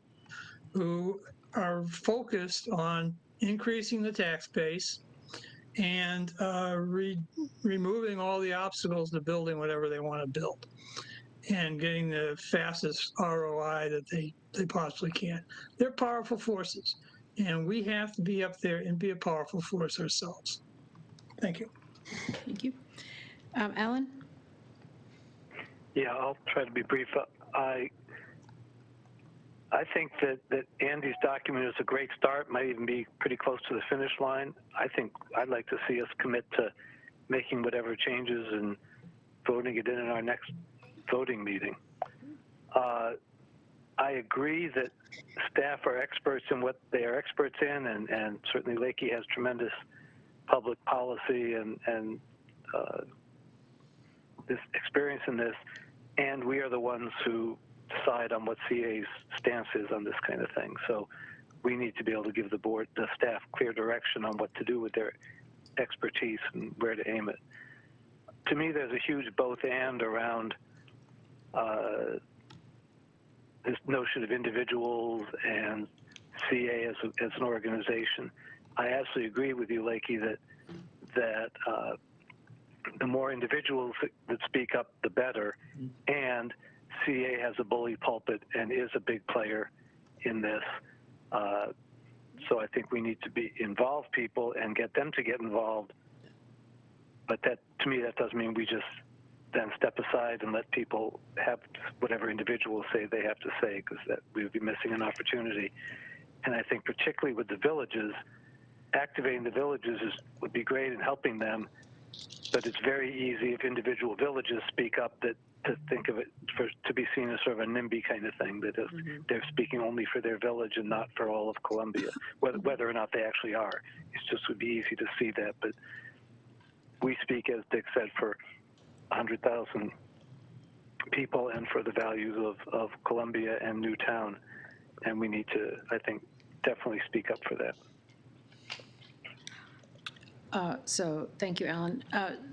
S10: who are focused on increasing the tax base and removing all the obstacles to building whatever they want to build and getting the fastest ROI that they possibly can. They're powerful forces, and we have to be up there and be a powerful force ourselves. Thank you.
S1: Thank you. Alan?
S3: Yeah, I'll try to be brief. I think that Andy's document is a great start, might even be pretty close to the finish line. I think I'd like to see us commit to making whatever changes and voting it in our next voting meeting. I agree that staff are experts in what they are experts in, and certainly Lakey has tremendous public policy and this experience in this, and we are the ones who decide on what CA's stance is on this kind of thing. So we need to be able to give the staff clear direction on what to do with their expertise and where to aim it. to me, there's a huge both and around this notion of individuals and CA as an organization. I absolutely agree with you, Lakey, that the more individuals that speak up, the better. And CA has a bully pulpit and is a big player in this. So I think we need to involve people and get them to get involved. But that, to me, that doesn't mean we just then step aside and let people have whatever individuals say they have to say, because that we would be missing an opportunity. And I think particularly with the villages, activating the villages would be great in helping them, but it's very easy if individual villages speak up to think of it to be seen as sort of a NIMBY kind of thing, that they're speaking only for their village and not for all of Columbia, whether or not they actually are. It just would be easy to see that, but we speak, as Dick said, for 100,000 people and for the values of Columbia and Newtown, and we need to, I think, definitely speak up for that.
S1: So thank you, Alan.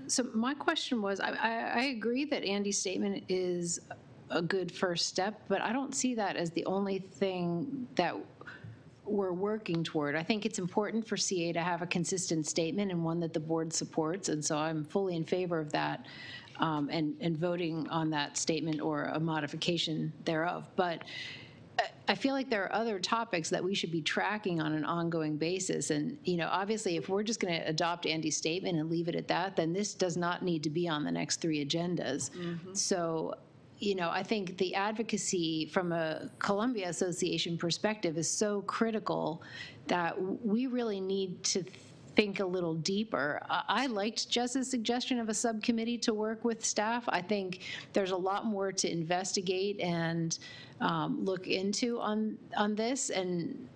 S1: So my question was, I agree that Andy's statement is a good first step, but I don't see that as the only thing that we're working toward. I think it's important for CA to have a consistent statement and one that the board supports, and so I'm fully in favor of that and voting on that statement or a modification thereof. But I feel like there are other topics that we should be tracking on an ongoing basis. And, obviously, if we're just going to adopt Andy's statement and leave it at that, then this does not need to be on the next 3 agendas. So, I think the advocacy from a Columbia Association perspective is so critical that we really need to think a little deeper. I liked Jess's suggestion of a subcommittee to work with staff. I think there's a lot more to investigate and look into on this. And,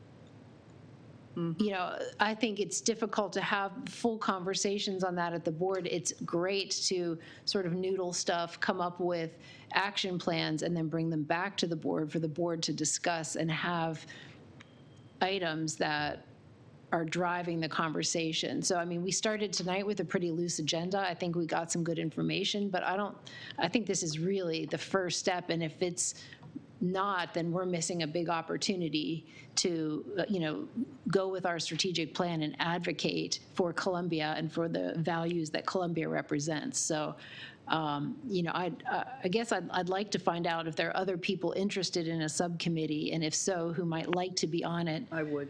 S1: I think it's difficult to have full conversations on that at the board. It's great to sort of noodle stuff, come up with action plans, and then bring them back to the board for the board to discuss and have items that are driving the conversation. So, I mean, we started tonight with a pretty loose agenda. I think we got some good information, but I think this is really the first step. And if it's not, then we're missing a big opportunity to, go with our strategic plan and advocate for Columbia and for the values that Columbia represents. So, I guess I'd like to find out if there are other people interested in a subcommittee, and if so, who might like to be on it.
S2: I would.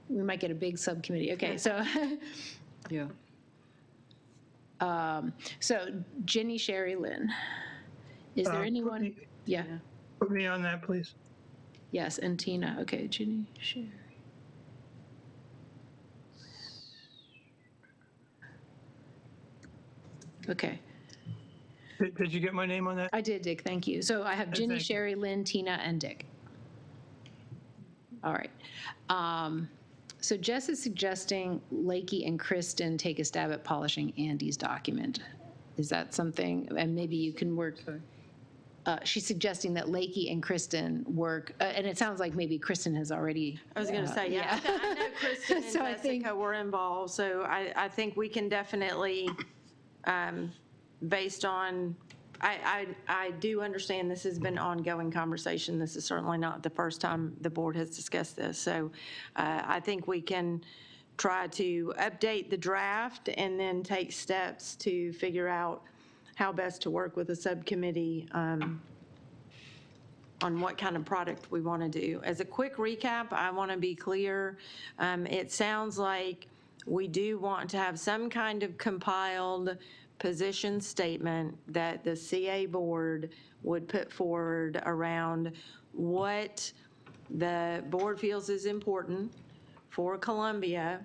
S1: We might get a big subcommittee. Okay, so.
S2: Yeah.
S1: So Ginny, Sherry, Lynn. Is there anyone? Yeah.
S10: Put me on that, please.
S1: Yes, and Tina. Okay, Ginny, Sherry. Okay.
S10: Did you get my name on that?
S1: I did, Dick. Thank you. So I have Ginny,
S10: Thank you.
S1: Sherry, Lynn, Tina, and Dick. All right. So Jess is suggesting Lakey and Kristen take a stab at polishing Andy's document. Is that something? And maybe you can work. She's suggesting that Lakey and Kristen work, and it sounds like maybe Kristen has already.
S13: I was going to say, yeah. I know Kristen and
S1: So I think-
S13: Jessica were involved, so I think we can definitely, based on, I do understand this has been an ongoing conversation. This is certainly not the first time the board has discussed this. So I think we can try to update the draft and then take steps to figure out how best to work with a subcommittee on what kind of product we want to do. As a quick recap, I want to be clear. It sounds like we do want to have some kind of compiled position statement that the CA board would put forward around what the board feels is important for Columbia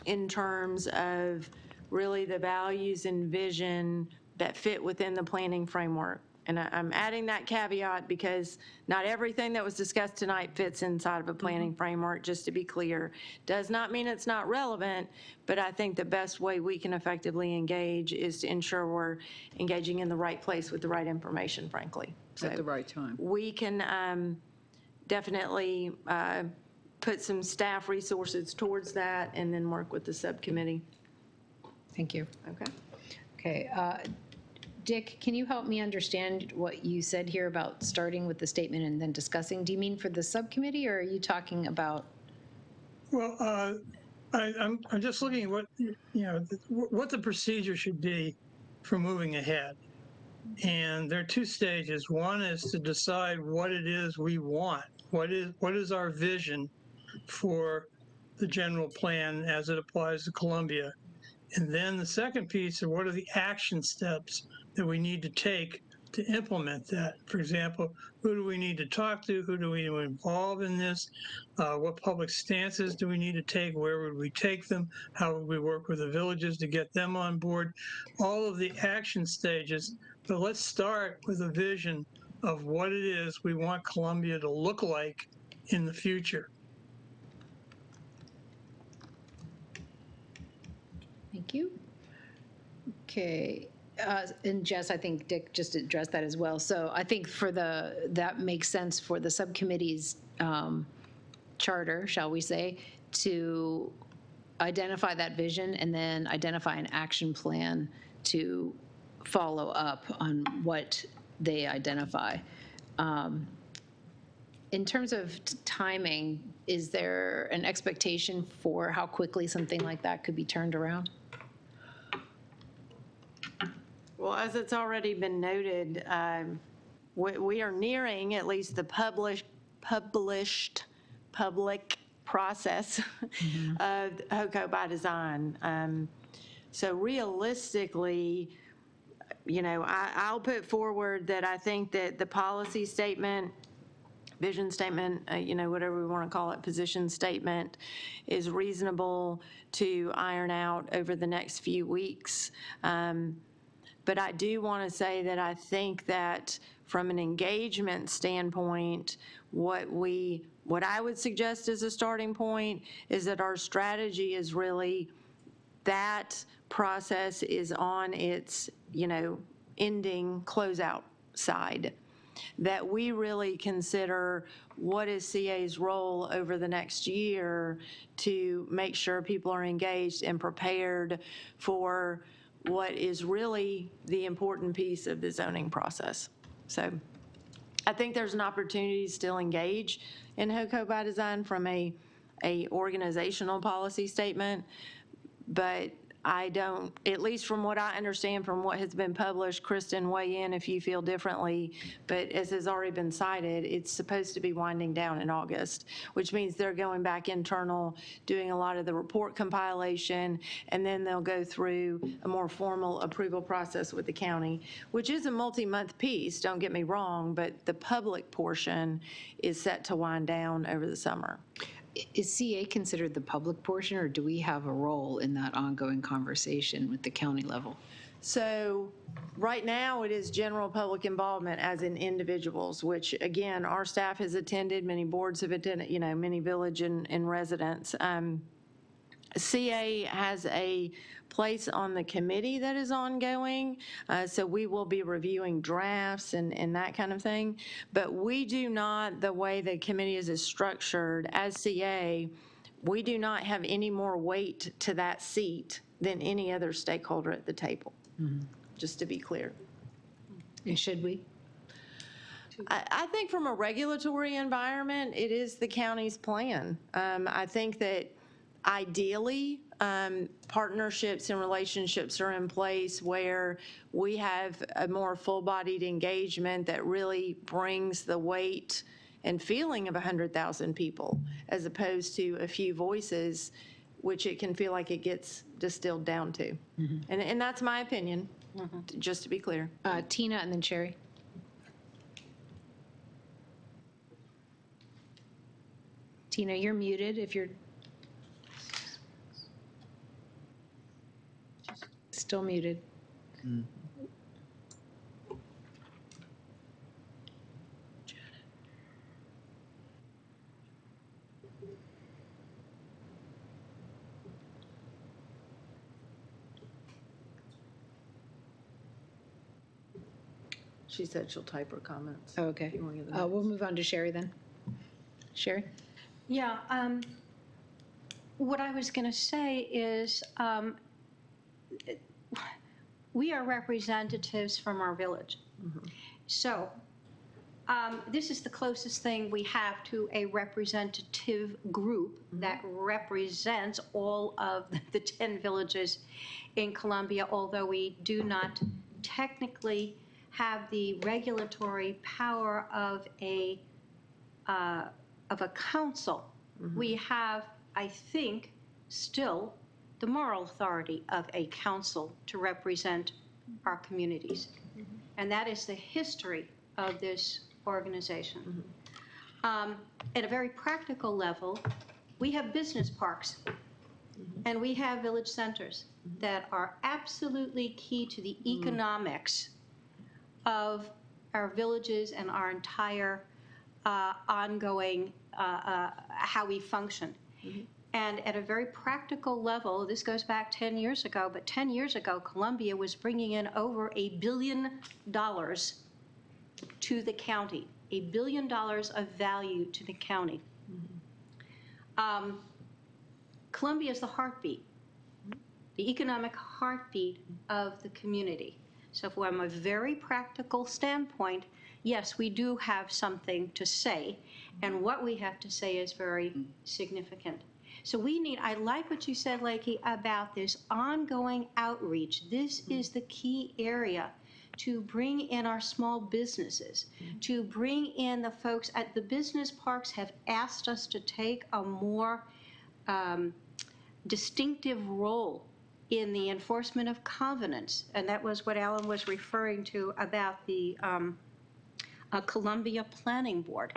S13: in terms of really the values and vision that fit within the planning framework. And I'm adding that caveat because not everything that was discussed tonight fits inside of a planning framework, just to be clear. Does not mean it's not relevant, but I think the best way we can effectively engage is to ensure we're engaging in the right place with the right information, frankly. So
S2: At the right time.
S13: we can definitely put some staff resources towards that and then work with the subcommittee.
S1: Thank you.
S13: Okay.
S1: Okay. Dick, can you help me understand what you said here about starting with the statement and then discussing? Do you mean for the subcommittee, or are you talking about?
S10: Well, I'm just looking at what the procedure should be for moving ahead. And there are two stages. One is to decide what it is we want. What is our vision for the general plan as it applies to Columbia? And then the second piece is what are the action steps that we need to take to implement that? For example, who do we need to talk to? Who do we involve in this? What public stances do we need to take? Where would we take them? How would we work with the villages to get them on board? All of the action stages. But let's start with a vision of what it is we want Columbia to look like in the future.
S1: Thank you. Okay. And Jess, I think Dick just addressed that as well. So I think that makes sense for the subcommittee's charter, shall we say, to identify that vision and then identify an action plan to follow up on what they identify. In terms of timing, is there an expectation for how quickly something like that could be turned around?
S13: Well, as it's already been noted, we are nearing at least the published public process of HOCO by design. So realistically, I'll put forward that I think that the policy statement, vision statement, whatever we want to call it, position statement, is reasonable to iron out over the next few weeks. But I do want to say that I think that from an engagement standpoint, what I would suggest as a starting point is that our strategy is really that process is on its, ending closeout side. That we really consider what is CA's role over the next year to make sure people are engaged and prepared for what is really the important piece of the zoning process. So I think there's an opportunity to still engage in HOCO by design from a organizational policy statement, but I don't, at least from what I understand from what has been published, Kristen, weigh in if you feel differently, but as has already been cited, it's supposed to be winding down in August, which means they're going back internal, doing a lot of the report compilation, and then they'll go through a more formal approval process with the county, which is a multi-month piece, don't get me wrong, but the public portion is set to wind down over the summer.
S1: Is CA considered the public portion, or do we have a role in that ongoing conversation with the county level?
S13: So right now it is general public involvement as in individuals, which again, our staff has attended, many boards have attended, many village and residents. CA has a place on the committee that is ongoing, so we will be reviewing drafts and that kind of thing. But we do not, the way the committee is structured as CA, we do not have any more weight to that seat than any other stakeholder at the table, just to be clear.
S1: And should we?
S13: I think from a regulatory environment, it is the county's plan. I think that ideally, partnerships and relationships are in place where we have a more full-bodied engagement that really brings the weight and feeling of 100,000 people, as opposed to a few voices, which it can feel like it gets distilled down to. And that's my opinion, just to be clear.
S1: Tina and then Sherry. Tina, you're muted if you're still muted.
S13: She said she'll type her comments.
S1: Oh, okay. We'll move on to Sherry then. Sherry?
S12: Yeah, what I was going to say is we are representatives from our village. So this is the closest thing we have to a representative group that represents all of the 10 villages in Columbia, although we do not technically have the regulatory power of a council. We have, I think, still the moral authority of a council to represent our communities. And that is the history of this organization. At a very practical level, we have business parks and we have village centers that are absolutely key to the economics of our villages and our entire ongoing how we function. And at a very practical level, this goes back 10 years ago, but 10 years ago, Columbia was bringing in over $1 billion to the county, $1 billion of value to the county. Columbia is the heartbeat, the economic heartbeat of the community. So from a very practical standpoint, yes, we do have something to say, and what we have to say is very significant. So we need, I like what you said, Lakey, about this ongoing outreach. This is the key area to bring in our small businesses, to bring in the folks at the business parks have asked us to take a more distinctive role in the enforcement of covenants. And that was what Alan was referring to about the Columbia Planning Board.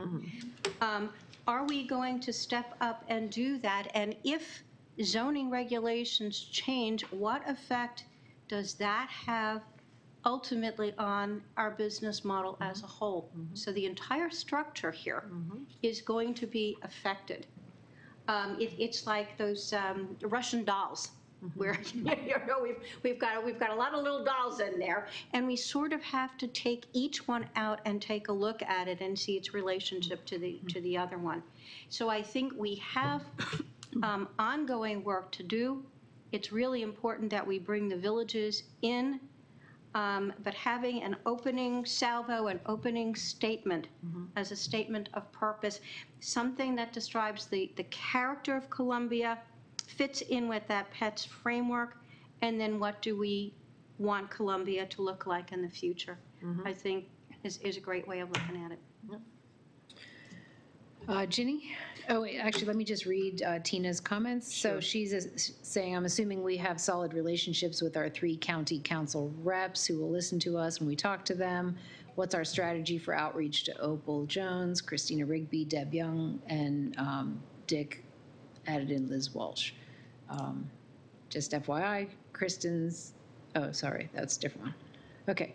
S12: Are we going to step up and do that? And if zoning regulations change, what effect does that have ultimately on our business model as a whole? So the entire structure here is going to be affected. It's like those Russian dolls, where we've got a lot of little dolls in there, and we sort of have to take each one out and take a look at it and see its relationship to the other one. So I think we have ongoing work to do. It's really important that we bring the villages in, but having an opening salvo, an opening statement as a statement of purpose, something that describes the character of Columbia, fits in with that PETS framework, and then what do we want Columbia to look like in the future, I think is a great way of looking at it.
S1: Ginny? Oh, wait, actually, let me just read Tina's comments. So she's saying, I'm assuming we have solid relationships with our 3 county council reps who will listen to us when we talk to them. What's our strategy for outreach to Opal Jones, Christina Rigby, Deb Young, and Dick added in Liz Walsh. Just FYI, Kristen's, oh, sorry, that's a different one. Okay.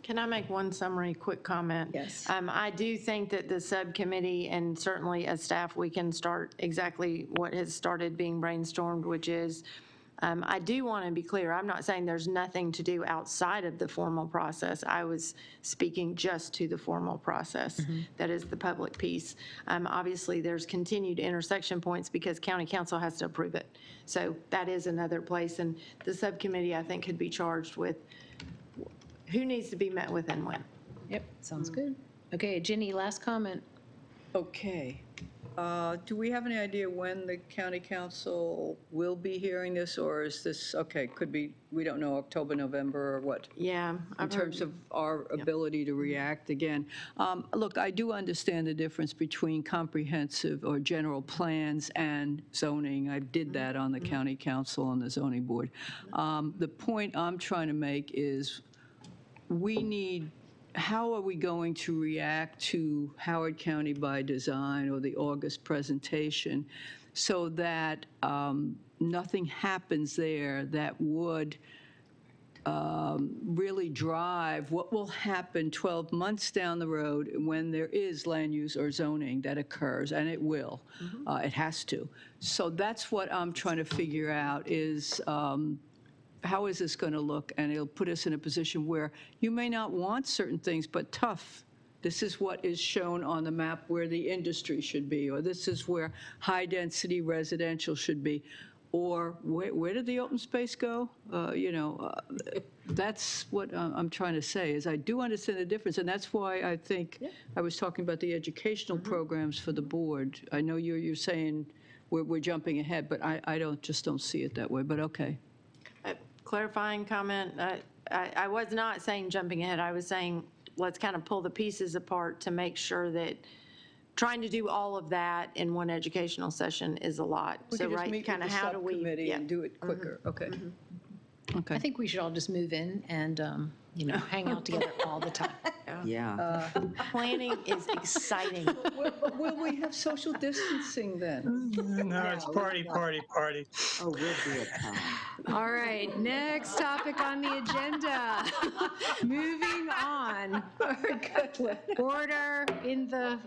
S13: Can I make one summary quick comment?
S1: Yes.
S13: I do think that the subcommittee and certainly as staff, we can start exactly what has started being brainstormed, which is, I do want to be clear, I'm not saying there's nothing to do outside of the formal process. I was speaking just to the formal process. That is the public piece. Obviously, there's continued intersection points because county council has to approve it. So that is another place. And the subcommittee, I think, could be charged with who needs to be met with and when.
S1: Yep, sounds good. Okay, Ginny, last comment.
S2: Okay. Do we have any idea when the county council will be hearing this, or is this, okay, could be, we don't know, October, November, or what?
S13: Yeah.
S2: In terms of our ability to react again. Look, I do understand the difference between comprehensive or general plans and zoning. I did that on the county council and the zoning board. The point I'm trying to make is we need, how are we going to react to Howard County by Design or the August presentation so that nothing happens there that would really drive what will happen 12 months down the road when there is land use or zoning that occurs, and it will. It has to. So that's what I'm trying to figure out is how is this going to look? And it'll put us in a position where you may not want certain things, but tough. This is what is shown on the map where the industry should be, or this is where high-density residential should be. or where did the open space go? That's what I'm trying to say, is I do understand the difference, and that's why I think I was talking about the educational programs for the board. I know you're saying we're jumping ahead, but I just don't see it that way, but okay.
S13: Clarifying comment, I was not saying jumping ahead. I was saying let's kind of pull the pieces apart to make sure that trying to do all of that in one educational session is a lot.
S2: We
S13: So
S2: could just
S13: right,
S2: meet
S13: kind
S2: with
S13: of
S2: the
S13: how do we?
S2: subcommittee and do it quicker. Okay. Okay.
S1: I think we should all just move in and, hang out together all the time.
S15: Yeah.
S13: Planning is exciting.
S2: But will we have social distancing then?
S10: No, it's party.
S15: Oh, we'll be at time.
S1: All right, next topic on the agenda. Moving on. Order in the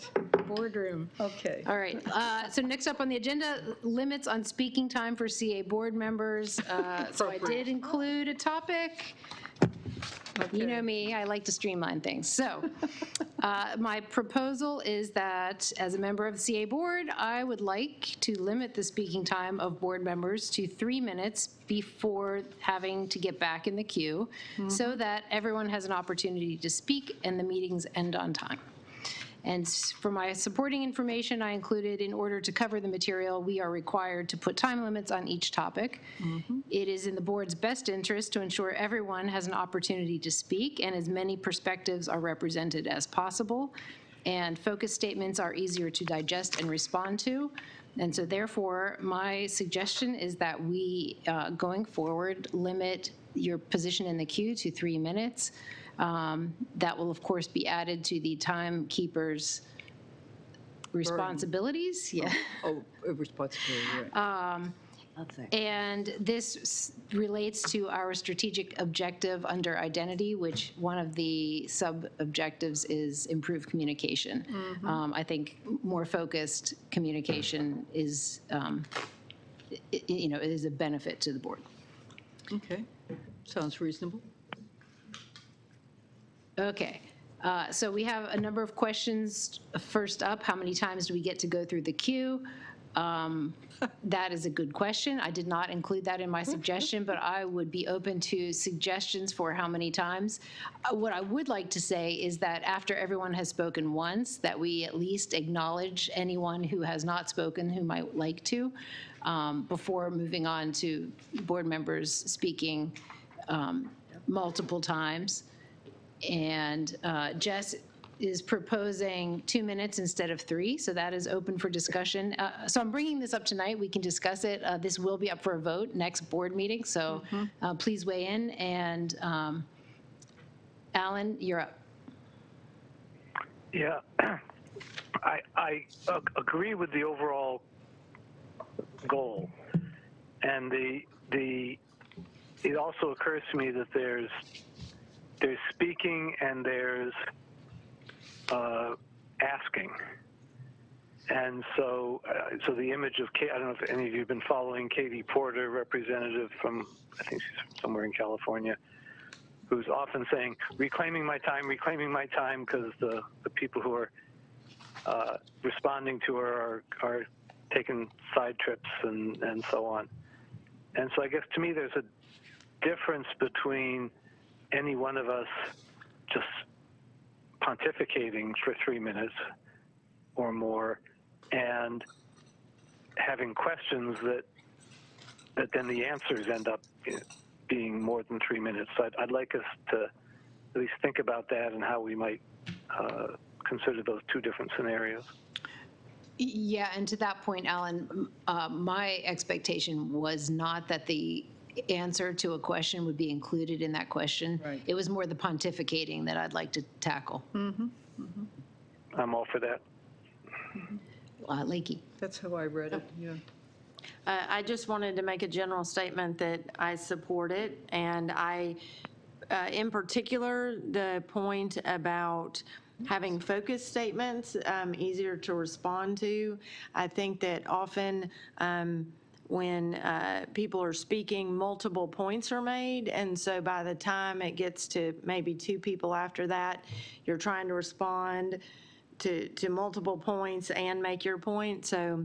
S1: boardroom.
S2: Okay.
S1: All right, so next up on the agenda, limits on speaking time for CA board members. So I did include a topic. You know me, I like to streamline things. So my proposal is that as a member of the CA board, I would like to limit the speaking time of board members to 3 minutes before having to get back in the queue so that everyone has an opportunity to speak and the meetings end on time. And for my supporting information, I included, in order to cover the material, we are required to put time limits on each topic. It is in the board's best interest to ensure everyone has an opportunity to speak and as many perspectives are represented as possible. And focus statements are easier to digest and respond to. And so therefore, my suggestion is that we, going forward, limit your position in the queue to 3 minutes. That will, of course, be added to the timekeeper's responsibilities. Yeah.
S2: Responsibility, right.
S1: And this relates to our strategic objective under identity, which one of the sub-objectives is improved communication. I think more focused communication is, is a benefit to the board.
S2: Okay, sounds reasonable.
S1: Okay, so we have a number of questions. First up, how many times do we get to go through the queue? That is a good question. I did not include that in my suggestion, but I would be open to suggestions for how many times. What I would like to say is that after everyone has spoken once, that we at least acknowledge anyone who has not spoken who might like to, before moving on to board members speaking multiple times. And Jess is proposing 2 minutes instead of 3, so that is open for discussion. So I'm bringing this up tonight. We can discuss it. This will be up for a vote next board meeting, so please weigh in. And Alan, you're up.
S3: Yeah, I agree with the overall goal, and it also occurs to me that there's speaking and there's asking. And so the image of, I don't know if any of you have been following Katie Porter, representative from, I think she's from somewhere in California, who's often saying, reclaiming my time, because the people who are responding to her are taking side trips and so on. And so I guess to me there's a difference between any one of us just pontificating for 3 minutes or more and having questions that then the answers end up being more than 3 minutes. So I'd like us to at least think about that and how we might consider those two different scenarios.
S1: Yeah, and to that point, Alan, my expectation was not that the answer to a question would be included in that question.
S2: Right.
S1: It was more the pontificating that I'd like to tackle.
S3: I'm all for that.
S1: Lakey.
S2: That's how I read it, yeah.
S13: I just wanted to make a general statement that I support it, and I, in particular, the point about having focus statements easier to respond to. I think that often when people are speaking, multiple points are made, and so by the time it gets to maybe 2 people after that, you're trying to respond to multiple points and make your point. So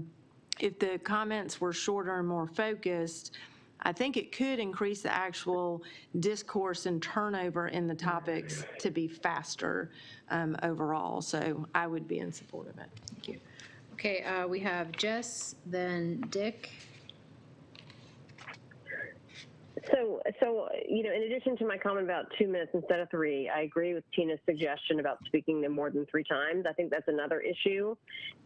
S13: if the comments were shorter and more focused, I think it could increase the actual discourse and turnover in the topics to be faster overall. So I would be in support of it. Thank you.
S1: Okay, we have Jess, then Dick.
S17: So, in addition to my comment about 2 minutes instead of 3, I agree with Tina's suggestion about speaking more than 3 times. I think that's another issue,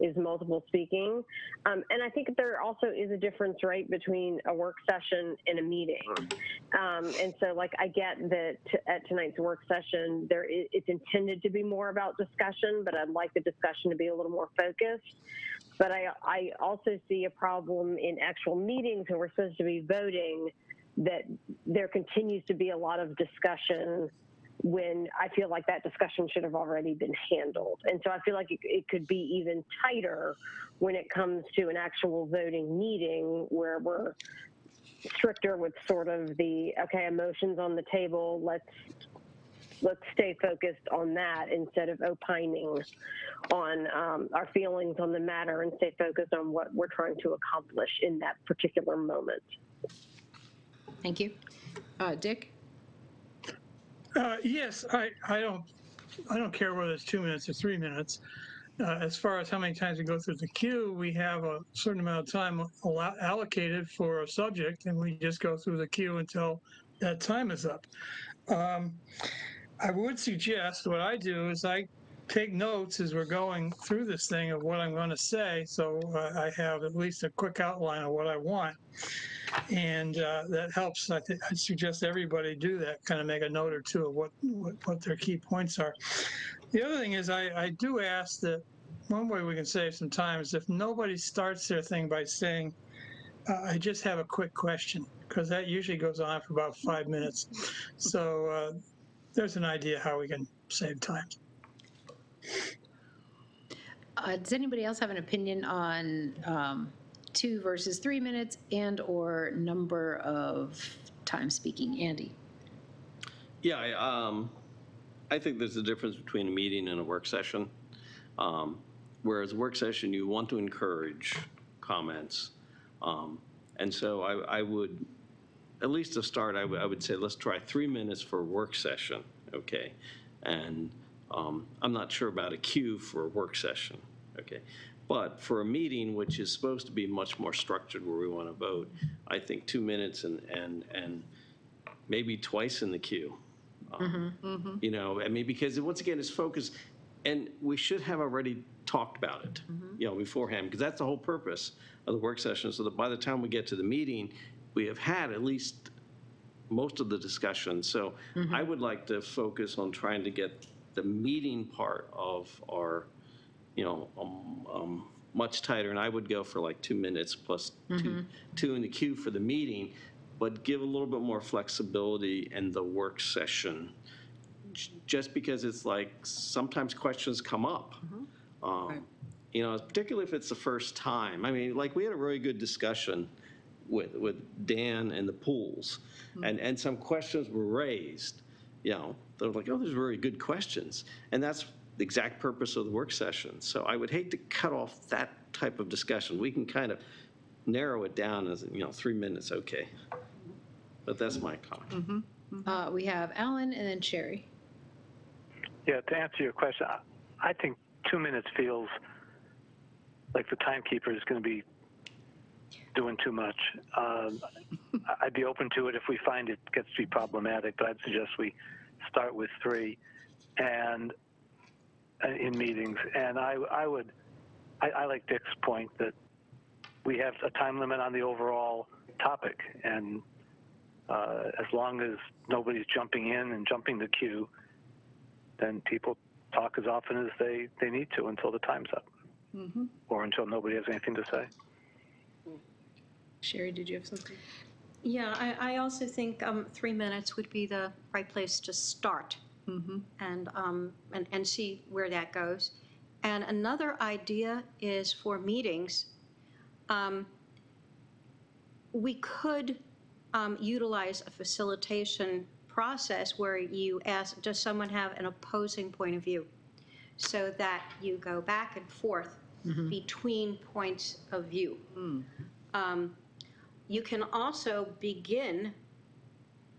S17: is multiple speaking. And I think there also is a difference, right, between a work session and a meeting. And so, I get that at tonight's work session, it's intended to be more about discussion, but I'd like the discussion to be a little more focused. But I also see a problem in actual meetings when we're supposed to be voting, that there continues to be a lot of discussion when I feel like that discussion should have already been handled. And so I feel like it could be even tighter when it comes to an actual voting meeting, where we're stricter with sort of the, okay, emotions on the table, let's stay focused on that instead of opining on our feelings on the matter, and stay focused on what we're trying to accomplish in that particular moment.
S1: Thank you. Dick?
S10: Yes, I don't care whether it's 2 minutes or 3 minutes. As far as how many times we go through the queue, we have a certain amount of time allocated for a subject, and we just go through the queue until that time is up. I would suggest, what I do is I take notes as we're going through this thing of what I'm going to say, so I have at least a quick outline of what I want. And that helps. I suggest everybody do that, kind of make a note or two of what their key points are. The other thing is I do ask that one way we can save some time is if nobody starts their thing by saying, I just have a quick question, because that usually goes on for about 5 minutes. So there's an idea how we can save time.
S1: Does anybody else have an opinion on 2 versus 3 minutes and or number of time speaking? Andy?
S9: Yeah, I think there's a difference between a meeting and a work session. Whereas a work session, you want to encourage comments. And so I would, at least to start, I would say let's try 3 minutes for a work session, okay? And I'm not sure about a queue for a work session, okay? But for a meeting, which is supposed to be much more structured where we want to vote, I think 2 minutes and maybe twice in the queue. You know, I mean, because once again, it's focused, and we should have already talked about it, you know, beforehand, because that's the whole purpose of the work session, so that by the time we get to the meeting, we have had at least most of the discussion. So I would like to focus on trying to get the meeting part of our, you know, much tighter, and I would go for like 2 minutes plus two in the queue for the meeting, but give a little bit more flexibility in the work session, just because it's like sometimes questions come up. You know, particularly if it's the first time. I mean, like we had a really good discussion with Dan and the pools, and some questions were raised. You know, they were like, oh, these are very good questions, and that's the exact purpose of the work session. So I would hate to cut off that type of discussion. We can kind of narrow it down as, you know, 3 minutes, okay. But that's my comment.
S1: We have Alan and then Sherry.
S3: Yeah, to answer your question, I think 2 minutes feels like the timekeeper is going to be doing too much. I'd be open to it if we find it gets to be problematic, but I'd suggest we start with 3 and in meetings. And I like Dick's point that we have a time limit on the overall topic, and as long as nobody's jumping in and jumping the queue, then people talk as often as they need to until the time's up, or until nobody has anything to say.
S1: Sherry, did you have something?
S12: Yeah, I also think 3 minutes would be the right place to start, and see where that goes. And another idea is for meetings, we could utilize a facilitation process where you ask, does someone have an opposing point of view? So that you go back and forth between points of view. You can also begin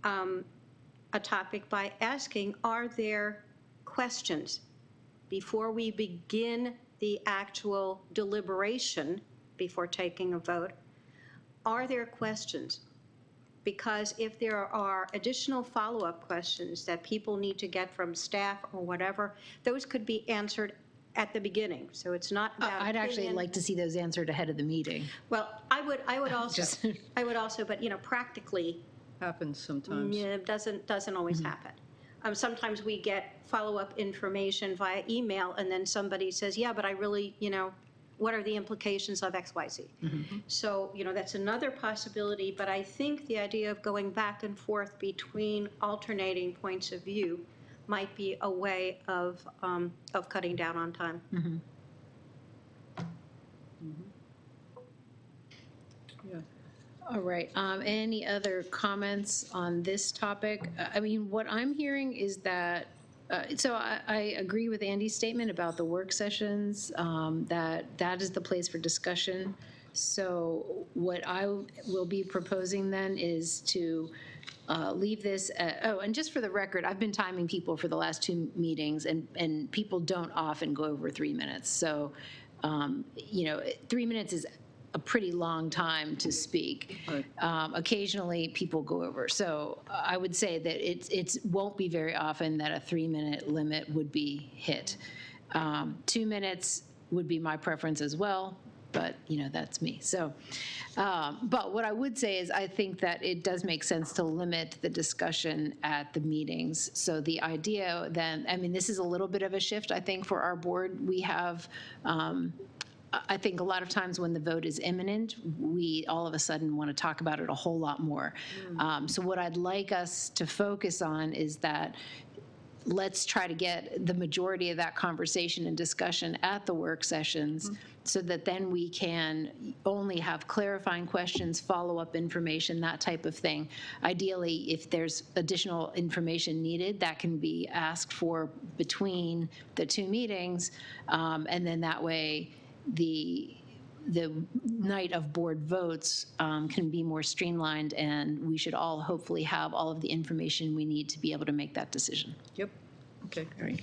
S12: a topic by asking, are there questions? Before we begin the actual deliberation, before taking a vote, are there questions? Because if there are additional follow-up questions that people need to get from staff or whatever, those could be answered at the beginning. So it's not about
S1: I'd actually
S12: opinion.
S1: like to see those answered ahead of the meeting.
S12: Well, I would also, but practically,
S2: Happens sometimes.
S12: yeah, it doesn't always happen. Sometimes we get follow-up information via email, and then somebody says, yeah, but I really, what are the implications of X, Y, Z? So, that's another possibility, but I think the idea of going back and forth between alternating points of view might be a way of cutting down on time.
S2: Yeah.
S1: All right. Any other comments on this topic? I mean, what I'm hearing is that, so I agree with Andy's statement about the work sessions, that is the place for discussion. So what I will be proposing then is to leave this at, and just for the record, I've been timing people for the last 2 meetings, and people don't often go over 3 minutes. So, 3 minutes is a pretty long time to speak.
S2: Right.
S1: Occasionally, people go over. So I would say that it won't be very often that a 3-minute limit would be hit. 2 minutes would be my preference as well, but, that's me. So, but what I would say is I think that it does make sense to limit the discussion at the meetings. So the idea then, this is a little bit of a shift, I think, for our board. We have, I think a lot of times when the vote is imminent, we all of a sudden want to talk about it a whole lot more. So what I'd like us to focus on is that let's try to get the majority of that conversation and discussion at the work sessions so that then we can only have clarifying questions, follow-up information, that type of thing. Ideally, if there's additional information needed, that can be asked for between the 2 meetings, and then that way the night of board votes can be more streamlined, and we should all hopefully have all of the information we need to be able to make that decision.
S2: Yep. Okay.
S1: All right.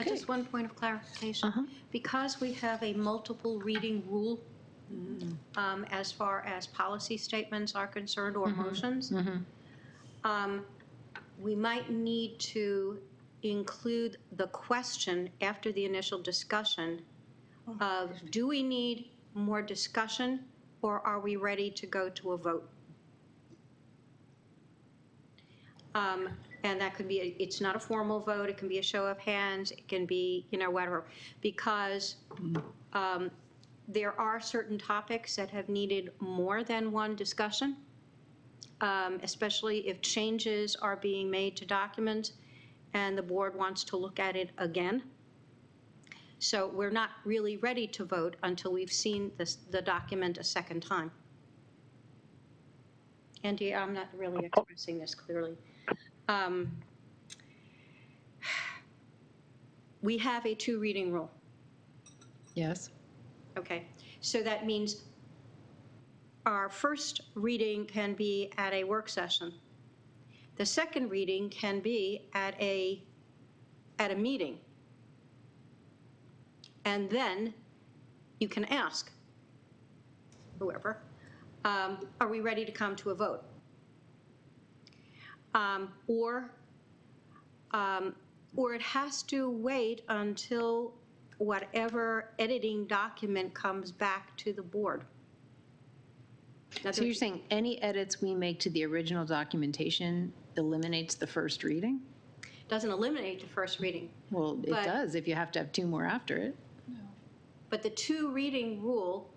S12: Just one point of clarification. Because we have a multiple reading rule as far as policy statements are concerned or motions, we might need to include the question after the initial discussion of, do we need more discussion or are we ready to go to a vote? And that could be, it's not a formal vote, it can be a show of hands, it can be, whatever. Because there are certain topics that have needed more than one discussion, especially if changes are being made to documents and the board wants to look at it again. So we're not really ready to vote until we've seen the document a second time. Andy, I'm not really expressing this clearly. We have a 2 reading rule.
S1: Yes.
S12: Okay, so that means our first reading can be at a work session. The second reading can be at a meeting. And then you can ask whoever, are we ready to come to a vote? Or it has to wait until whatever editing document comes back to the board.
S1: So you're saying any edits we make to the original documentation eliminates the first reading?
S12: Doesn't eliminate the first reading.
S1: Well, it does if you have to have 2 more after it.
S12: But the 2 reading rule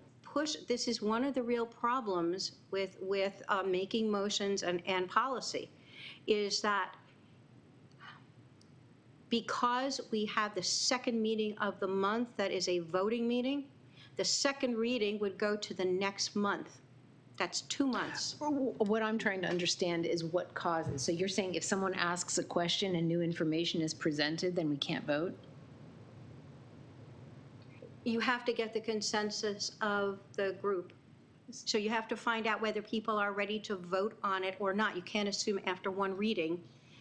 S12: this is one of the real problems with making motions and policy, is that because we have the second meeting of the month that is a voting meeting, the second reading would go to the next month. That's 2 months.
S1: What I'm trying to understand is what causes. So you're saying if someone asks a question and new information is presented, then we can't vote?
S12: You have to get the consensus of the group. So you have to find out whether people are ready to vote on it or not. You can't assume after one reading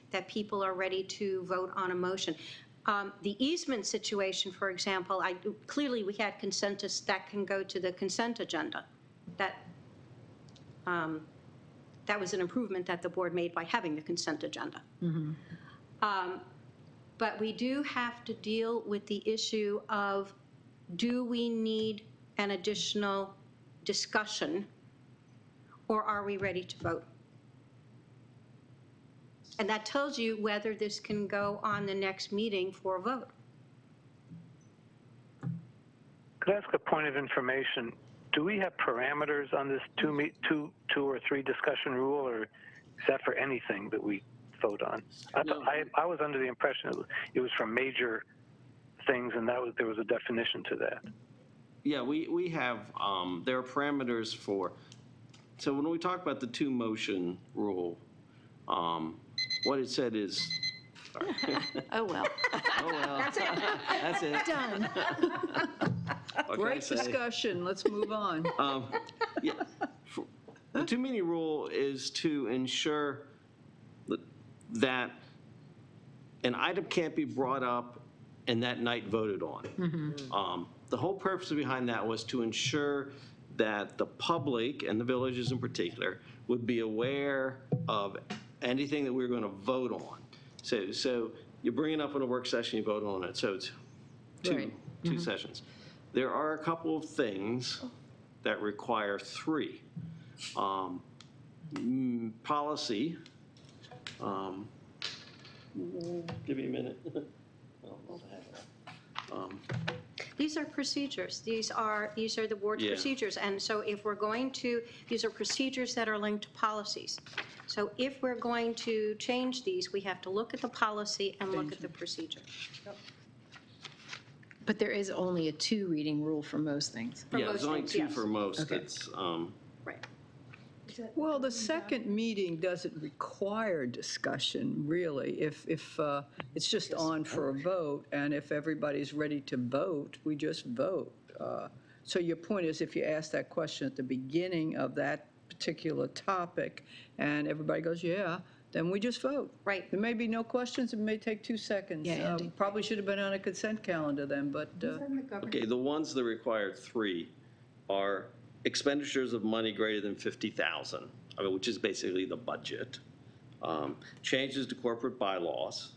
S12: that people are ready to vote on a motion. The easement situation, for example, clearly we had consensus that can go to the consent agenda. That was an improvement that the board made by having the consent agenda. But we do have to deal with the issue of, do we need an additional discussion, or are we ready to vote? And that tells you whether this can go on the next meeting for a vote.
S3: Could I ask a point of information? Do we have parameters on this two or three discussion rule, or is that for anything that we vote on? I was under the impression it was for major things, and there was a definition to that.
S9: Yeah, we have, there are parameters for, so when we talk about the two motion rule, what it said is, sorry.
S12: Oh, well.
S9: Oh, well.
S12: That's it.
S9: That's it.
S12: Done.
S2: Great discussion. Let's move on.
S9: Yeah, the two meeting rule is to ensure that an item can't be brought up and that night voted on. The whole purpose behind that was to ensure that the public, and the villages in particular, would be aware of anything that we're going to vote on. So you bring it up in a work session, you vote on it. So it's two sessions. There are a couple of things that require three. Policy. Give me a minute.
S12: These are procedures. These are the board's procedures. And so if we're going to, these are procedures that are linked to policies. So if we're going to change these, we have to look at the policy and look at the procedure.
S1: But there is only a 2-reading rule for most things.
S9: Yeah, there's only two for most.
S1: Okay.
S9: It's,
S12: Right.
S2: Well, the second meeting doesn't require discussion, really. If it's just on for a vote, and if everybody's ready to vote, we just vote. So your point is, if you ask that question at the beginning of that particular topic, and everybody goes, yeah, then we just vote.
S12: Right.
S2: There may be no questions, it may take 2 seconds.
S1: Yeah,
S2: probably should have been on a consent calendar then, but.
S9: okay, the ones that require three are expenditures of money greater than 50,000, which is basically the budget. Changes to corporate bylaws,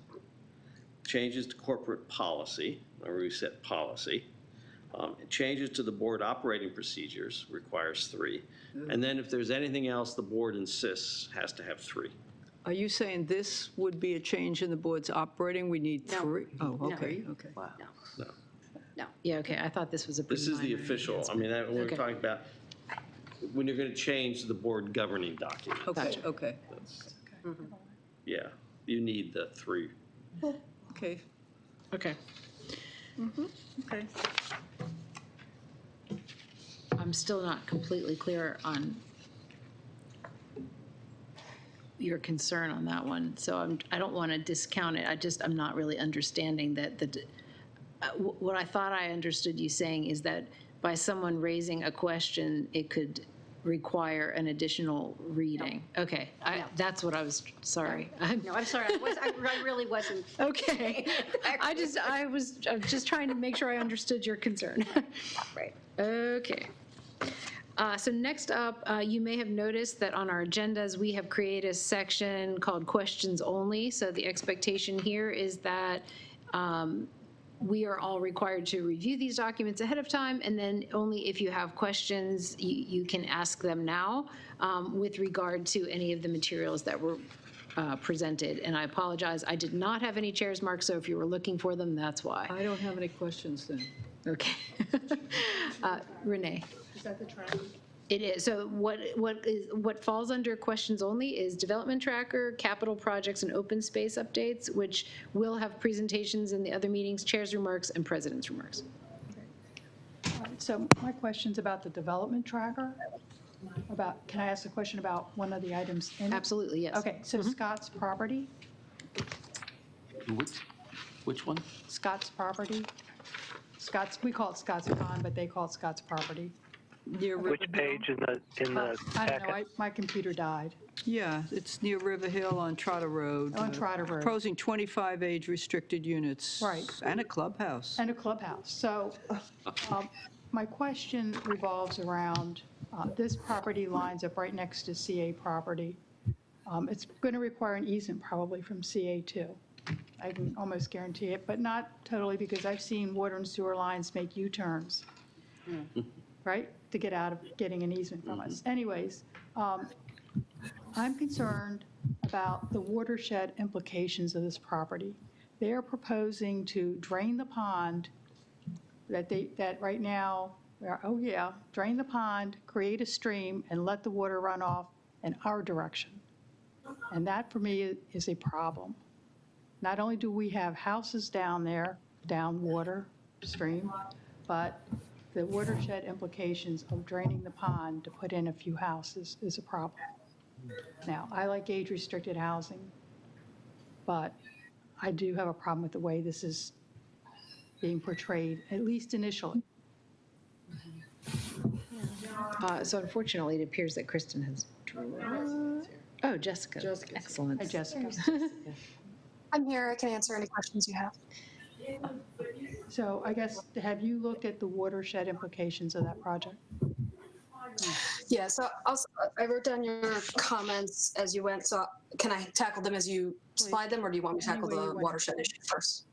S9: changes to corporate policy, or we set policy, changes to the board operating procedures requires three. And then if there's anything else the board insists has to have three.
S2: Are you saying this would be a change in the board's operating? We need
S12: No.
S2: three? Oh,
S12: No.
S2: okay, okay.
S12: No.
S9: No.
S12: No.
S1: Yeah, okay, I thought this was a pretty
S9: This is the
S1: minor
S9: official. I
S1: enhancement.
S9: mean, we're
S1: Okay.
S9: talking about when you're going to change the board governing document.
S2: Okay, okay,
S9: Yeah, you need the three.
S2: okay.
S1: Okay.
S2: Okay.
S1: I'm still not completely clear on your concern on that one, so I don't want to discount it. I'm not really understanding that what I thought I understood you saying is that by someone raising a question, it could require an additional reading. Okay, that's what I was, sorry.
S12: No, I'm sorry. I really wasn't.
S1: Okay. I was just trying to make sure I understood your concern.
S12: Right.
S1: Okay. So next up, you may have noticed that on our agendas, we have created a section called Questions Only. So the expectation here is that we are all required to review these documents ahead of time, and then only if you have questions, you can ask them now with regard to any of the materials that were presented. And I apologize, I did not have any chairs marked, so if you were looking for them, that's why.
S2: I don't have any questions then.
S1: Okay. Renee?
S12: Is that the trend?
S1: It is. So what falls under questions only is development tracker, capital projects, and open space updates, which will have presentations in the other meetings, chair's remarks, and president's remarks.
S18: So my question's about the development tracker. Can I ask a question about one of the items in it?
S1: Absolutely, yes.
S18: Okay, so Scott's property,
S9: Which one?
S18: Scott's property. Scott's, we call it Scott's Pond, but they call it Scott's property.
S2: Near
S3: Which
S2: River
S3: page in the
S18: I don't know,
S3: packet?
S18: my computer died.
S2: Yeah, it's near River Hill on Trotter Road.
S18: On Trotter Road.
S2: Proposing 25 age-restricted units.
S18: Right.
S2: And a clubhouse.
S18: And a clubhouse. So my question revolves around, this property lines up right next to CA property. It's going to require an easement probably from CA too. I can almost guarantee it, but not totally, because I've seen water and sewer lines make U-turns, right, to get out of getting an easement from us. Anyways, I'm concerned about the watershed implications of this property. They are proposing to drain the pond that right now, drain the pond, create a stream, and let the water run off in our direction. And that, for me, is a problem. Not only do we have houses down there, down water stream, but the watershed implications of draining the pond to put in a few houses is a problem. Now, I like age-restricted housing, but I do have a problem with the way this is being portrayed, at least initially.
S1: So unfortunately, it appears that Kristen has. Oh, Jessica. Excellent.
S18: Hi, Jessica.
S19: I'm here. I can answer any questions you have.
S18: So I guess, have you looked at the watershed implications of that project?
S19: Yeah, so I wrote down your comments as you went, so can I tackle them as you slide them, or do you want me to tackle the watershed issue first?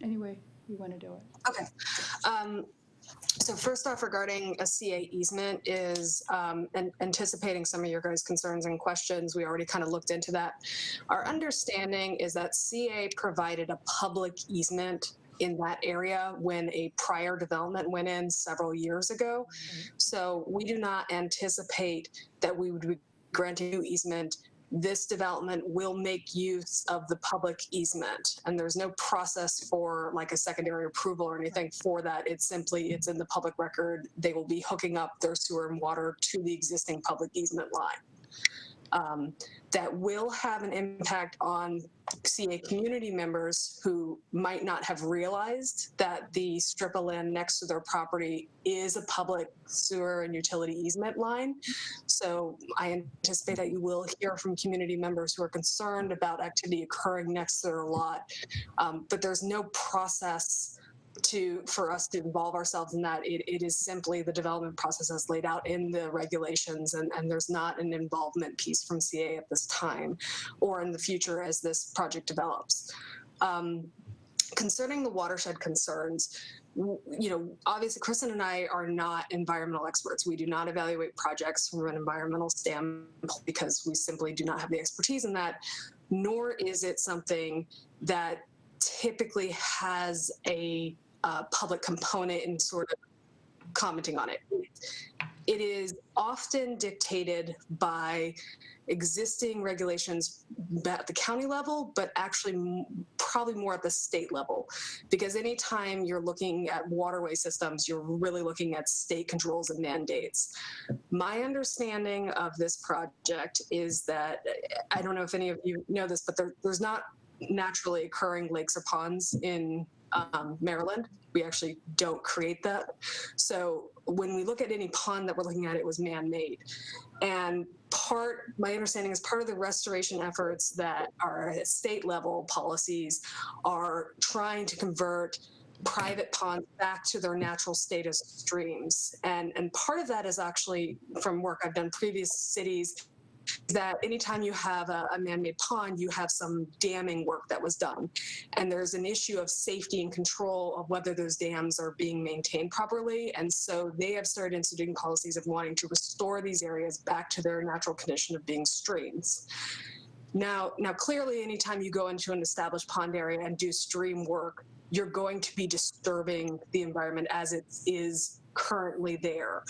S18: Anyway, you want to do it.
S19: Okay. So first off, regarding a CA easement is anticipating some of your guys' concerns and questions. We already kind of looked into that. Our understanding is that CA provided a public easement in that area when a prior development went in several years ago. So we do not anticipate that we would be granting new easement. This development will make use of the public easement, and there's no process for like a secondary approval or anything for that. It's simply, it's in the public record. They will be hooking up their sewer and water to the existing public easement line. That will have an impact on CA community members who might not have realized that the strip of land next to their property is a public sewer and utility easement line. So I anticipate that you will hear from community members who are concerned about activity occurring next to their lot, but there's no process for us to involve ourselves in that. It is simply the development process as laid out in the regulations, and there's not an involvement piece from CA at this time or in the future as this project develops. Concerning the watershed concerns, obviously Kristen and I are not environmental experts. We do not evaluate projects from an environmental standpoint because we simply do not have the expertise in that, nor is it something that typically has a public component in sort of commenting on it. It is often dictated by existing regulations at the county level, but actually probably more at the state level, because anytime you're looking at waterway systems, you're really looking at state controls and mandates. My understanding of this project is that, I don't know if any of you know this, but there's not naturally occurring lakes or ponds in Maryland. We actually don't create that. So when we look at any pond that we're looking at, it was man-made. And my understanding is part of the restoration efforts that are at state level policies are trying to convert private ponds back to their natural state as streams. And part of that is actually from work I've done previous cities, that anytime you have a man-made pond, you have some damming work that was done. And there's an issue of safety and control of whether those dams are being maintained properly. And so they have started instituting policies of wanting to restore these areas back to their natural condition of being streams. Now clearly, anytime you go into an established pond area and do stream work, you're going to be disturbing the environment as it is currently there.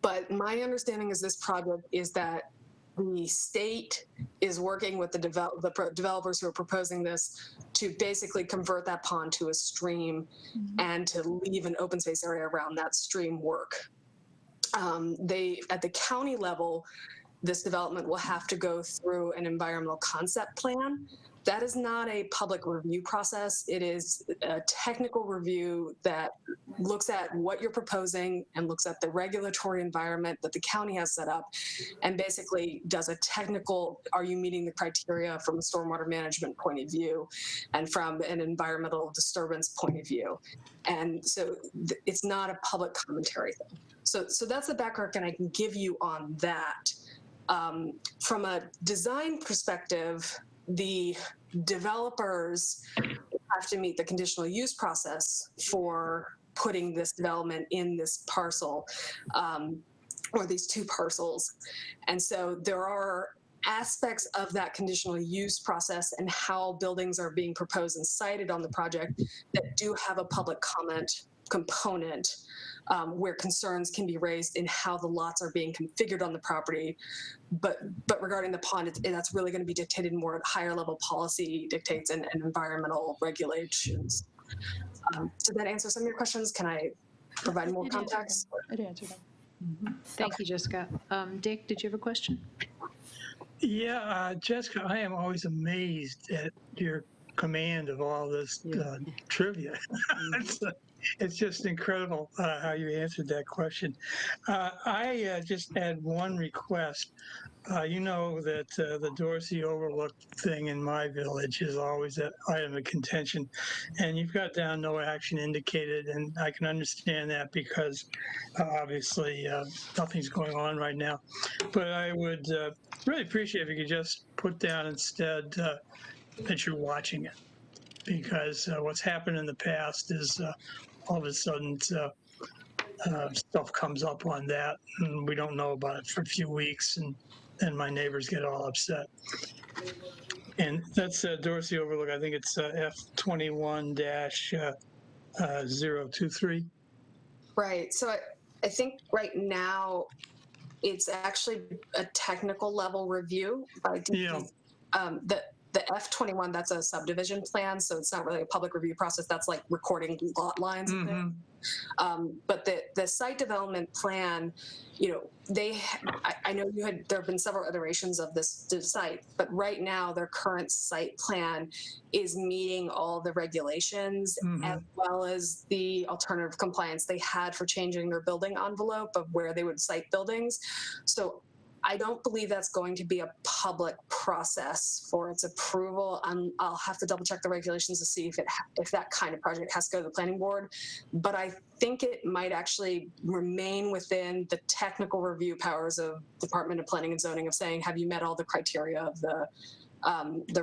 S19: But my understanding is this project is that the state is working with the developers who are proposing this to basically convert that pond to a stream and to leave an open space area around that stream work. At the county level, this development will have to go through an environmental concept plan. That is not a public review process. It is a technical review that looks at what you're proposing and looks at the regulatory environment that the county has set up and basically does a technical, are you meeting the criteria from a stormwater management point of view and from an environmental disturbance point of view. And so it's not a public commentary thing. So that's the background I can give you on that. From a design perspective, the developers have to meet the conditional use process for putting this development in this parcel, or these two parcels. And so there are aspects of that conditional use process and how buildings are being proposed and cited on the project that do have a public comment component, where concerns can be raised in how the lots are being configured on the property. But regarding the pond, that's really going to be dictated more at higher level policy dictates and environmental regulations. Did that answer some of your questions? Can I provide more context?
S18: It answered them.
S1: Thank you, Jessica. Dick, did you have a question?
S10: Yeah, Jessica, I am always amazed at your command of all this trivia. It's just incredible how you answered that question. I just had one request. You know that the Dorsey Overlook thing in my village is always an item of contention, and you've got down no action indicated, and I can understand that because obviously nothing's going on right now. But I would really appreciate if you could just put down instead that you're watching it, because what's happened in the past is all of a sudden stuff comes up on that and we don't know about it for a few weeks, and then my neighbors get all upset. And that's Dorsey Overlook. I think it's F21-023.
S19: Right. So I think right now it's actually a technical level review by DEP. The F21, that's a subdivision plan, so it's not really a public review process. That's like recording lot lines. But the site development plan, you know, I know there have been several iterations of this site, but right now their current site plan is meeting all the regulations as well as the alternative compliance they had for changing their building envelope of where they would site buildings. So I don't believe that's going to be a public process for its approval. I'll have to double check the regulations to see if that kind of project has to go to the planning board. But I think it might actually remain within the technical review powers of Department of Planning and Zoning of saying, have you met all the criteria of the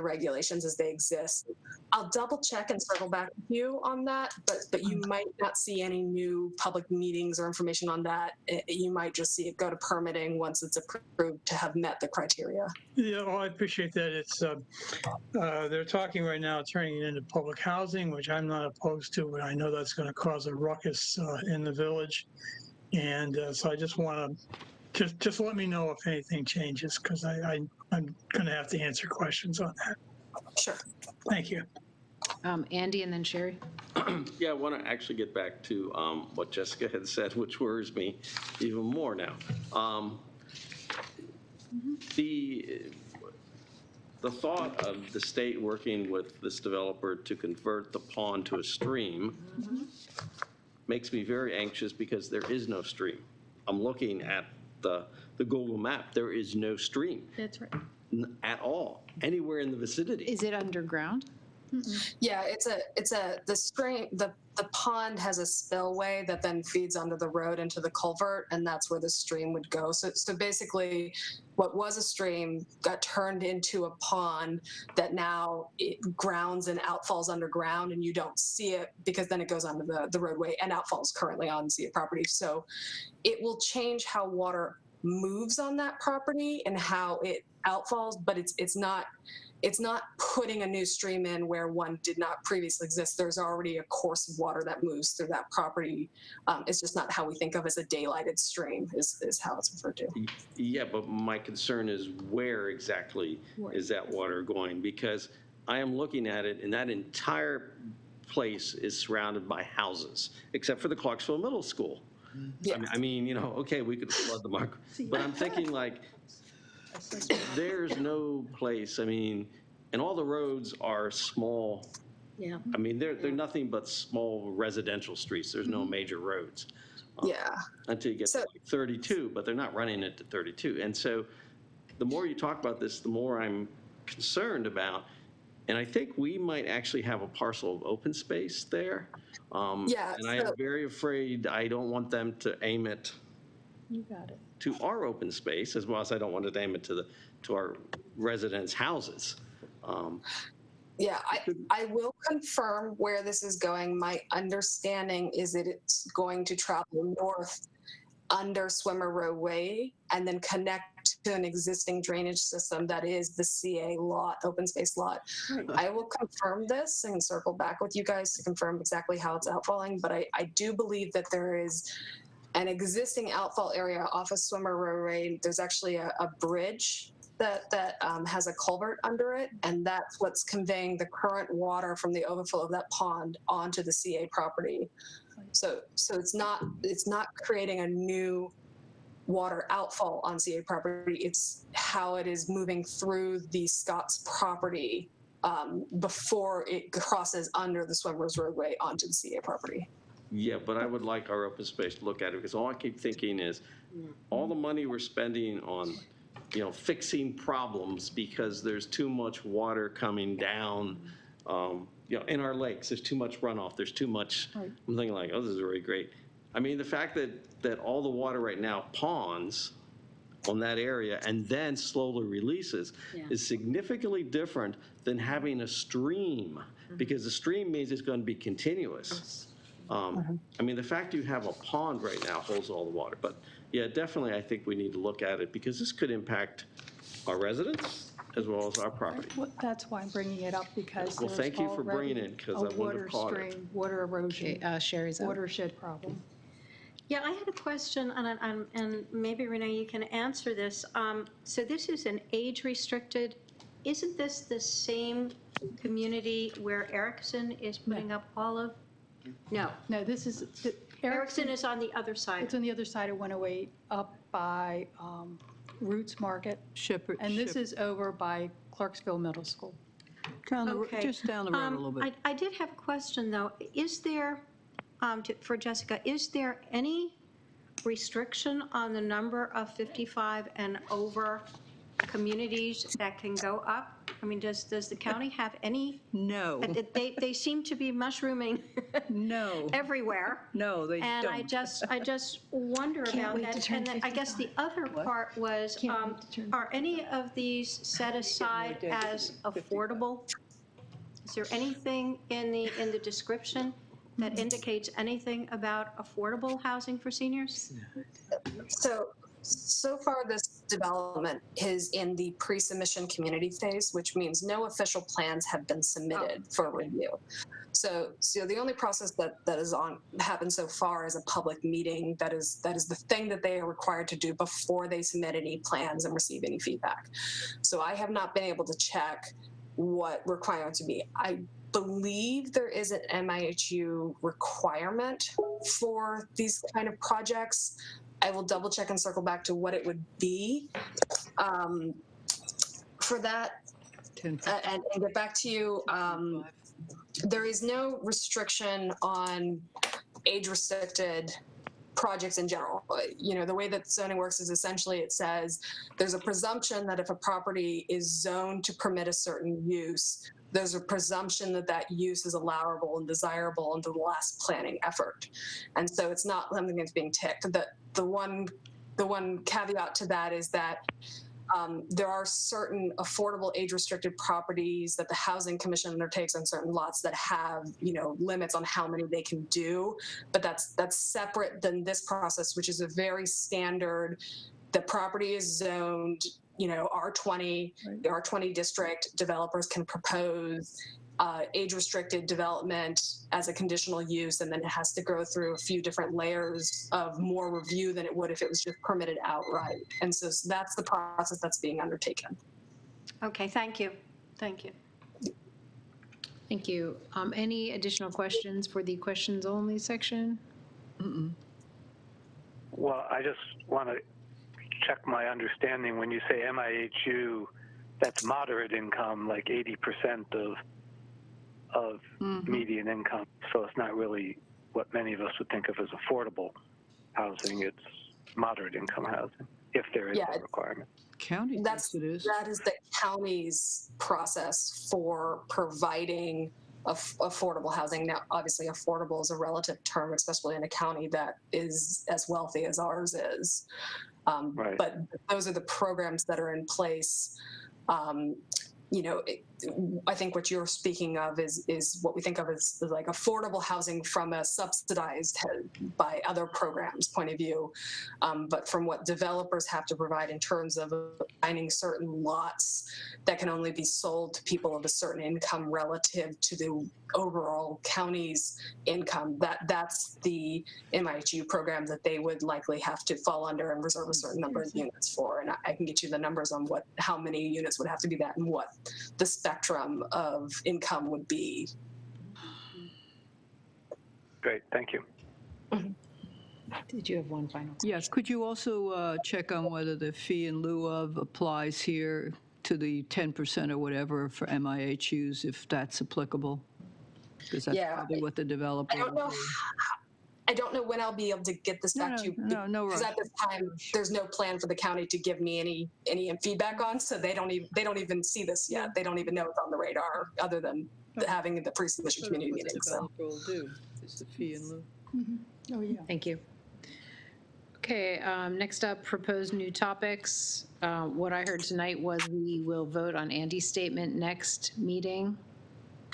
S19: regulations as they exist? I'll double check and circle back with you on that, but you might not see any new public meetings or information on that. You might just see it go to permitting once it's approved to have met the criteria.
S10: Yeah, well, I appreciate that. It's they're talking right now turning it into public housing, which I'm not opposed to, but I know that's going to cause a ruckus in the village. And so I just want to just let me know if anything changes, because I'm going to have to answer questions on that.
S19: Sure.
S10: Thank you.
S1: Andy and then Sherry.
S9: Yeah, I want to actually get back to what Jessica had said, which worries me even more now. The thought of the state working with this developer to convert the pond to a stream makes me very anxious, because there is no stream. I'm looking at the Google map. There is no stream.
S1: That's right.
S9: At all, anywhere in the vicinity.
S1: Is it underground?
S19: Yeah, the pond has a spillway that then feeds under the road into the culvert, and that's where the stream would go. So basically, what was a stream got turned into a pond that now it grounds and outfalls underground, and you don't see it because then it goes onto the roadway and outfalls currently on CA property. So it will change how water moves on that property and how it outfalls, but it's not putting a new stream in where one did not previously exist. There's already a course of water that moves through that property. It's just not how we think of as a daylighted stream is how it's referred to.
S9: Yeah, but my concern is where exactly is that water going? Because I am looking at it, and that entire place is surrounded by houses, except for the Clarksville Middle School.
S19: Yeah.
S9: I mean, you know, okay, we could flood the mark, but I'm thinking like there's no place, I mean, and all the roads are small.
S19: Yeah.
S9: I mean, they're nothing but small residential streets. There's no major roads.
S19: Yeah.
S9: Until you get to like 32, but they're not running it to 32. And so the more you talk about this, the more I'm concerned about. And I think we might actually have a parcel of open space there.
S19: Yeah,
S9: and I am very afraid I don't want them to aim it
S18: You got it.
S9: to our open space, as well as I don't want to aim it to our residents' houses.
S19: Yeah, I will confirm where this is going. My understanding is that it's going to travel north under Swimmer Roadway and then connect to an existing drainage system that is the CA lot, open space lot.
S18: Right.
S19: I will confirm this and circle back with you guys to confirm exactly how it's outfalling, but I do believe that there is an existing outfall area off of Swimmer Roadway. There's actually a bridge that has a culvert under it, and that's what's conveying the current water from the overflow of that pond onto the CA property. So it's not creating a new water outfall on CA property. It's how it is moving through the Scott's property before it crosses under the Swimmers Roadway onto the CA property.
S9: Yeah, but I would like our open space to look at it, because all I keep thinking is all the money we're spending on, fixing problems because there's too much water coming down, in our lakes. There's too much runoff. There's too much. Right. I'm thinking like, oh, this is really great. I mean, the fact that all the water right now ponds on that area and then slowly releases is significantly different than having a stream, because the stream means it's going to be continuous. I mean, the fact you have a pond right now holds all the water. But yeah, definitely, I think we need to look at it, because this could impact our residents as well as our property.
S18: Well, that's why I'm bringing it up, because
S9: Well,
S18: there's
S9: thank you for bringing it, because I
S18: a
S9: wouldn't have caught it.
S18: water erosion,
S1: Okay, Sherry's up.
S18: watershed problem.
S12: Yeah, I had a question, and maybe Renee, you can answer this. So this is an age-restricted. Isn't this the same community where Erickson is putting up all of? No.
S18: No, this is,
S12: Erickson is on the other side.
S18: It's on the other side of 108, up by Roots Market.
S2: Shepherd.
S18: And this is over by Clarksville Middle School.
S2: Just down the road a little bit.
S12: I did have a question, though. Is there, for Jessica, is there any restriction on the number of 55 and over communities that can go up? I mean, does the county have any?
S2: No.
S12: They seem to be mushrooming.
S2: No.
S12: Everywhere.
S2: No, they don't.
S12: And I just wonder about that. And then I guess the other part was, are any of these set aside as affordable? Is there anything in the description that indicates anything about affordable housing for seniors?
S19: So far, this development is in the pre-submission community phase, which means no official plans have been submitted for review. So the only process that is happened so far is a public meeting. That is the thing that they are required to do before they submit any plans and receive any feedback. So I have not been able to check what requirements would be. I believe there is an MIHU requirement for these kind of projects. I will double check and circle back to what it would be for that and get back to you. There is no restriction on age-restricted projects in general. The way that zoning works is essentially it says there's a presumption that if a property is zoned to permit a certain use, there's a presumption that that use is allowable and desirable under the last planning effort. And so it's not something that's being ticked. The one caveat to that is that there are certain affordable age-restricted properties that the Housing Commission undertakes on certain lots that have, limits on how many they can do. But that's separate than this process, which is a very standard. The property is zoned, R20, the R20 district. Developers can propose age-restricted development as a conditional use, and then it has to go through a few different layers of more review than it would if it was just permitted outright. And so that's the process that's being undertaken.
S12: Okay, thank you. Thank you.
S1: Thank you. Any additional questions for the questions only section?
S3: Well, I just want to check my understanding. When you say MIHU, that's moderate income, like 80% of median income. So it's not really what many of us would think of as affordable housing. It's moderate income housing, if there is a requirement.
S2: County thinks it is.
S19: That is the county's process for providing affordable housing. Now, obviously, affordable is a relative term, especially in a county that is as wealthy as ours is.
S3: Right.
S19: But those are the programs that are in place. I think what you're speaking of is what we think of as like affordable housing from a subsidized by other programs point of view. But from what developers have to provide in terms of finding certain lots that can only be sold to people of a certain income relative to the overall county's income, that's the MIHU program that they would likely have to fall under and reserve a certain number of units for. And I can get you the numbers on how many units would have to be that and what the spectrum of income would be.
S3: Great, thank you.
S1: Did you have one final?
S2: Yes, could you also check on whether the fee in lieu of applies here to the 10% or whatever for MIHUs, if that's applicable? Because that's probably what the developer will do.
S19: I don't know when I'll be able to get this back to you.
S2: No
S19: Because
S2: rush.
S19: at this time, there's no plan for the county to give me any feedback on, so they don't even see this yet. They don't even know it's on the radar, other than having the pre-submission community meeting. So.
S2: Developer will do is the fee in lieu.
S18: Oh, yeah.
S1: Thank you. Okay, next up, proposed new topics. What I heard tonight was we will vote on Andy's statement next meeting.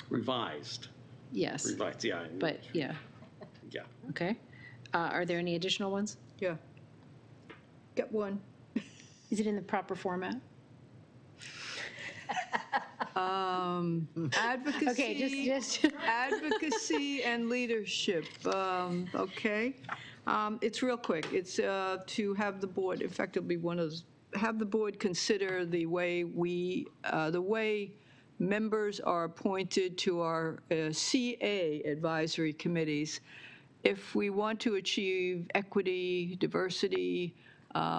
S9: Revised.
S1: Yes.
S9: Revised, yeah.
S1: But, yeah.
S9: Yeah.
S1: Okay. Are there any additional ones?
S2: Yeah. Get one.
S1: Is it in the proper format?
S2: Advocacy.
S1: Okay, just
S2: advocacy and leadership. Okay. It's real quick. It's to have the board, effectively have the board consider the way members are appointed to our CA advisory committees. If we want to achieve equity, diversity,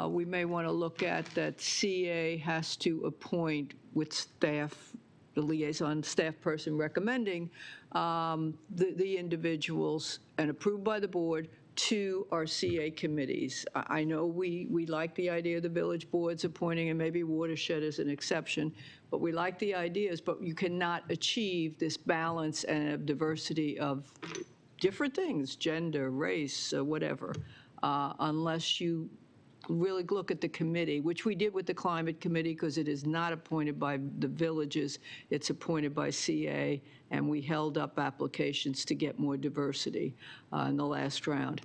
S2: we may want to look at that CA has to appoint with staff, the liaison staff person recommending the individuals and approved by the board to our CA committees. I know we like the idea of the village boards appointing, and maybe Watershed is an exception, but we like the ideas, but you cannot achieve this balance and diversity of different things, gender, race, whatever, unless you really look at the committee, which we did with the climate committee because it is not appointed by the villages, it's appointed by CA, and we held up applications to get more diversity in the last round.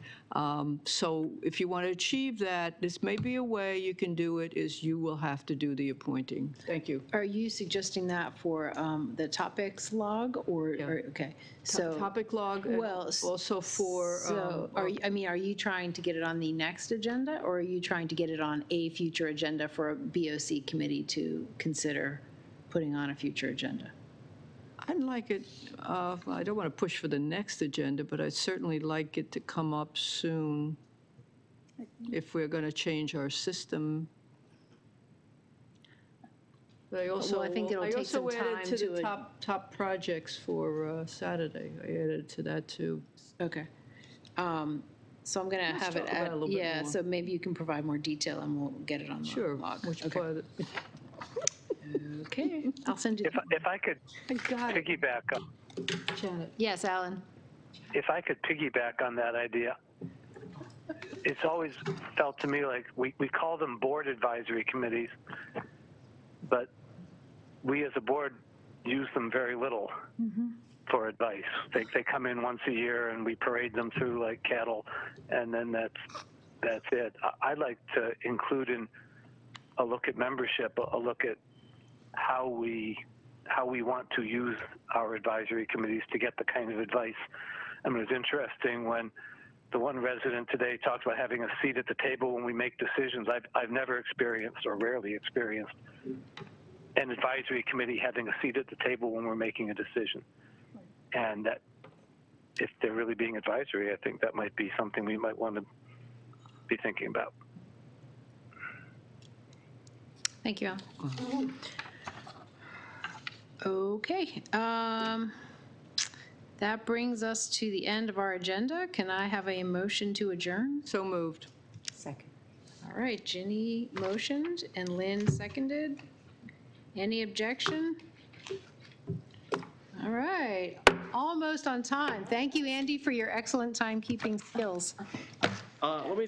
S2: So if you want to achieve that, this may be a way you can do it, is you will have to do the appointing. Thank you.
S1: Are you suggesting that for the topics log or okay? So
S2: topic log, and
S1: well,
S2: also for.
S1: So are you trying to get it on the next agenda, or are you trying to get it on a future agenda for a BOC committee to consider putting on a future agenda?
S2: I'd like it, I don't want to push for the next agenda, but I'd certainly like it to come up soon if we're going to change our system. But I also,
S1: I think it'll take some time
S2: added to the top projects for Saturday. I added to that too.
S1: Okay. So I'm going to have it
S2: talk about it a little bit more.
S1: So maybe you can provide more detail and we'll get it on the log.
S2: Which
S1: okay.
S2: part?
S1: Okay, I'll send you.
S3: If I could piggyback on.
S1: Janet. Yes, Alan.
S3: If I could piggyback on that idea, it's always felt to me like we call them board advisory committees, but we as a board use them very little for advice. They come in once a year and we parade them through like cattle, and then that's it. I'd like to include in a look at membership, a look at how we want to use our advisory committees to get the kind of advice. I mean, it's interesting when the one resident today talked about having a seat at the table when we make decisions. I've never experienced, or rarely experienced, an advisory committee having a seat at the table when we're making a decision. And that if they're really being advisory, I think that might be something we might want to be thinking about.
S1: Thank you, Al. Okay. That brings us to the end of our agenda. Can I have a motion to adjourn?
S2: So moved.
S15: Second.
S1: All right, Ginny motioned and Lynn seconded. Any objection? All right, almost on time. Thank you, Andy, for your excellent timekeeping skills.
S9: Let me